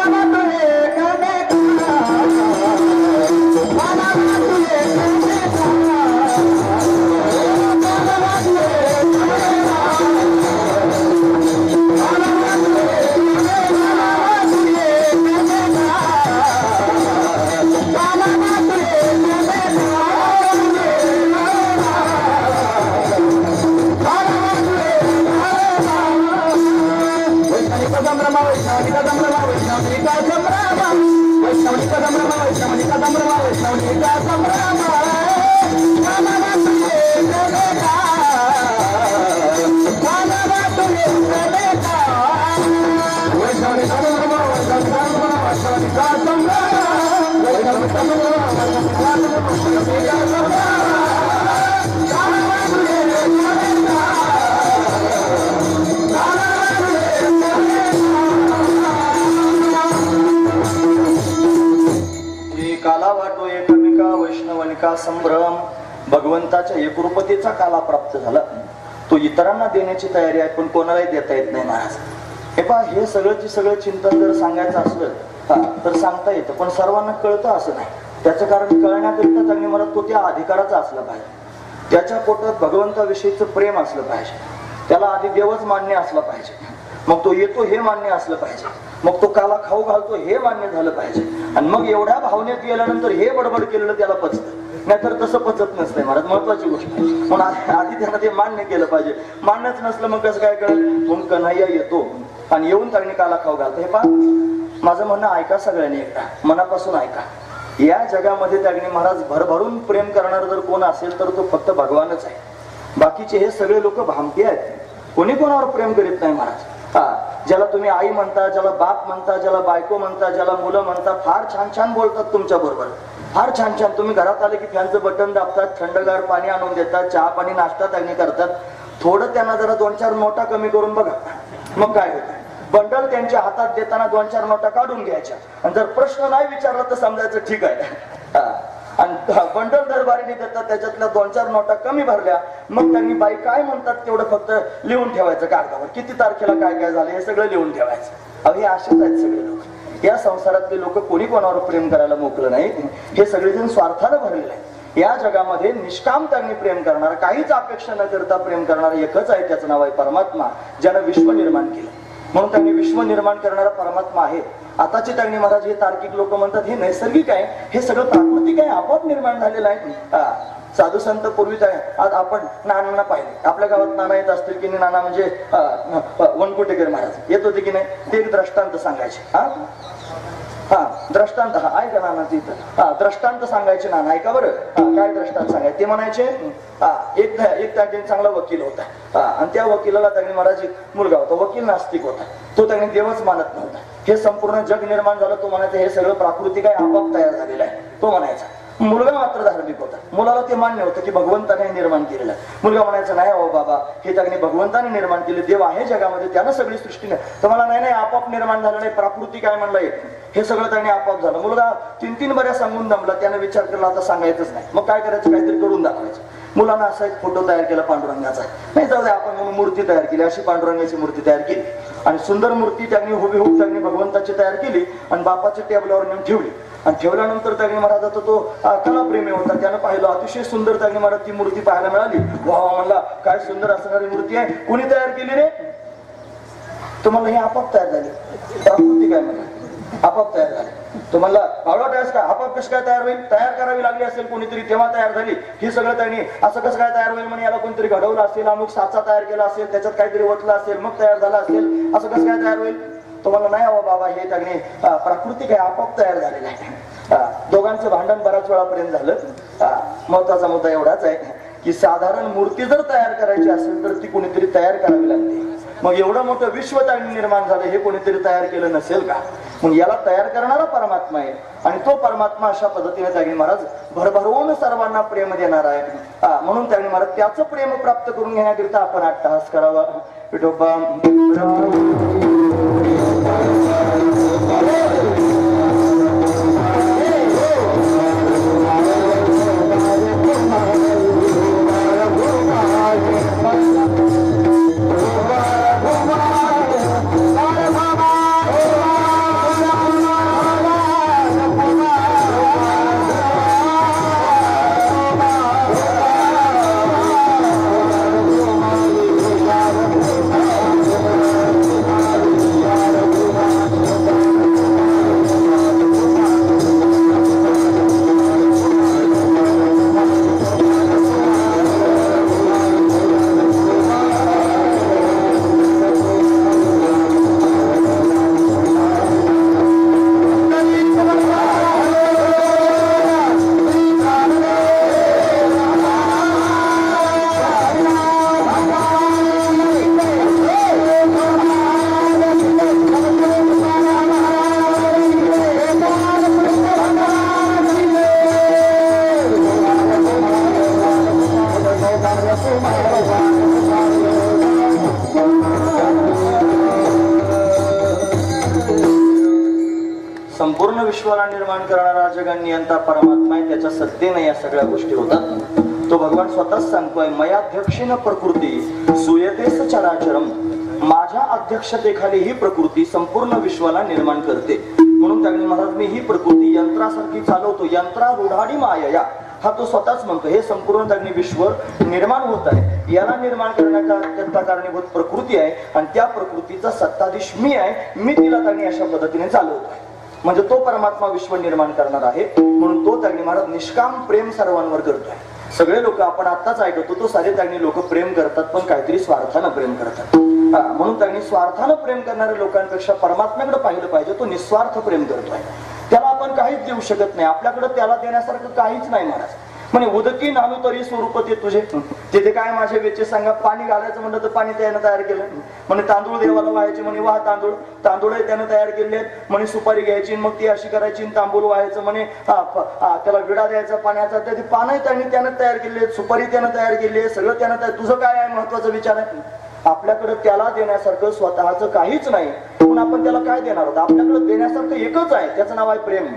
A: संभ्रम. भगवंताच्या एकरूपतेचा काला प्राप्त झाला. तो इतरांना देण्याची तयारी आहे पण कोणालाही देता येत नाही महाराज. हे पहा, हे सगळं चिंतन जर सांगायचं असलं तर सांगता येतं, पण सर्वांना कळतं असं नाही. त्याचं कारण कळण्याकरिता त्यांनी मला तो त्या अधिकाराचा असला पाहिजे, त्याच्या पोटात भगवंताविषयीचं प्रेम असलं पाहिजे, त्याला आधी देवच मान्य असला पाहिजे, मग तो येतो हे मान्य असलं पाहिजे, मग तो काला खाऊ घालतो हे मान्य झालं पाहिजे. आणि मग एवढ्या भावनेत गेल्यानंतर हे बडबड केलेलं त्याला पचतं, नाहीतर तसं पचत नसतंय महाराज. महत्वाची गोष्ट म्हणून आधी त्यांना ते मान्य केलं पाहिजे. मान्यच नसलं मग कसं काय कळेल. म्हणून कन्हैया येतो आणि येऊन त्यांनी काला खाऊ घालतो. हे पहा, माझं म्हणणं ऐका सगळ्यांनी, एकदा मनापासून ऐका. या जगामध्ये त्यांनी महाराज भरभरून प्रेम करणार जर कोण असेल तर तो फक्त भगवानच आहे. बाकीचे हे सगळे लोक भामटी आहेत, कोणी कोणावर प्रेम करीत नाही महाराज. ज्याला तुम्ही आई म्हणता, ज्याला बाप म्हणता, ज्याला बायको म्हणता, ज्याला मुलं म्हणता, फार छान छान बोलतात तुमच्या बरोबर, फार छान छान. तुम्ही घरात आले की फॅनचं बटन दाबतात, थंडगार पाणी आणून देतात, चहा पाणी नाश्ता त्यांनी करतात. थोडं त्यांना जरा 2-4 नोटा कमी करून बघा, मग काय होतं. बंडल त्यांच्या हातात देताना 2-4 नोटा काढून घ्यायच्या आणि जर प्रश्न नाही विचारला तर समजायचं ठीक आहे. आणि बंडल दरबारीने देतात त्याच्यातल्या 2-4 नोटा कमी भरल्या, मग त्यांनी बाई काय म्हणतात तेवढं फक्त लिहून ठेवायचं कागदावर, किती तारखेला काय काय झालं हे सगळं लिहून ठेवायचं. अहो हे असेच आहेत सगळे लोक. या संसारातले लोक कोणी कोणावर प्रेम करायला मोकळं नाही, हे सगळेजण स्वार्थानं भरलेले आहेत. या जगामध्ये निष्काम त्यांनी प्रेम करणार, काहीच अपेक्षा न करता प्रेम करणार एकच आहे, त्याचं नाव आहे परमात्मा, ज्यानं विश्व निर्माण केलं. म्हणून त्यांनी विश्व निर्माण करणारा परमात्मा आहे. आताचे त्यांनी महाराज हे तार्किक लोक म्हणतात हे नैसर्गिक आहे, हे सगळं प्राकृतिक आहे, आपोआप निर्माण झालेलं आहे. साधू संत पूर्वीच आहे. आज आपण नानांना पाहिले, आपल्या गावात नाना येत असतील की नाही, नाना म्हणजे वनकुटेकर महाराज येत होते की नाही, ते एक दृष्टांत सांगायचे. दृष्टांत आहे का नाना तिथं? दृष्टांत सांगायचे नाना, ऐका बरं. काय दृष्टांत सांगायचे ते म्हणायचे, एक त्या चांगला वकील होता आणि त्या वकिलाला त्यांनी महाराज एक मुलगा होता, वकील नास्तिक होता, तो त्यांनी देवच मानत नव्हता. हे संपूर्ण जग निर्माण झालं, तो म्हणायचा हे सगळं प्राकृतिक आहे, आपोआप तयार झालेलं आहे, तो म्हणायचा. मुलगा मात्र धार्मिक होता, मुलाला ते मान्य होतं की भगवंताने निर्माण केलेलं आहे. मुलगा म्हणायचा नाही हो बाबा, हे त्यांनी भगवंताने निर्माण केले, देव आहे जगामध्ये, त्यानं सगळी सृष्टी नाही. तुम्हाला नाही आपोआप निर्माण झालं नाही, प्राकृतिक आहे म्हणलंय, हे सगळं त्यांनी आपोआप झालं. मुलगा 3-3 बऱ्या सांगून दमला, त्याने विचार केला आता सांगायचंच नाही, मग काय करायचं, काहीतरी करून दाखवायचं. मुलांना असा एक फोटो तयार केला पांडुरंगाचा, नाही जाऊ दे आपण म्हणून मूर्ती तयार केली, अशी पांडुरंगाची मूर्ती तयार केली आणि सुंदर मूर्ती त्यांनी हुबेहूब त्यांनी भगवंताची तयार केली आणि बापाच्या टेबलावर नेऊन ठेवली. आणि ठेवल्यानंतर त्यांनी महाराजाचा तो कलाप्रेमी होता, त्यानं पाहिलं अतिशय सुंदर त्यांनी महाराज ती मूर्ती पाहायला मिळाली. वा म्हणला काय सुंदर असणारी मूर्ती आहे, कोणी तयार केली रे? तुम्हाला हे आपोआप तयार झाली, प्राकृतिक आहे म्हणा, आपोआप तयार झाली. तुम्हाला आवडत आहेस का, आपोआप कसं काय तयार होईल? तयार करावी लागली असेल कोणीतरी, तेव्हा तयार झाली. ही सगळं त्यांनी असं कसं काय तयार होईल म्हणे, याला कोणतरी घडवलं असेल, अमुक साचा तयार केला असेल, त्याच्यात काहीतरी ओतलं असेल, मग तयार झाला असेल, असं कसं काय तयार होईल? तुम्हाला नाही हवं बाबा, हे त्यांनी प्राकृतिक आहे, आपोआप तयार झालेलं आहे. दोघांचं भांडण बऱ्याच वेळापर्यंत झालं. महत्वाचा मुद्दा एवढाच आहे की साधारण मूर्ती जर तयार करायची असेल तर ती कोणीतरी तयार करावी लागते. मग एवढं मोठं विश्व त्यांनी निर्माण झालं, हे कोणीतरी तयार केलं नसेल का? मग याला तयार करणारा परमात्मा आहे आणि तो परमात्मा अशा पद्धतीने त्यांनी महाराज भरभरून सर्वांना प्रेम देणार आहे. म्हणून त्यांनी महाराज त्याचं प्रेम प्राप्त करून घेण्याकरिता आपण अट्टहास करावा. विठोबा संपूर्ण विश्वाला निर्माण करणारा जगन्नियंता परमात्मा आहे, त्याच्या सत्तेने या सगळ्या गोष्टी होतात. तो भगवान स्वतःच सांगतोय, मयाध्यक्षेन प्रकृती सुयतेस चराचरम, माझ्या अध्यक्षतेखाली ही प्रकृती संपूर्ण विश्वाला निर्माण करते. म्हणून त्यांनी महाराज मी ही प्रकृती यंत्रासारखी चालवतो, यंत्रारूढाडी मायया, हा तो स्वतःच म्हणतो. हे संपूर्ण त्यांनी विश्व निर्माण होत आहे, याला निर्माण करण्याच्या कारणीभूत प्रकृती आहे आणि त्या प्रकृतीचा सत्ताधीश मी आहे. मी तिला त्यांनी अशा पद्धतीने चालवतोय. म्हणजे तो परमात्मा विश्व निर्माण करणार आहे. म्हणून तो त्यांनी महाराज निष्काम प्रेम सर्वांवर करतोय. सगळे लोक आपण आताच ऐकतो तो सारे त्यांनी लोक प्रेम करतात, पण काहीतरी स्वार्थानं प्रेम करतात. म्हणून त्यांनी स्वार्थानं प्रेम करणाऱ्या लोकांपेक्षा परमात्म्याकडे पाहिलं पाहिजे. तो निस्वार्थ प्रेम करतोय, त्याला आपण काहीच देऊ शकत नाही, आपल्याकडे त्याला देण्यासारखं काहीच नाही महाराज. म्हणे उदकी नानू तरी स्वरूप ते तुझे, तिथे काय माझे वेचे सांगा. पाणी घालायचं म्हणलं तर पाणी त्यानं तयार केलं. म्हणे तांदूळ देवाला व्हायचे, म्हणे वाह तांदूळ, तांदूळ त्यानं तयार केले. म्हणे सुपारी घ्यायची, मग ती अशी करायची, तांबूळ व्हायचं. म्हणे त्याला विडा द्यायचा पाण्याचा, त्याची पानं त्यानं तयार केले, सुपारी त्यानं तयार केली, सगळं त्यानं तयार. तुझं काय आहे महत्वाचा विचार आहे? आपल्याकडे त्याला देण्यासारखं स्वतःच काहीच नाही, म्हणून आपण त्याला काय देणार आहोत? आपल्याकडे देण्यासारखं एकच आहे, त्याचं नाव आहे प्रेम.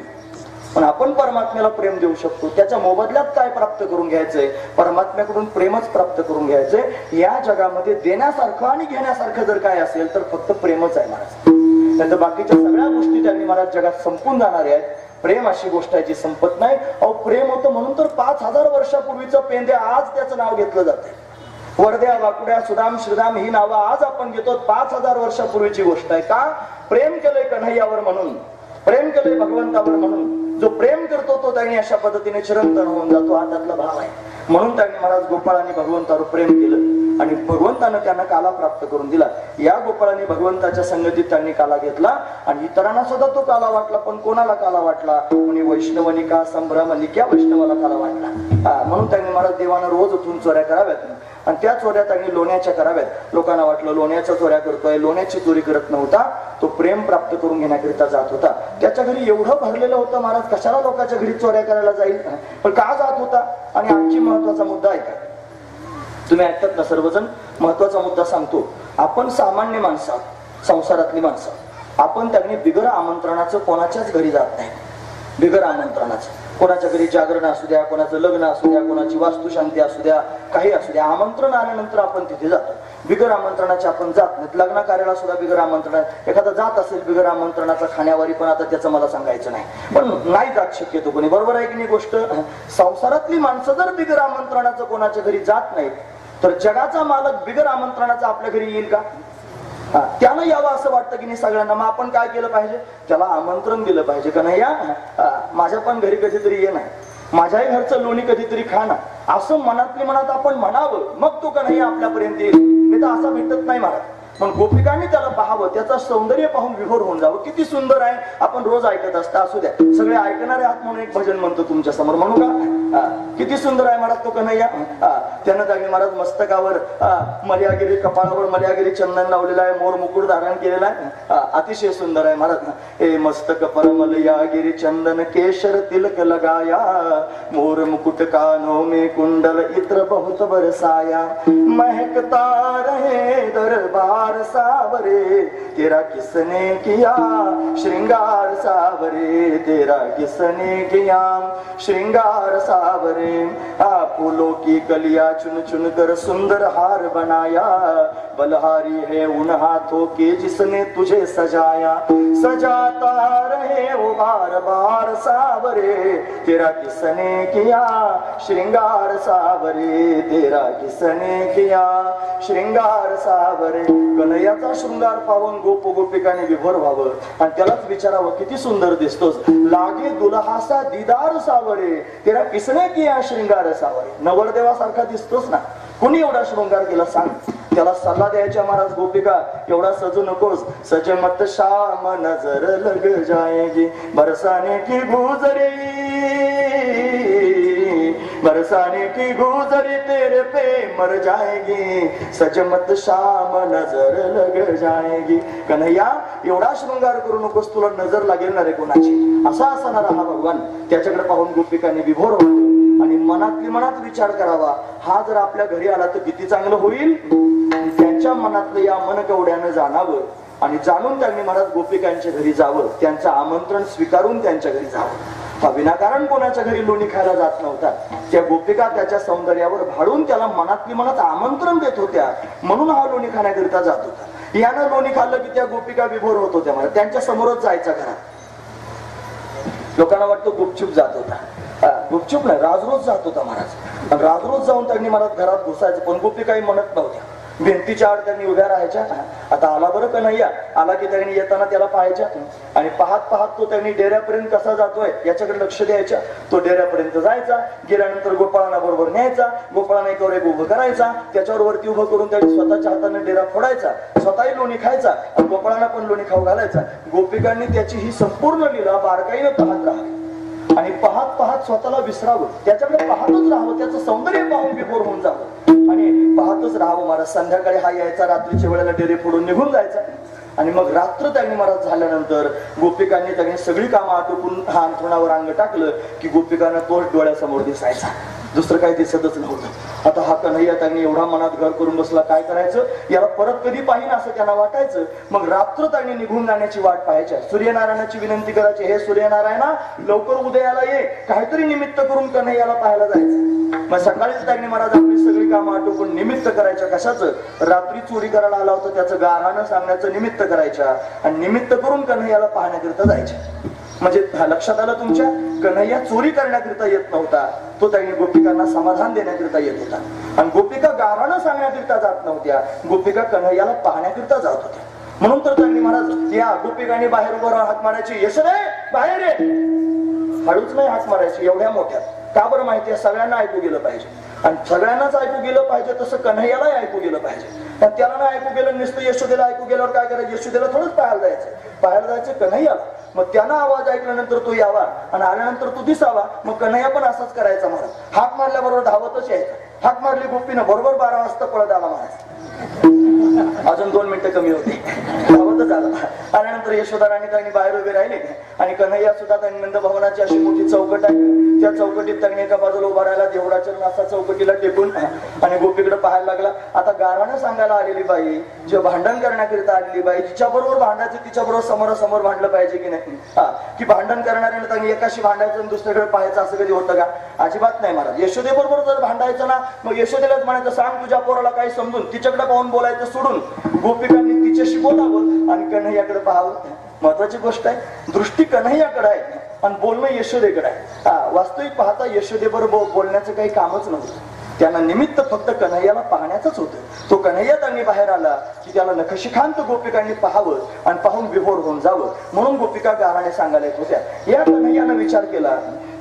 A: पण आपण परमात्म्याला प्रेम देऊ शकतो. त्याच्या मोबदल्यात काय प्राप्त करून घ्यायचंय? परमात्म्याकडून प्रेमच प्राप्त करून घ्यायचंय. या जगामध्ये देण्यासारखं आणि घेण्यासारखं जर काय असेल तर फक्त प्रेमच आहे महाराज. नाही तर बाकीच्या सगळ्या गोष्टी त्यांनी महाराज जगात संपून जाणाऱ्या आहेत. प्रेम अशी गोष्ट आहे जी संपत नाही. अहो प्रेम होतं म्हणून तर 5000 वर्षापूर्वीचं पेंदे आज त्याचं नाव घेतलं जाते. वर्ध्या, वाकुड्या, सुदाम, श्रीदाम ही नावं आज आपण घेतो. 5000 वर्षापूर्वीची गोष्ट आहे. का? प्रेम केलंय कन्हैयावर म्हणून, प्रेम केलंय भगवंतावर म्हणून. जो प्रेम करतो तो त्यांनी अशा पद्धतीने चिरंतन होऊन जातो. हा त्यातला भाव आहे. म्हणून त्यांनी महाराज गोपाळांनी भगवंतावर प्रेम केलं आणि भगवंतानं त्यांना काला प्राप्त करून दिला. या गोपाळांनी भगवंताच्या संगतीत त्यांनी काला घेतला आणि इतरांना सुद्धा तो काला वाटला. पण कोणाला काला वाटला? म्हणे वैष्णवनिका संभ्रम निक्या वैष्णवाला काला वाटला. म्हणून त्यांनी महाराज देवानं रोज उठून चोऱ्या कराव्यात आणि त्या चोऱ्या त्यांनी लोण्याच्या कराव्यात. लोकांना वाटलं लोण्याच्या चोऱ्या करतोय. लोण्याची चोरी करत नव्हता. तो प्रेम प्राप्त करून घेण्याकरिता जात होता. त्याच्या घरी एवढं भरलेलं होतं महाराज, कशाला लोकांच्या घरी चोऱ्या करायला जाईल? पण का जात होता? आणि आणखी महत्वाचा मुद्दा आहे का? तुम्ही ऐकतात ना सर्वजण? महत्वाचा मुद्दा सांगतो. आपण सामान्य माणसं, संसारातली माणसं, आपण त्यांनी बिगर आमंत्रणाचं कोणाच्याच घरी जात नाही. बिगर आमंत्रणाचं कोणाच्या घरी जागरण असू द्या, कोणाचं लग्न असू द्या, कोणाची वास्तुशांती असू द्या, काही असू द्या, आमंत्रण आल्यानंतर आपण तिथे जातो. बिगर आमंत्रणाचे आपण जात नाही. लग्न कार्याला सुद्धा बिगर आमंत्रणा, एखादा जात असेल बिगर आमंत्रणाचा खाण्यावारी, पण आता त्याचं मला सांगायचं नाही, पण नाही जात शक्यतो कोणी. बरोबर आहे की नाही गोष्ट? संसारातली माणसं जर बिगर आमंत्रणाचं कोणाच्या घरी जात नाहीत तर जगाचा मालक बिगर आमंत्रणाचा आपल्या घरी येईल का? त्यानं यावं असं वाटतं की नाही सगळ्यांना. मग आपण काय केलं पाहिजे? त्याला आमंत्रण दिलं पाहिजे. का नाही, या माझ्या पण घरी कधीतरी ये ना, माझ्याही घरचं लोणी कधीतरी खा ना, असं मनातली मनात आपण म्हणावं. मग तो का नाही आपल्यापर्यंत येईल. नाही तर असा भेटत नाही महाराज. पण गोपिकांनी त्याला पाहावं, त्याचं सौंदर्य पाहून विभोर होऊन जावं. किती सुंदर आहे. आपण रोज ऐकत असता, असू द्या, सगळे ऐकणारे आहात म्हणून एक भजन म्हणतो तुमच्या समोर, म्हणू का? किती सुंदर आहे महाराज तो कन्हैया. त्यानं त्यांनी महाराज मस्तकावर मर्यागिरी, कपाळावर मर्यागिरी चंदन लावलेला आहे, मोर मुकुट धारण केलेला आहे. अतिशय सुंदर आहे महाराज. हे मस्तक पर मलयागिरी चंदन केशर तिलक लगाया, मोर मुकुट कानों में कुंडल इत्र बहुत बरसाया, महकता रहे दरबार सावरे, तेरा किसने किया श्रृंगार सावरे, तेरा किसने किया श्रृंगार सावरे, फूलों की कलियां चुन चुन कर सुंदर हार बनाया, बलहारी है उन हाथों के जिसने तुझे सजाया, सजाता रहे वो बार बार सावरे, तेरा किसने किया श्रृंगार सावरे, तेरा किसने किया श्रृंगार सावरे. कन्हैयाचा शृंगार पाहून गोप गोपिकाने विभोर व्हावं आणि त्यालाच विचारावं, किती सुंदर दिसतोस, लागे दुल्हासा दीदार सावरे, तेरा किसने किया श्रृंगार सावरे. नवरदेवासारखा दिसतोस ना, कोणी एवढा शृंगार केला सांग? त्याला सल्ला द्यायच्या महाराज गोपिका, एवढा सजू नकोस, सज मत शाम नजर लग जाएगी, बरसाने की गुजरी, बरसाने की गुजरी तेरे पे मर जाएगी, सज मत शाम नजर लग जाएगी. कन्हैया एवढा शृंगार करू नकोस, तुला नजर लागेल ना रे कोणाची. असा असणारा हा भगवान. त्याच्याकडे पाहून गोपिकांनी विभोर व्हावं आणि मनातली मनात विचार करावा, हा जर आपल्या घरी आला तर किती चांगलं होईल. त्यांच्या मनातलं या मनकवड्यानं जाणावं आणि जाणून त्यांनी महाराज गोपिकांच्या घरी जावं, त्यांचं आमंत्रण स्वीकारून त्यांच्या घरी जावं. हा विनाकारण कोणाच्या घरी लोणी खायला जात नव्हता. त्या गोपिका त्याच्या सौंदर्यावर भाळून त्याला मनातली मनात आमंत्रण देत होत्या, म्हणून हा लोणी खाण्याकरिता जात होता. यानं लोणी खाल्लं की त्या गोपिका विभोर होत होत्या महाराज. त्यांच्या समोरच जायचा घरात. लोकांना वाटतं गुपचूप जात होता. गुपचूप नाही, राजरोज जात होता महाराज. राजरोज जाऊन त्यांनी महाराज घरात घुसायचं, पण गोपी काही म्हणत नव्हत्या. भिंतीच्या आड त्यांनी उभ्या राहायच्या. आता आला बरं कन्हैया, आला की त्यांनी येताना त्याला पाहायच्या आणि पाहत पाहत तो त्यांनी डेऱ्यापर्यंत कसा जातोय याच्याकडे लक्ष द्यायच्या. तो डेऱ्यापर्यंत जायचा, गेल्यानंतर गोपाळांना बरोबर न्यायचा, गोपाळांना एकावर एक उभं करायचा, त्याच्यावर वरती उभं करून त्यांनी स्वतःच्या हाताने डेरा फोडायचा, स्वतःही लोणी खायचा आणि गोपाळांना पण लोणी खाऊ घालायचा. गोपिकांनी त्याची ही संपूर्ण लीला बारकाईने पाहत राहावी आणि पाहत पाहत स्वतःला विसरावं, त्याच्याकडे पाहतच राहावं, त्याचं सौंदर्य पाहून विभोर होऊन जावं आणि पाहतच राहावं. महाराज संध्याकाळी हा यायचा, रात्रीच्या वेळेला डेरे फोडून निघून जायचा आणि मग रात्र त्यांनी महाराज झाल्यानंतर गोपिकांनी त्यांनी सगळी कामं आटोपून हा अंथरुणावर अंग टाकलं की गोपिकांना तोच डोळ्यासमोर दिसायचा. दुसरं काही दिसतच नव्हतं. आता हा कन्हैया त्यांनी एवढा मनात घर करून बसला, काय करायचं, याला परत कधी पाहिन असं त्यांना वाटायचं. मग रात्र त्यांनी निघून जाण्याची वाट पाहायच्या. सूर्यनारायणाची विनंती करायची, हे सूर्यनारायणा लवकर उदयाला ये, काहीतरी निमित्त करून कन्हैयाला पाहायला जायचं. मग सकाळीच त्यांनी महाराज आपली सगळी कामं आटोपून निमित्त करायच्या. कशाचं? रात्री चोरी करायला आला होता त्याचं गारहाणं सांगण्याचं निमित्त करायच्या आणि निमित्त करून कन्हैयाला पाहण्याकरिता जायच्या. म्हणजे लक्षात आलं तुमच्या, कन्हैया चोरी करण्याकरिता येत नव्हता, तो त्यांनी गोपिकांना समाधान देण्याकरिता येत होता. आणि गोपिका गाराणं सांगण्याकरिता जात नव्हत्या, गोपिका कन्हैयाला पाहण्याकरिता जात होत्या. म्हणून तर त्यांनी महाराज या गोपिकांनी बाहेर उभं राहून हाक मारायची, यशोदे बाहेर ये. हळूच नाही हाक मारायची, एवढ्या मोठ्या. का बरं माहितीये? सगळ्यांना ऐकू गेलं पाहिजे. आणि सगळ्यांनाच ऐकू गेलं पाहिजे तसं कन्हैयालाही ऐकू गेलं पाहिजे. आणि त्याला ना ऐकू गेलं नुसतं यशोदेला ऐकू गेल्यावर काय करायचं? यशोदेला थोडंच पाहायला जायचं कन्हैयाला. मग त्यानं आवाज ऐकल्यानंतर तो यावा आणि आल्यानंतर तो दिसावा. मग कन्हैया पण असंच करायचा महाराज. हाक मारल्याबरोबर धावतच यायचा. हाक मारली गोपीनं बरोबर 12 वाजता पळत आला महाराज. अजून 2 मिनिटं कमी होती, धावतच आला. आल्यानंतर यशोदा राणी त्यांनी बाहेर उभे राहिले आणि कन्हैया सुद्धा त्यांनी नंद भवनाची अशी मोठी चौकट आहे, त्या चौकटीत त्यांनी एका बाजूला उभा राहिला, देवडाचरण असा चौकटीला टेकून आणि गोपीकडे पाहायला लागला. आता गाराणं सांगायला आलेली बाई, जे भांडण करण्याकरिता आलेली बाई, जिच्या बरोबर भांडायचं तिच्या बरोबर समोरासमोर भांडलं पाहिजे की नाही? की भांडण करणाऱ्याने त्यांनी एकाशी भांडायचं आणि दुसरीकडे पाहायचं असं कधी होतं का? अजिबात नाही महाराज. यशोदे बरोबर जर भांडायचं ना, मग यशोदेलाच म्हणायचं, सांग तुझ्या पोराला काही समजून. तिच्याकडे पाहून बोलायचं सोडून गोपिकांनी तिच्याशी बोलावं आणि कन्हैयाकडे पाहावं. महत्वाची गोष्ट आहे, दृष्टी कन्हैयाकडे आहे आणि बोलणं यशोदेकडे आहे. वास्तविक पाहता यशोदेबरोबर बोलण्याचं काही कामच नव्हतं. त्यांना निमित्त फक्त कन्हैयाला पाहण्याचंच होतं. तो कन्हैया त्यांनी बाहेर आला की त्याला नखशिखांत गोपिकांनी पाहावं आणि पाहून विभोर होऊन जावं. म्हणून गोपिका गाराणे सांगायला येत होत्या. या कन्हैयानं विचार केला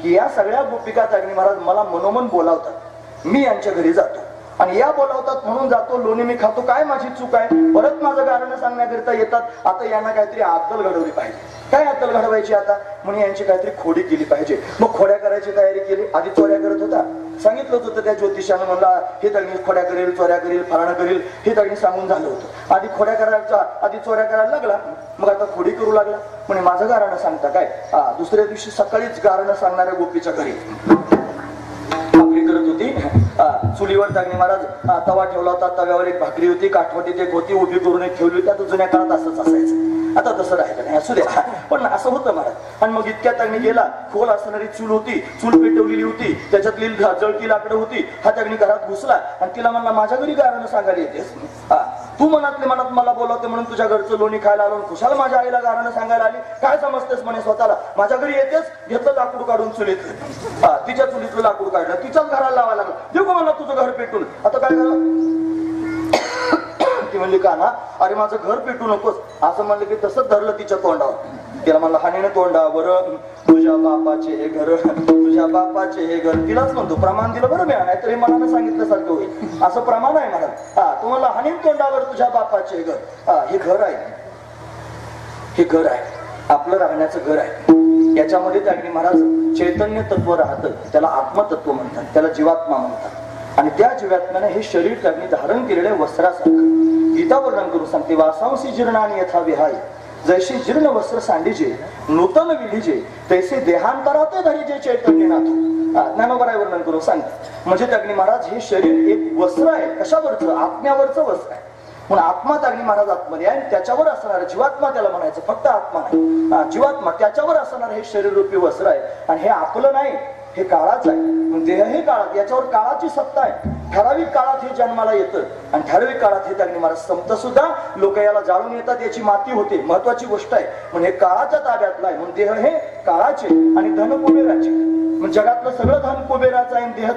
A: की या सगळ्या गोपिका त्यांनी महाराज मला मनोमन बोलावतात, मी यांच्या घरी जातो आणि या बोलावतात म्हणून जातो, लोणी मी खातो, काय माझी चूक आहे? परत माझं गारणं सांगण्याकरिता येतात. आता यांना काहीतरी अद्दल घडवली पाहिजे. काय अद्दल घडवायची आता? म्हणून यांची काहीतरी खोडी केली पाहिजे. मग खोड्या करायची तयारी केली. आधी चोऱ्या करत होता, सांगितलंच होतं त्या ज्योतिषानं, म्हणला हे त्यांनी खोड्या करेल, चोऱ्या करेल, फराणं करेल, हे त्यांनी सांगून झालं होतं. आधी खोड्या करायचा, आधी चोऱ्या करायला लागला, मग आता खोडी करू लागला. म्हणे माझं गारणं सांगता काय? दुसऱ्या दिवशी सकाळीच गारणं सांगणाऱ्या गोपीच्या घरी भाकरी करत होती. चुलीवर त्यांनी महाराज तवा ठेवला होता, तव्यावर एक भाकरी होती, काठवटीत एक होती, उभी करून एक ठेवली होती. आता जुन्या काळात असंच असायचं, आता तसं राहिलं नाही, असू द्या, पण असं होतं महाराज. आणि मग इतक्या त्यांनी गेला, खोल असणारी चूल होती, चूल पेटवलेली होती, त्याच्यातली जळकी लाकडं होती. हा त्यांनी घरात घुसला आणि तिला म्हणला माझ्या घरी गारणं सांगायला येतेस? तू मनात मला बोलवते म्हणून तुझ्या घरचं लोणी खायला आलो, खुशाल माझ्या आईला गारणं सांगायला आली, काय समजतेस म्हणे स्वतःला? माझ्या घरी येतेस? घेतलं लाकूड काढून चुलीत, तिच्या चुलीतलं लाकूड काढलं, तिच्याच घराला लावायला लागलं. देऊ का मला तुझं घर पेटून? आता काय करा? ती म्हणली का ना, अरे माझं घर पेटू नकोस असं म्हणलं की तसंच धरलं तिच्या तोंडावर. तिला म्हणलं हानीनं तोंडावर, तुझ्या बापाचे हे घर, तुझ्या बापाचे हे घर. तिलाच म्हणतो, प्रमाण दिलं बरं मी, नाहीतर हे मनानं सांगितल्यासारखं होईल, असं प्रमाण आहे मला. तुम्हाला हानीन तोंडावर तुझ्या बापाचे घर, हे घर आहे, हे घर आहे, आपलं राहण्याचं घर आहे. याच्यामध्ये त्यांनी महाराज चैतन्य तत्व राहतं, त्याला आत्मतत्व म्हणतात, त्याला जीवात्मा म्हणतात. आणि त्या जीवात्म्याने हे शरीर त्यांनी धारण केलेल्या वस्त्रासारखं गीता वर्णन करून सांगते, वासांसी जीर्णानी यथा विहाय, जैसे जीर्ण वस्त्र सांडीजे नूतन विलीजे, तैसे देहांतरात धरीजे चैतन्यनाथ. ज्ञानोबराय वर्णन करून सांगते. म्हणजे त्यांनी महाराज हे शरीर एक वस्त्र आहे, कशावरचं? आत्म्यावरचं वस्त्र आहे. म्हणून आत्मा त्यांनी महाराज आतमध्ये आहे, त्याच्यावर असणार जीवात्मा, त्याला म्हणायचं फक्त आत्मा नाही, जीवात्मा, त्याच्यावर असणार हे शरीर रूपी वस्त्र आहे. आणि हे आपलं नाही, हे काळाच आहे. देह हे काळात, याच्यावर काळाची सत्ता आहे. ठराविक काळात हे जन्माला येतं आणि ठराविक काळात हे त्यांनी महाराज संपत सुद्धा. लोक याला जाळून येतात, याची माती होते, महत्वाची गोष्ट आहे. म्हणजे काळाच्या ताब्यातला आहे. म्हणून देह हे काळाचे आणि धन कुबेराचे. म्हणजे जगातलं सगळं धन कुबेराचं आहे, देह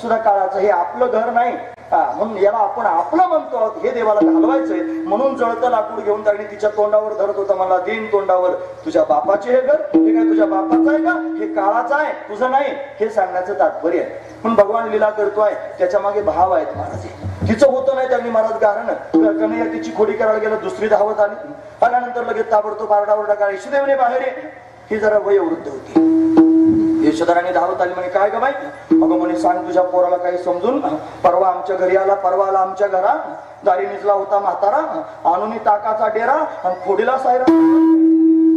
A: सुद्धा काळाचं. हे आपलं घर नाही, म्हणून याला आपण आपलं म्हणतो. हे देवाला घालवायचंय म्हणून जळतं लाकूड घेऊन त्यांनी तिच्या तोंडावर धरत होता. मला देईन तोंडावर, तुझ्या बापाचे हे घर, हे काय तुझ्या बापाचं आहे का? हे काळाचं आहे, तुझं नाही, हे सांगण्याचं तात्पर्य आहे. पण भगवान लीला करतोय, त्याच्या मागे भाव आहेत महाराज. तिचं होतं नाही त्यांनी महाराज गारणं, कन्हैया तिची खोडी करायला गेलं, दुसरी धावत आली. आल्यानंतर लगेच ताबडतोब आरडाओरडा करा, यशोदेवने बाहेर ये. ही जरा वयोवृद्ध होती. यशोधराने धावत आली, म्हणे काय ग बाई? अगं म्हणे सांग तुझ्या पोराला काही समजून. परवा आमच्या घरी आला, परवा आला आमच्या घरा, दारी निजला होता म्हातारा, आणून ताकाचा डेरा आणि खोडीला सायरा.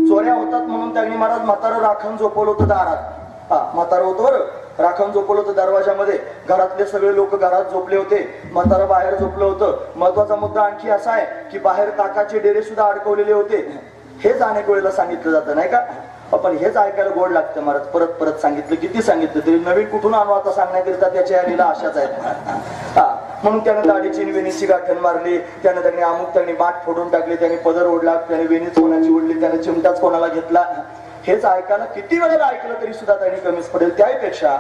A: चोऱ्या होतात म्हणून त्यांनी महाराज म्हातारा राखण झोपवलं होतं दारात. म्हातारा होतं बरं, राखण झोपलं होतं दरवाजामध्ये. घरातले सगळे लोक घरात झोपले होते, म्हातारा बाहेर झोपलं होतं. महत्वाचा मुद्दा आणखी असा आहे की बाहेर ताकाचे डेरे सुद्धा अडकवलेले होते. हेच अनेक वेळेला सांगितलं जातं नाही का, पण हेच ऐकायला गोड लागतं महाराज. परत परत सांगितलं, किती सांगितलं तरी नवीन कुठून आणू आता सांगण्याकरिता त्याच्या यालीला आशाच आहेत. म्हणून त्यानं दाढीची वेणीची गाठण मारली, त्यानं त्यांनी अमुक त्यांनी बाट फोडून टाकली, त्याने पदर ओढला, त्याने वेणीच कोणाची ओढली, त्याने चिमटाच कोणाला घेतला. हेच ऐकायला किती वेळेला ऐकलं तरी सुद्धा त्यांनी कमीच पडेल. त्यापेक्षा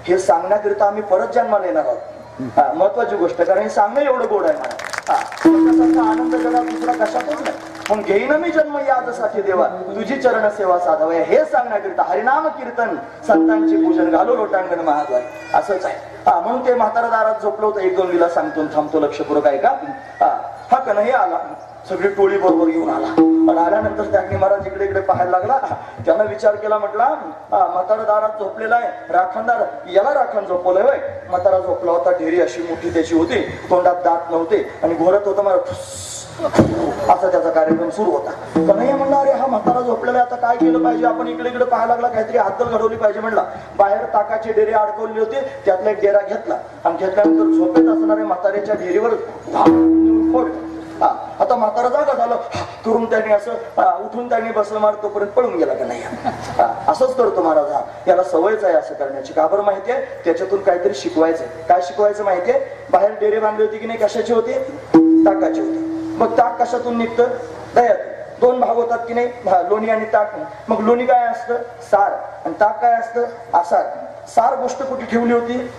A: हे सांगण्याकरिता आम्ही परत जन्माला येणार आहोत. महत्वाची गोष्ट, कारण हे सांगणं एवढं गोड आहे मला. आनंद जगात दुसरा कशातच नाही. पण घेईन मी जन्म यादसाठी देवा, तुझी चरण सेवा साधावा, हे सांगण्याकरिता हरिनाम कीर्तन, संतांचे पूजन, घालो लोटांगण महाद्वार, असंच आहे. म्हणून ते म्हातारा दारात झोपलं होतं. एक दोन लीला सांगतो, थांबतो, लक्षपूर्वक आहे का. हा कन्हैया आला, सगळी टोळी बरोबर घेऊन आला. पण आल्यानंतर त्याने महाराज इकडे इकडे पाहायला लागला. त्यानं विचार केला, म्हटला म्हातारा दारात झोपलेला आहे, राखणदार याला राखण झोपवलंय वय. म्हातारा झोपला होता, ढेरी अशी मोठी त्याची होती, तोंडात दात नव्हते आणि घोरत होता महाराज. असा त्याचा कार्यक्रम सुरू होता. कन्हैया म्हणला, अरे हा म्हातारा झोपलेला आता काय केलं पाहिजे. आपण इकडे इकडे पाहायला लागला, काहीतरी हातल घडवली पाहिजे म्हणला. बाहेर ताकाचे डेरे अडकवले होते, त्यातला एक डेरा घेतला आणि घेतल्यानंतर झोपेत असणाऱ्या म्हाताऱ्याच्या डेरीवर फोडलं. आता म्हातारा जागा झालं करून त्यांनी असं उठून त्यांनी बसलं मार, तोपर्यंत पळून गेला का नाही. असंच करतो महाराज हा, याला सवयच आहे असं करण्याची. का बरं माहितीये, त्याच्यातून काहीतरी शिकवायचंय. काय शिकवायचं माहितीये, बाहेर डेरे बांधले होते की नाही, कशाचे होते, ताकाचे होते. मग ताक कशातून निघतं, दह्यात. दोन भाग होतात की नाही, लोणी आणि ताक. मग लोणी काय असतं, सार, आणि ताक काय असतं, आसार. सार गोष्ट कुठे ठेवली होती,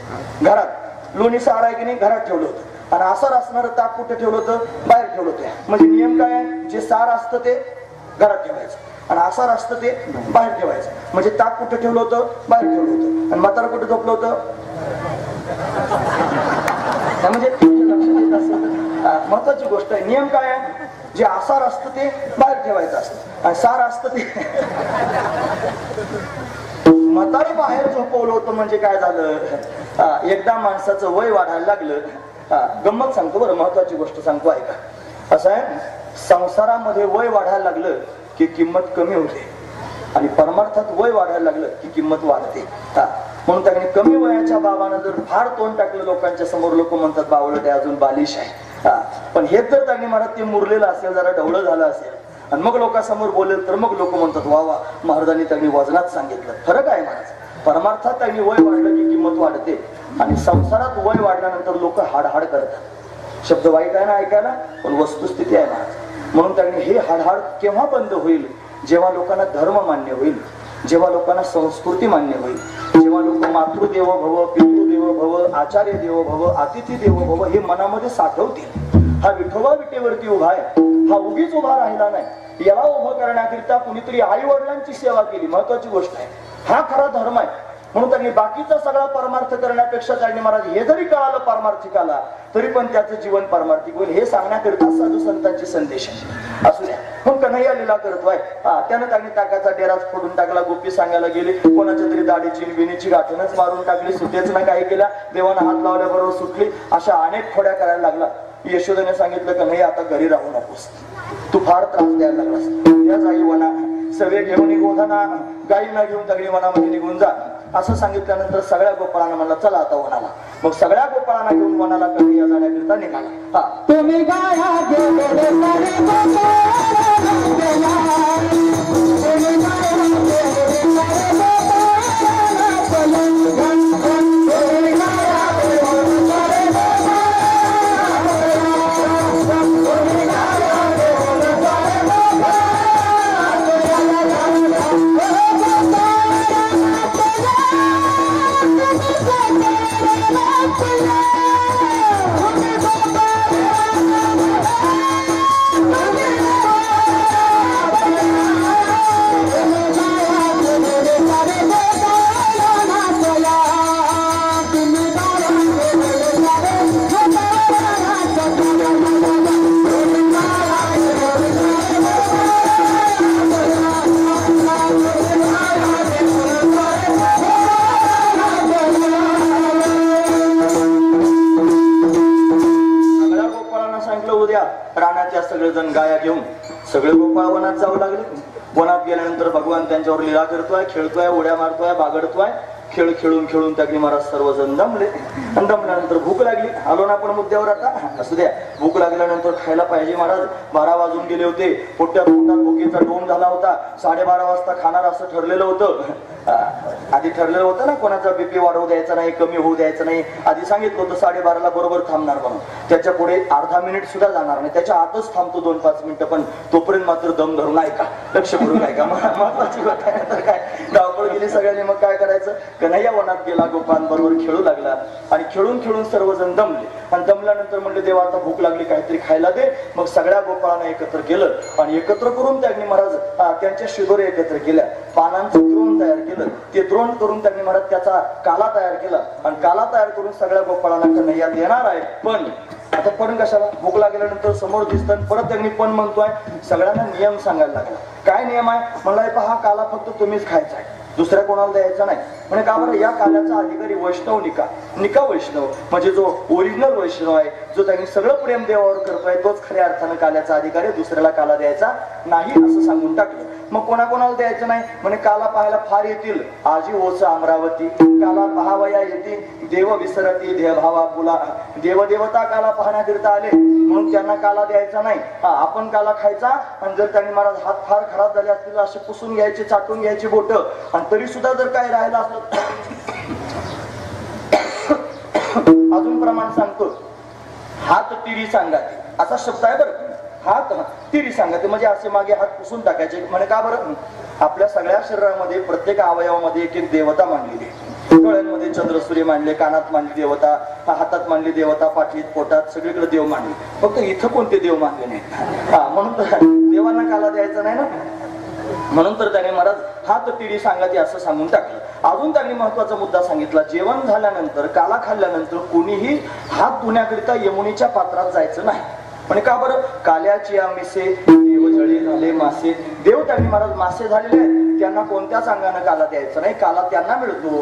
A: घरात. लोणी सार आहे की नाही, घरात ठेवलं होतं. आणि आसार असणारं ताक कुठे ठेवलं होतं, बाहेर ठेवलं होतं. म्हणजे नियम काय आहे, जे सार असतं ते घरात ठेवायचं आणि आसार असतं ते बाहेर ठेवायचं. म्हणजे ताक कुठे ठेवलं होतं, बाहेर ठेवलं होतं. आणि म्हातारा कुठे झोपलं होतं, म्हणजे महत्वाची गोष्ट आहे. नियम काय आहे, जे आसार असतं ते बाहेर ठेवायचं असतं आणि सार असतं ते म्हातारा बाहेर झोपवलं होतं. म्हणजे काय झालं, एकदा माणसाचं वय वाढायला लागलं. गंमत सांगतो बरं, महत्वाची गोष्ट सांगतो ऐका. असं आहे, संसारामध्ये वय वाढायला लागलं की किंमत कमी होते आणि परमार्थात वय वाढायला लागलं की किंमत वाढते. म्हणून त्यांनी कमी वयाच्या बाबानं जर फार तोंड टाकलं लोकांच्या समोर, लोक म्हणतात बावळट आहे, अजून बालिश आहे. पण हेच जर त्यांनी म्हणत ते मुरलेलं असेल, जरा ढवळं झालं असेल आणि मग लोकांसमोर बोलेल, तर मग लोक म्हणतात वा वा, महाराजांनी त्यांनी वजनात सांगितलं. फरक आहे महाराज. परमार्थात त्यांनी वय वाढलं की किंमत वाढते आणि संसारात वय वाढल्यानंतर लोक हाडहाड करतात. शब्द वाईट आहे ना ऐकायला, पण वस्तुस्थिती आहे महाराज. म्हणून त्यांनी हे हाडहाड केव्हा बंद होईल, जेव्हा लोकांना धर्म मान्य होईल, जेव्हा लोकांना संस्कृती मान्य होईल, जेव्हा लोक मातृदेव भव, पितृदेव भव, आचार्य देव भव, अतिथी देव भव हे मनामध्ये साठवतील. हा विठोबा विटेवरती उभा आहे, हा उगीच उभा राहिला नाही. याला उभं करण्याकरिता कुणीतरी आई वडिलांची सेवा केली. महत्वाची गोष्ट आहे, हा खरा धर्म आहे. म्हणून त्यांनी बाकीचा सगळा परमार्थ करण्यापेक्षा त्यांनी महाराज हे जरी कळालं पारमार्थिक आला तरी पण त्याचं जीवन पारमार्थिक होईल हे सांगण्याकरिता साधू संतांचे संदेश असू द्या. मग कन्हैया लीला करतोय. त्यानं त्यांनी ताकाचा डेराच फोडून टाकला, गोपी सांगायला गेली, कोणाच्या तरी दाढीची विणीची गाठणच मारून टाकली, सुटेच ना काही केल्या, देवानं हात लावल्याबरोबर सुटली. अशा अनेक खोड्या करायला लागला. यशोदेने सांगितलं, कन्हैया आता घरी राहू नकोस, तू फार त्रास द्यायला लागलास. त्या जाई वना सवे घेऊन गोधना, गाईंना घेऊन दगडी वनामध्ये निघून जा असं सांगितल्यानंतर सगळ्या गोपाळांना म्हणला चला आता वनाला. मग सगळ्या गोपाळांना घेऊन वनाला कन्हैया जाण्याकरिता निघाला.
B: तुम्ही गाया गेलेले सारे
A: सगळेजण गाया घेऊन सगळे गोपाळ वनात जाऊ लागले. वनात गेल्यानंतर भगवान त्यांच्यावर लीला करतोय, खेळतोय, उड्या मारतोय, बागडतोय. खेळ खेळून खेळून त्यागणी महाराज सर्वजण दमले आणि दमल्यानंतर भूक लागली. आलो ना आपण मुद्द्यावर आता. असू द्या, भूक लागल्यानंतर खायला पाहिजे महाराज. 12 वाजून गेले होते. पोटात भुकेचा डोम झाला होता. 12:30 वाजता खाणार असं ठरलेलं होतं. आधी ठरलेलं होतं ना, कोणाचा बीपी वाढवू द्यायचा नाही, कमी होऊ द्यायचं नाही. आधी सांगितलं होतं 12:30ला बरोबर थांबणार म्हणून. त्याच्या पुढे अर्धा मिनिट सुद्धा जाणार नाही, त्याच्या आतच थांबतो 2-5 मिनिटं. पण तोपर्यंत मात्र दम धरून ऐका, लक्ष करून ऐका. महत्वाची गोष्ट आहे. तर काय धावपळ गेली सगळ्यांनी. मग काय करायचं, कन्हैया वनात गेला, गोपांबरोबर खेळू लागला आणि खेळून खेळून सर्वजण दमले. आणि दमल्यानंतर म्हणले देवा आता भूक लागली, काहीतरी खायला दे. मग सगळ्या गोपाळांना एकत्र केलं आणि एकत्र करून त्यांनी महाराज त्यांच्या शिदोरे एकत्र केल्या. पानांचं द्रोण तयार केलं. ते द्रोण करून त्यांनी महाराज त्याचा काला तयार केला आणि काला तयार करून सगळ्या गोपाळांना कन्हैया देणार आहे. पण आता पण कशाला, भूक लागल्यानंतर समोर दिसतं परत त्यांनी पण म्हणतोय. सगळ्यांना नियम सांगायला लागला. काय नियम आहे म्हणला, पहा काला फक्त तुम्हीच खायचा आहे, दुसऱ्या कोणाला द्यायचा नाही. म्हणजे का बरं, या काल्याचा अधिकारी वैष्णव निका वैष्णव म्हणजे जो ओरिजिनल वैष्णव आहे, जो त्यांनी सगळं प्रेम देवावर करतोय, तोच खऱ्या अर्थानं काल्याचा अधिकारी, दुसऱ्याला काला द्यायचा नाही असं सांगून टाकलं. मग कोणाकोणाला द्यायचं नाही म्हणे, काला पाहायला फार येतील आजी ओच अमरावती, काला पहावया येतील देव विसरती देवभावा फुला. देवदेवता काला पाहण्याकरिता आले म्हणून त्यांना काला द्यायचा नाही. आपण काला खायचा. आणि जर त्यांनी महाराज हात फार खराब झाले असतील असे पुसून घ्यायचे, चाटून घ्यायची बोट. आणि तरी सुद्धा जर काही राहिलं असलं अजून प्रमाण सांगतो, हात तिरी सांगाते असा शब्द आहे बरं. हात तिरी सांगाते म्हणजे असे मागे हात पुसून टाकायचे. म्हणे का बरं, आपल्या सगळ्या शरीरामध्ये प्रत्येक अवयवामध्ये एक एक देवता मांडलेली. डोळ्यांमध्ये चंद्र सूर्य मांडले, कानात मांडली देवता, हातात मांडली देवता, पाठीत पोटात सगळीकडे देव मांडले. फक्त इथं कोणते देव मांडले नाही. म्हणून तर देवांना काला द्यायचा नाही ना. म्हणून तर त्याने महाराज हात तिरी सांगाते असं सांगून टाकलं. अजून त्यांनी महत्वाचा मुद्दा सांगितला, जेवण झाल्यानंतर काला खाल्ल्यानंतर कोणीही हात धुण्याकरिता यमुनेच्या पात्रात जायचं नाही. म्हणजे का बरं, काल्याची मिसे देव जळे झाले मासे. देव त्यांनी महाराज मासे झालेले आहेत, त्यांना कोणत्याच अंगानं काला द्यायचं नाही. काला त्यांना मिळतो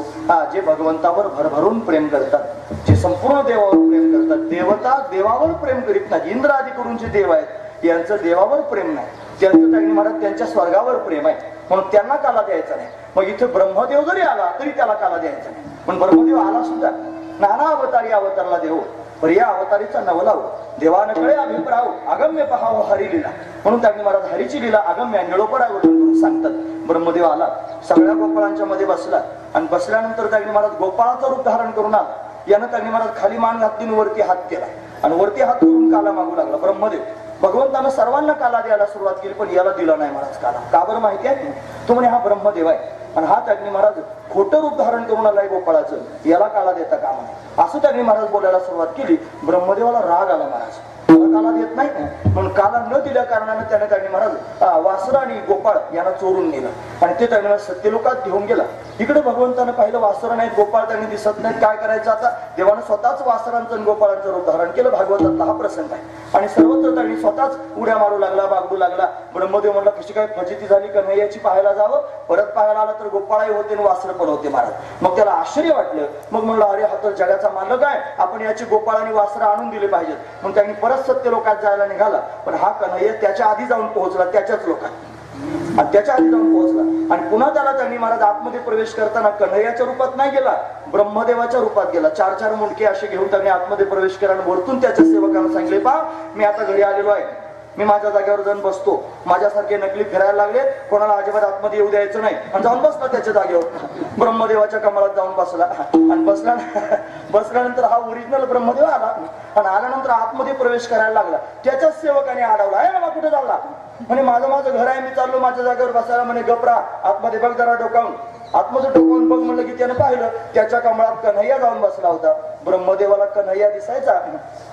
A: जे भगवंतावर भरभरून प्रेम करतात, जे संपूर्ण देवावर प्रेम करतात. देवता देवावर प्रेम करीत नाही. इंद्र आदी करून जे देव आहेत यांचं देवावर प्रेम नाही, त्यांचं त्यांनी महाराज त्यांच्या स्वर्गावर प्रेम आहे, म्हणून त्यांना काला द्यायचा नाही. मग इथे ब्रह्मदेव जरी आला तरी त्याला काला द्यायचा नाही. पण ब्रह्मदेव आला सुद्धा, नाना अवतारी अवतारला देव, पर या अवतारीचा नवलाव देवान कळे अभिप्राव अगम्य पहाव हरी लीला. म्हणून त्यांनी महाराज हरीची लीला अगम्य निळोपरावरून करून सांगतात. ब्रह्मदेव आला, सगळ्या गोपाळांच्या मध्ये बसला आणि बसल्यानंतर त्यांनी महाराज गोपाळाचं रूप धारण करून आला. यानं त्यांनी महाराज खाली मान घातली, वरती हात केला आणि वरती हात करून काला मागू लागला. ब्रह्मदेव भगवंतानं सर्वांना काला द्यायला सुरुवात केली, पण याला दिला नाही महाराज काला. का बरं माहिती आहे, तो म्हणे हा ब्रह्मदेव आहे आणि हा त्यांनी महाराज खोटं रूप धारण करून आलाय गोपाळाचं, याला काला देता कामा नये असं त्यांनी महाराज बोलायला सुरुवात केली. ब्रह्मदेवाला राग आला, महाराज काला देत नाही म्हणून काला न दिल्या कारणाने त्यांनी महाराज वासर आणि गोपाळ यांना चोरून नेलं आणि ते त्यांनी सत्यलोकात घेऊन गेला. इकडे भगवंतानं पाहिलं वासर नाहीत, गोपाळ त्यांनी दिसत नाहीत, काय करायचं आता. देवानं स्वतःच वासरांचं आणि गोपाळांचं रूप धारण केलं. भागवतातला हा प्रसंग आहे आणि सर्वत्र त्यांनी स्वतःच उड्या मारू लागला, बागडू लागला. ब्रह्मदेव म्हणला कशी काय फजिती झाली, कन्हैयाची पाहायला जावं. परत पाहायला आला तर गोपाळही होते आणि वासर पण होते महाराज. मग त्याला आश्चर्य वाटलं. मग म्हणलं अरे हा तर जगाचा मालक आहे, आपण याची गोपाळ आणि वासर आणून दिले पाहिजेत. मग त्यांनी परत सत्य लोकात जायला निघाला. पण हा कन्हैया त्याच्या आधी जाऊन पोहोचला, त्याच्याच लोकात आणि त्याच्या आधी जाऊन पोहोचला. आणि पुन्हा त्याला त्यांनी महाराज आतमध्ये प्रवेश करताना कन्हैयाच्या रूपात नाही गेला, ब्रह्मदेवाच्या रूपात गेला. 4-4 मुंडके असे घेऊन त्यांनी आतमध्ये प्रवेश केला आणि वरतून त्याच्या सेवकांना सांगितले, पहा मी आता घरी आलेलो आहे, मी माझ्या जागेवर जाऊन बसतो. माझ्यासारखे नकली फिरायला लागले, कोणाला अजिबात आतमध्ये येऊ द्यायचं नाही. आणि जाऊन बसला त्याच्या जागेवर, ब्रह्मदेवाच्या कमळात जाऊन बसला. आणि बसल्यानंतर हा ओरिजिनल ब्रह्मदेव आला आणि आल्यानंतर आतमध्ये प्रवेश करायला लागला. त्याच्याच सेवकाने अडवला, आहे ना कुठे चालला म्हणे, माझं घर आहे, मी चाललो माझ्या जागेवर बसायला. म्हणे गपरा, आतमध्ये बघ जरा डोकावून. आतमध्ये डोकावून बघ म्हणलं की त्याने पाहिलं त्याच्या कमळात कन्हैया जाऊन बसला होता. ब्रह्मदेवाला कन्हैया दिसायचा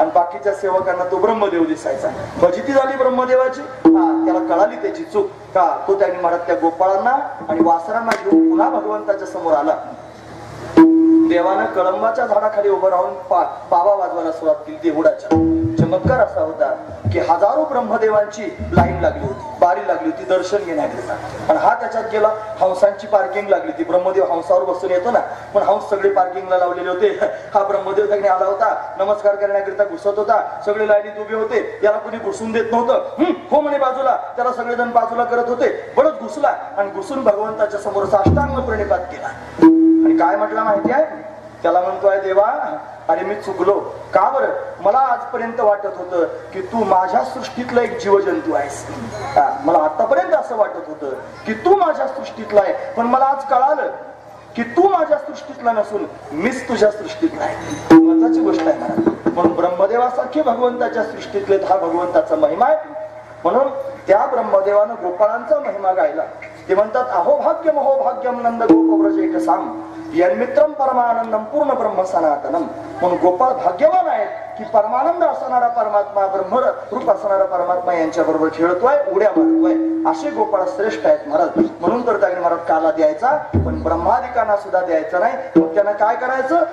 A: आणि बाकीच्या सेवकांना तो ब्रह्मदेव दिसायचा. फजिती झाली ब्रह्मदेवाची. त्याला कळाली त्याची चूक. का तो त्यांनी महाराज त्या गोपाळांना आणि वासरांना घेऊन पुन्हा भगवंताच्या समोर आला. देवानं कळंबाच्या झाडाखाली उभं राहून पावा वाजवायला सुरुवात केली. देहुडाच्या चमत्कार असा होता की हजारो ब्रह्मदेवांची लाईन लागली होती, बारी लागली होती दर्शन घेण्याकरिता. आणि हा त्याच्यात गेला. हंसांची पार्किंग लागली होती. ब्रह्मदेव हंसावर बसून येतो ना, पण हंस सगळे पार्किंगला लावलेले होते. हा ब्रह्मदेव त्यांनी आला होता, नमस्कार करण्याकरिता घुसत होता. सगळे लाईनीत उभे होते, याला कोणी घुसून देत नव्हतं. हो म्हणे बाजूला, त्याला सगळेजण बाजूला करत होते. बरंच घुसला आणि घुसून भगवंताच्या समोर साष्टांग प्रणिपात केला. आणि काय म्हटलं माहिती आहे? त्याला म्हणतोय देवा अरे मी चुकलो. का बरं? मला आजपर्यंत वाटत होतं की तू माझ्या सृष्टीतला एक जीवजंतू आहेस. मला आतापर्यंत असं वाटत होतं की तू माझ्या सृष्टीतला आहे, पण मला आज कळालं की तू माझ्या सृष्टीतला नसून मीच तुझ्या सृष्टीतला आहे. महत्वाची गोष्ट आहे मला. म्हणून ब्रह्मदेवासारखे भगवंताच्या सृष्टीतले हा भगवंताचा महिमा आहे. म्हणून त्या ब्रह्मदेवानं गोपाळांचा महिमा गायला. ते म्हणतात अहो भाग्यम अहो भाग्यम नंद गोप व्रज एक साम यन्मित्रम परमानंदम पूर्ण ब्रह्म सनातनम. म्हणून गोपाळ भाग्यवान आहेत की परमानंद असणारा परमात्मा, ब्रह्म रूप असणारा परमात्मा यांच्या बरोबर खेळतोय, उड्या मारतोय. असे गोपाळ श्रेष्ठ आहेत महाराज. म्हणून तर त्याने महाराज काला द्यायचा, पण ब्रह्मादिकांना सुद्धा द्यायचा नाही. मग त्यांना काय करायचं?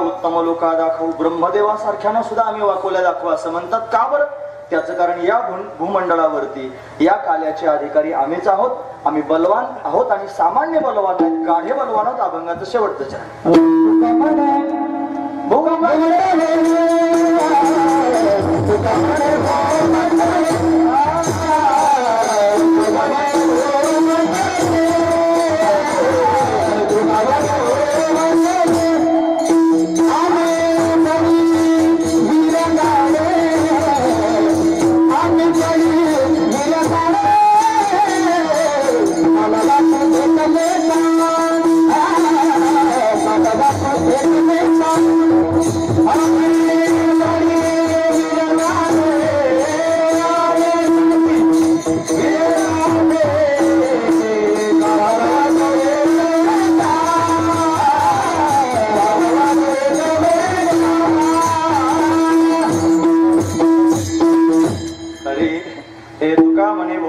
A: उत्तम लोका दाखवू. ब्रह्मदेवासारख्यानं सुद्धा आम्ही वाकोल्या दाखवू असं म्हणतात. का बरं? त्याचं कारण या भूमंडळावरती या काल्याचे अधिकारी आम्हीच आहोत. आम्ही बलवान आहोत आणि सामान्य बलवान नाहीत, गाढे बलवान आहोत. अभंगाचं शेवटचं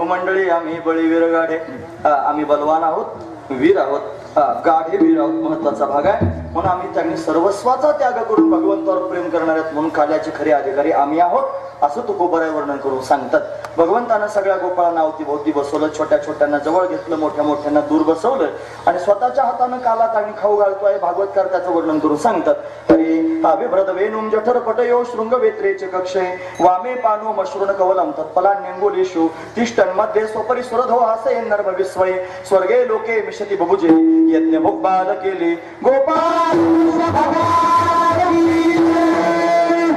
A: मंडळी आम्ही बळीवीर गाढे, आम्ही बलवान आहोत, वीर आहोत, गाढे वीर आहोत. महत्वाचा भाग आहे. म्हणून आम्ही त्यांनी सर्वस्वाचा त्याग करून भगवंतावर प्रेम करणार आहेत. म्हणून काल्याचे खरे अधिकारी आम्ही आहोत असं तुकोबराय वर्णन करून सांगतात. भगवंतानं सगळ्या गोपाळांना अवतीभोवती बसवलं, छोट्या छोट्यांना जवळ घेतलं, मोठ्या मोठ्यांना दूर बसवलं आणि स्वतःच्या हातानं कालात आणि खाऊ घालतोय. भागवतकार त्याचं वर्णन करून सांगतात. हरी अभिभ्रद वेणुम जठर पटयो शृंग वेत्रेचे कक्षे वामे पानो मश्रुण कवलम तत्पलान्यंगोलीषु तिष्ठन मध्ये स्वपरी सुरधो हासे नर्म विस्मये स्वर्गे लोके मिशती बभुजे यज्ञ भोगबाल केले गोपाळ.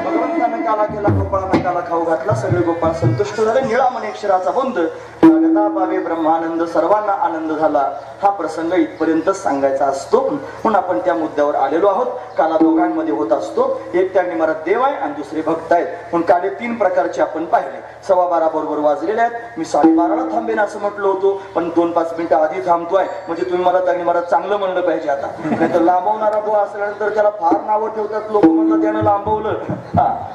A: भगवंतानं काला केला, गोपाळानं काला खाऊ घातला. सगळे गोपाळ संतुष्ट झाले. निळामणी अक्षराचा बंद जगता पावे ब्रह्मानंद, सर्वांना आनंद झाला. हा प्रसंग इथपर्यंत सांगायचा असतो. म्हणून आपण त्या मुद्द्यावर आलेलो आहोत. काला दोघांमध्ये होत असतो. एक त्या निमारात देव आहे आणि दुसरे भक्त आहेत. म्हणून काले 3 प्रकारचे आपण पाहिले. 12:15 बरोबर वाजलेले आहेत. मी 12:30ला थांबेन असं म्हटलं होतो, पण 2-5 मिनिटं आधी थांबतोय. म्हणजे तुम्ही मला त्या निमारात चांगलं म्हणलं पाहिजे. आता नाहीतर लांबवणारा बुवा असल्यानंतर त्याला फार नावं ठेवतात लोक. म्हणतात त्यानं लांबवलं.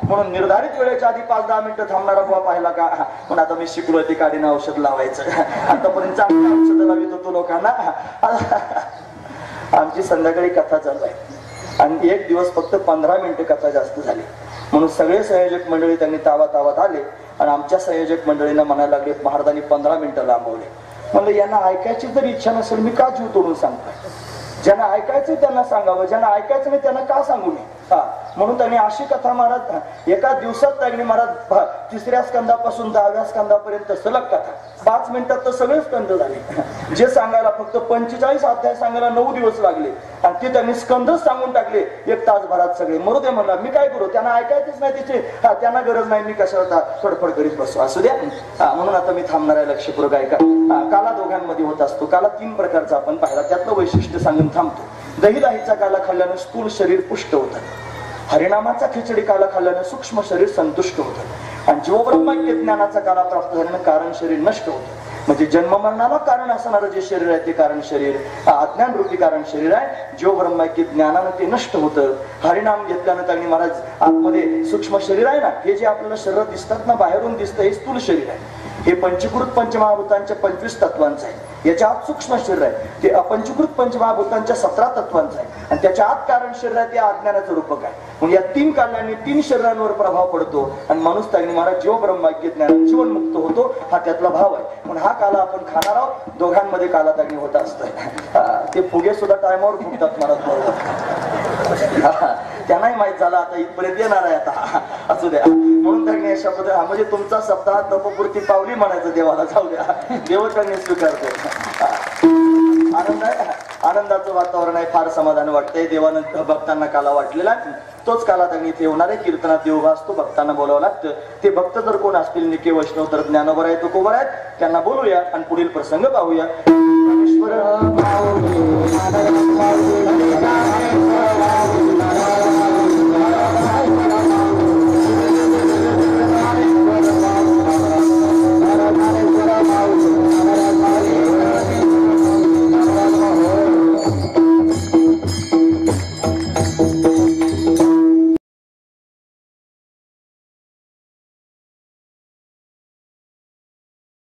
A: म्हणून निर्धारित वेळेच्या आधी 5-10 मिनिटं थांबणारा बुवा पाहिला का? पण आता मी शिकलोय ते काडीनं औषध लावायचं. आतापर्यंत चांगलं औषध लावित होतो लोकांना. आमची संध्याकाळी कथा चालू आहे आणि एक दिवस फक्त 15 मिनिटं कथा जास्त झाली. म्हणून सगळे संयोजक मंडळी त्यांनी तावात आले आणि आमच्या संयोजक मंडळींना म्हणायला लागले महाराजांनी 15 मिनिटं लांबवले. म्हणलं यांना ऐकायची जर इच्छा नसेल मी का जीव तोडून सांगतोय. ज्यांना ऐकायचं त्यांना सांगावं, ज्यांना ऐकायचं नाही त्यांना का सांगू नये. म्हणून त्यांनी अशी कथा महाराज एका दिवसात त्यांनी महाराज 3ऱ्या स्कंदापासून 10व्या स्कंदापर्यंत सलग कथा 5 मिनिटात तर सगळे स्कंद झाले. जे सांगायला फक्त 45 अध्याय सांगायला 9 दिवस लागले आणि ते त्यांनी स्कंदच सांगून टाकले 1 तासभरात सगळे. मरू दे म्हणला, मी काय करू, त्यांना ऐकायचंच नाही तिचे, त्यांना गरज नाही, मी कशाला फडफड करीत बसू, असू द्या. म्हणून आता मी थांबणार आहे. लक्षपूर्वक ऐका. काला दोघांमध्ये होत असतो. काला 3 प्रकारचा आपण पाहिला, त्यातलं वैशिष्ट्य सांगून थांबतो. दहीचा काला खाल्ल्यानं स्थूल शरीर पुष्ट होतं. हरिनामाचा खिचडी काला खाल्ल्यानं सूक्ष्म शरीर संतुष्ट होतं. आणि जीवब्रह्मैक्य ज्ञानाचा काला प्राप्त झाल्यानं कारण शरीर नष्ट होतं. म्हणजे जन्ममरणाला कारण असणारं जे शरीर आहे ते कारण शरीर, अज्ञान रूपी कारण शरीर आहे. जीवब्रह्मैक्य ज्ञानानं ते नष्ट होतं. हरिनाम घेतल्यानं त्यांनी महाराज आतमध्ये सूक्ष्म शरीर आहे ना, हे जे आपल्याला शरीर दिसतात ना, बाहेरून दिसतं, हे स्थूल शरीर आहे. हे पंचीकृत पंचमहाभूतांच्या 25 तत्वांचं आहे. याच्या आत सूक्ष्म शरीर आहे, ते अपंचीकृत पंचमहाभूतांच्या 17 तत्वांचं आहे. आणि त्याच्या आत कारण शरीर आहे, ते अज्ञानाचं रूपक आहे. म्हणजे या 3 कालांनी 3 शरीरांवर प्रभाव पडतो आणि माणूस त्यांनी महाराज जीव ब्रह्मैक्य ज्ञानात जीवनमुक्त होतो. हा त्यातला भाव आहे. म्हणून हा काला आपण खाणार आहोत. दोघांमध्ये काला त्यांनी होत असतं. ते फुगे सुद्धा टायमावर फुगतात महाराज. त्यांनाही माहित झालं आता इथपर्यंत येणार आहे आता, असू द्या. म्हणून त्यांनी अशा पद्धतीने म्हणजे तुमचा सप्ताह तपपूर्ती पावली म्हणायचं देवाला, जाऊ द्या, देव त्यांनी स्वीकारतो. आनंद आहे, आनंदाचं वातावरण आहे, फार समाधान वाटतंय. देवानं भक्तांना काला वाटलेला, तोच काला त्यांनी इथे होणार आहे. कीर्तनात देव असतो, भक्तांना बोलावं लागतं. ते भक्त जर कोण असतील निके वैष्णव तर ज्ञानोबर आहे, तुकोबर आहेत, त्यांना बोलूया आणि पुढील प्रसंग पाहूया.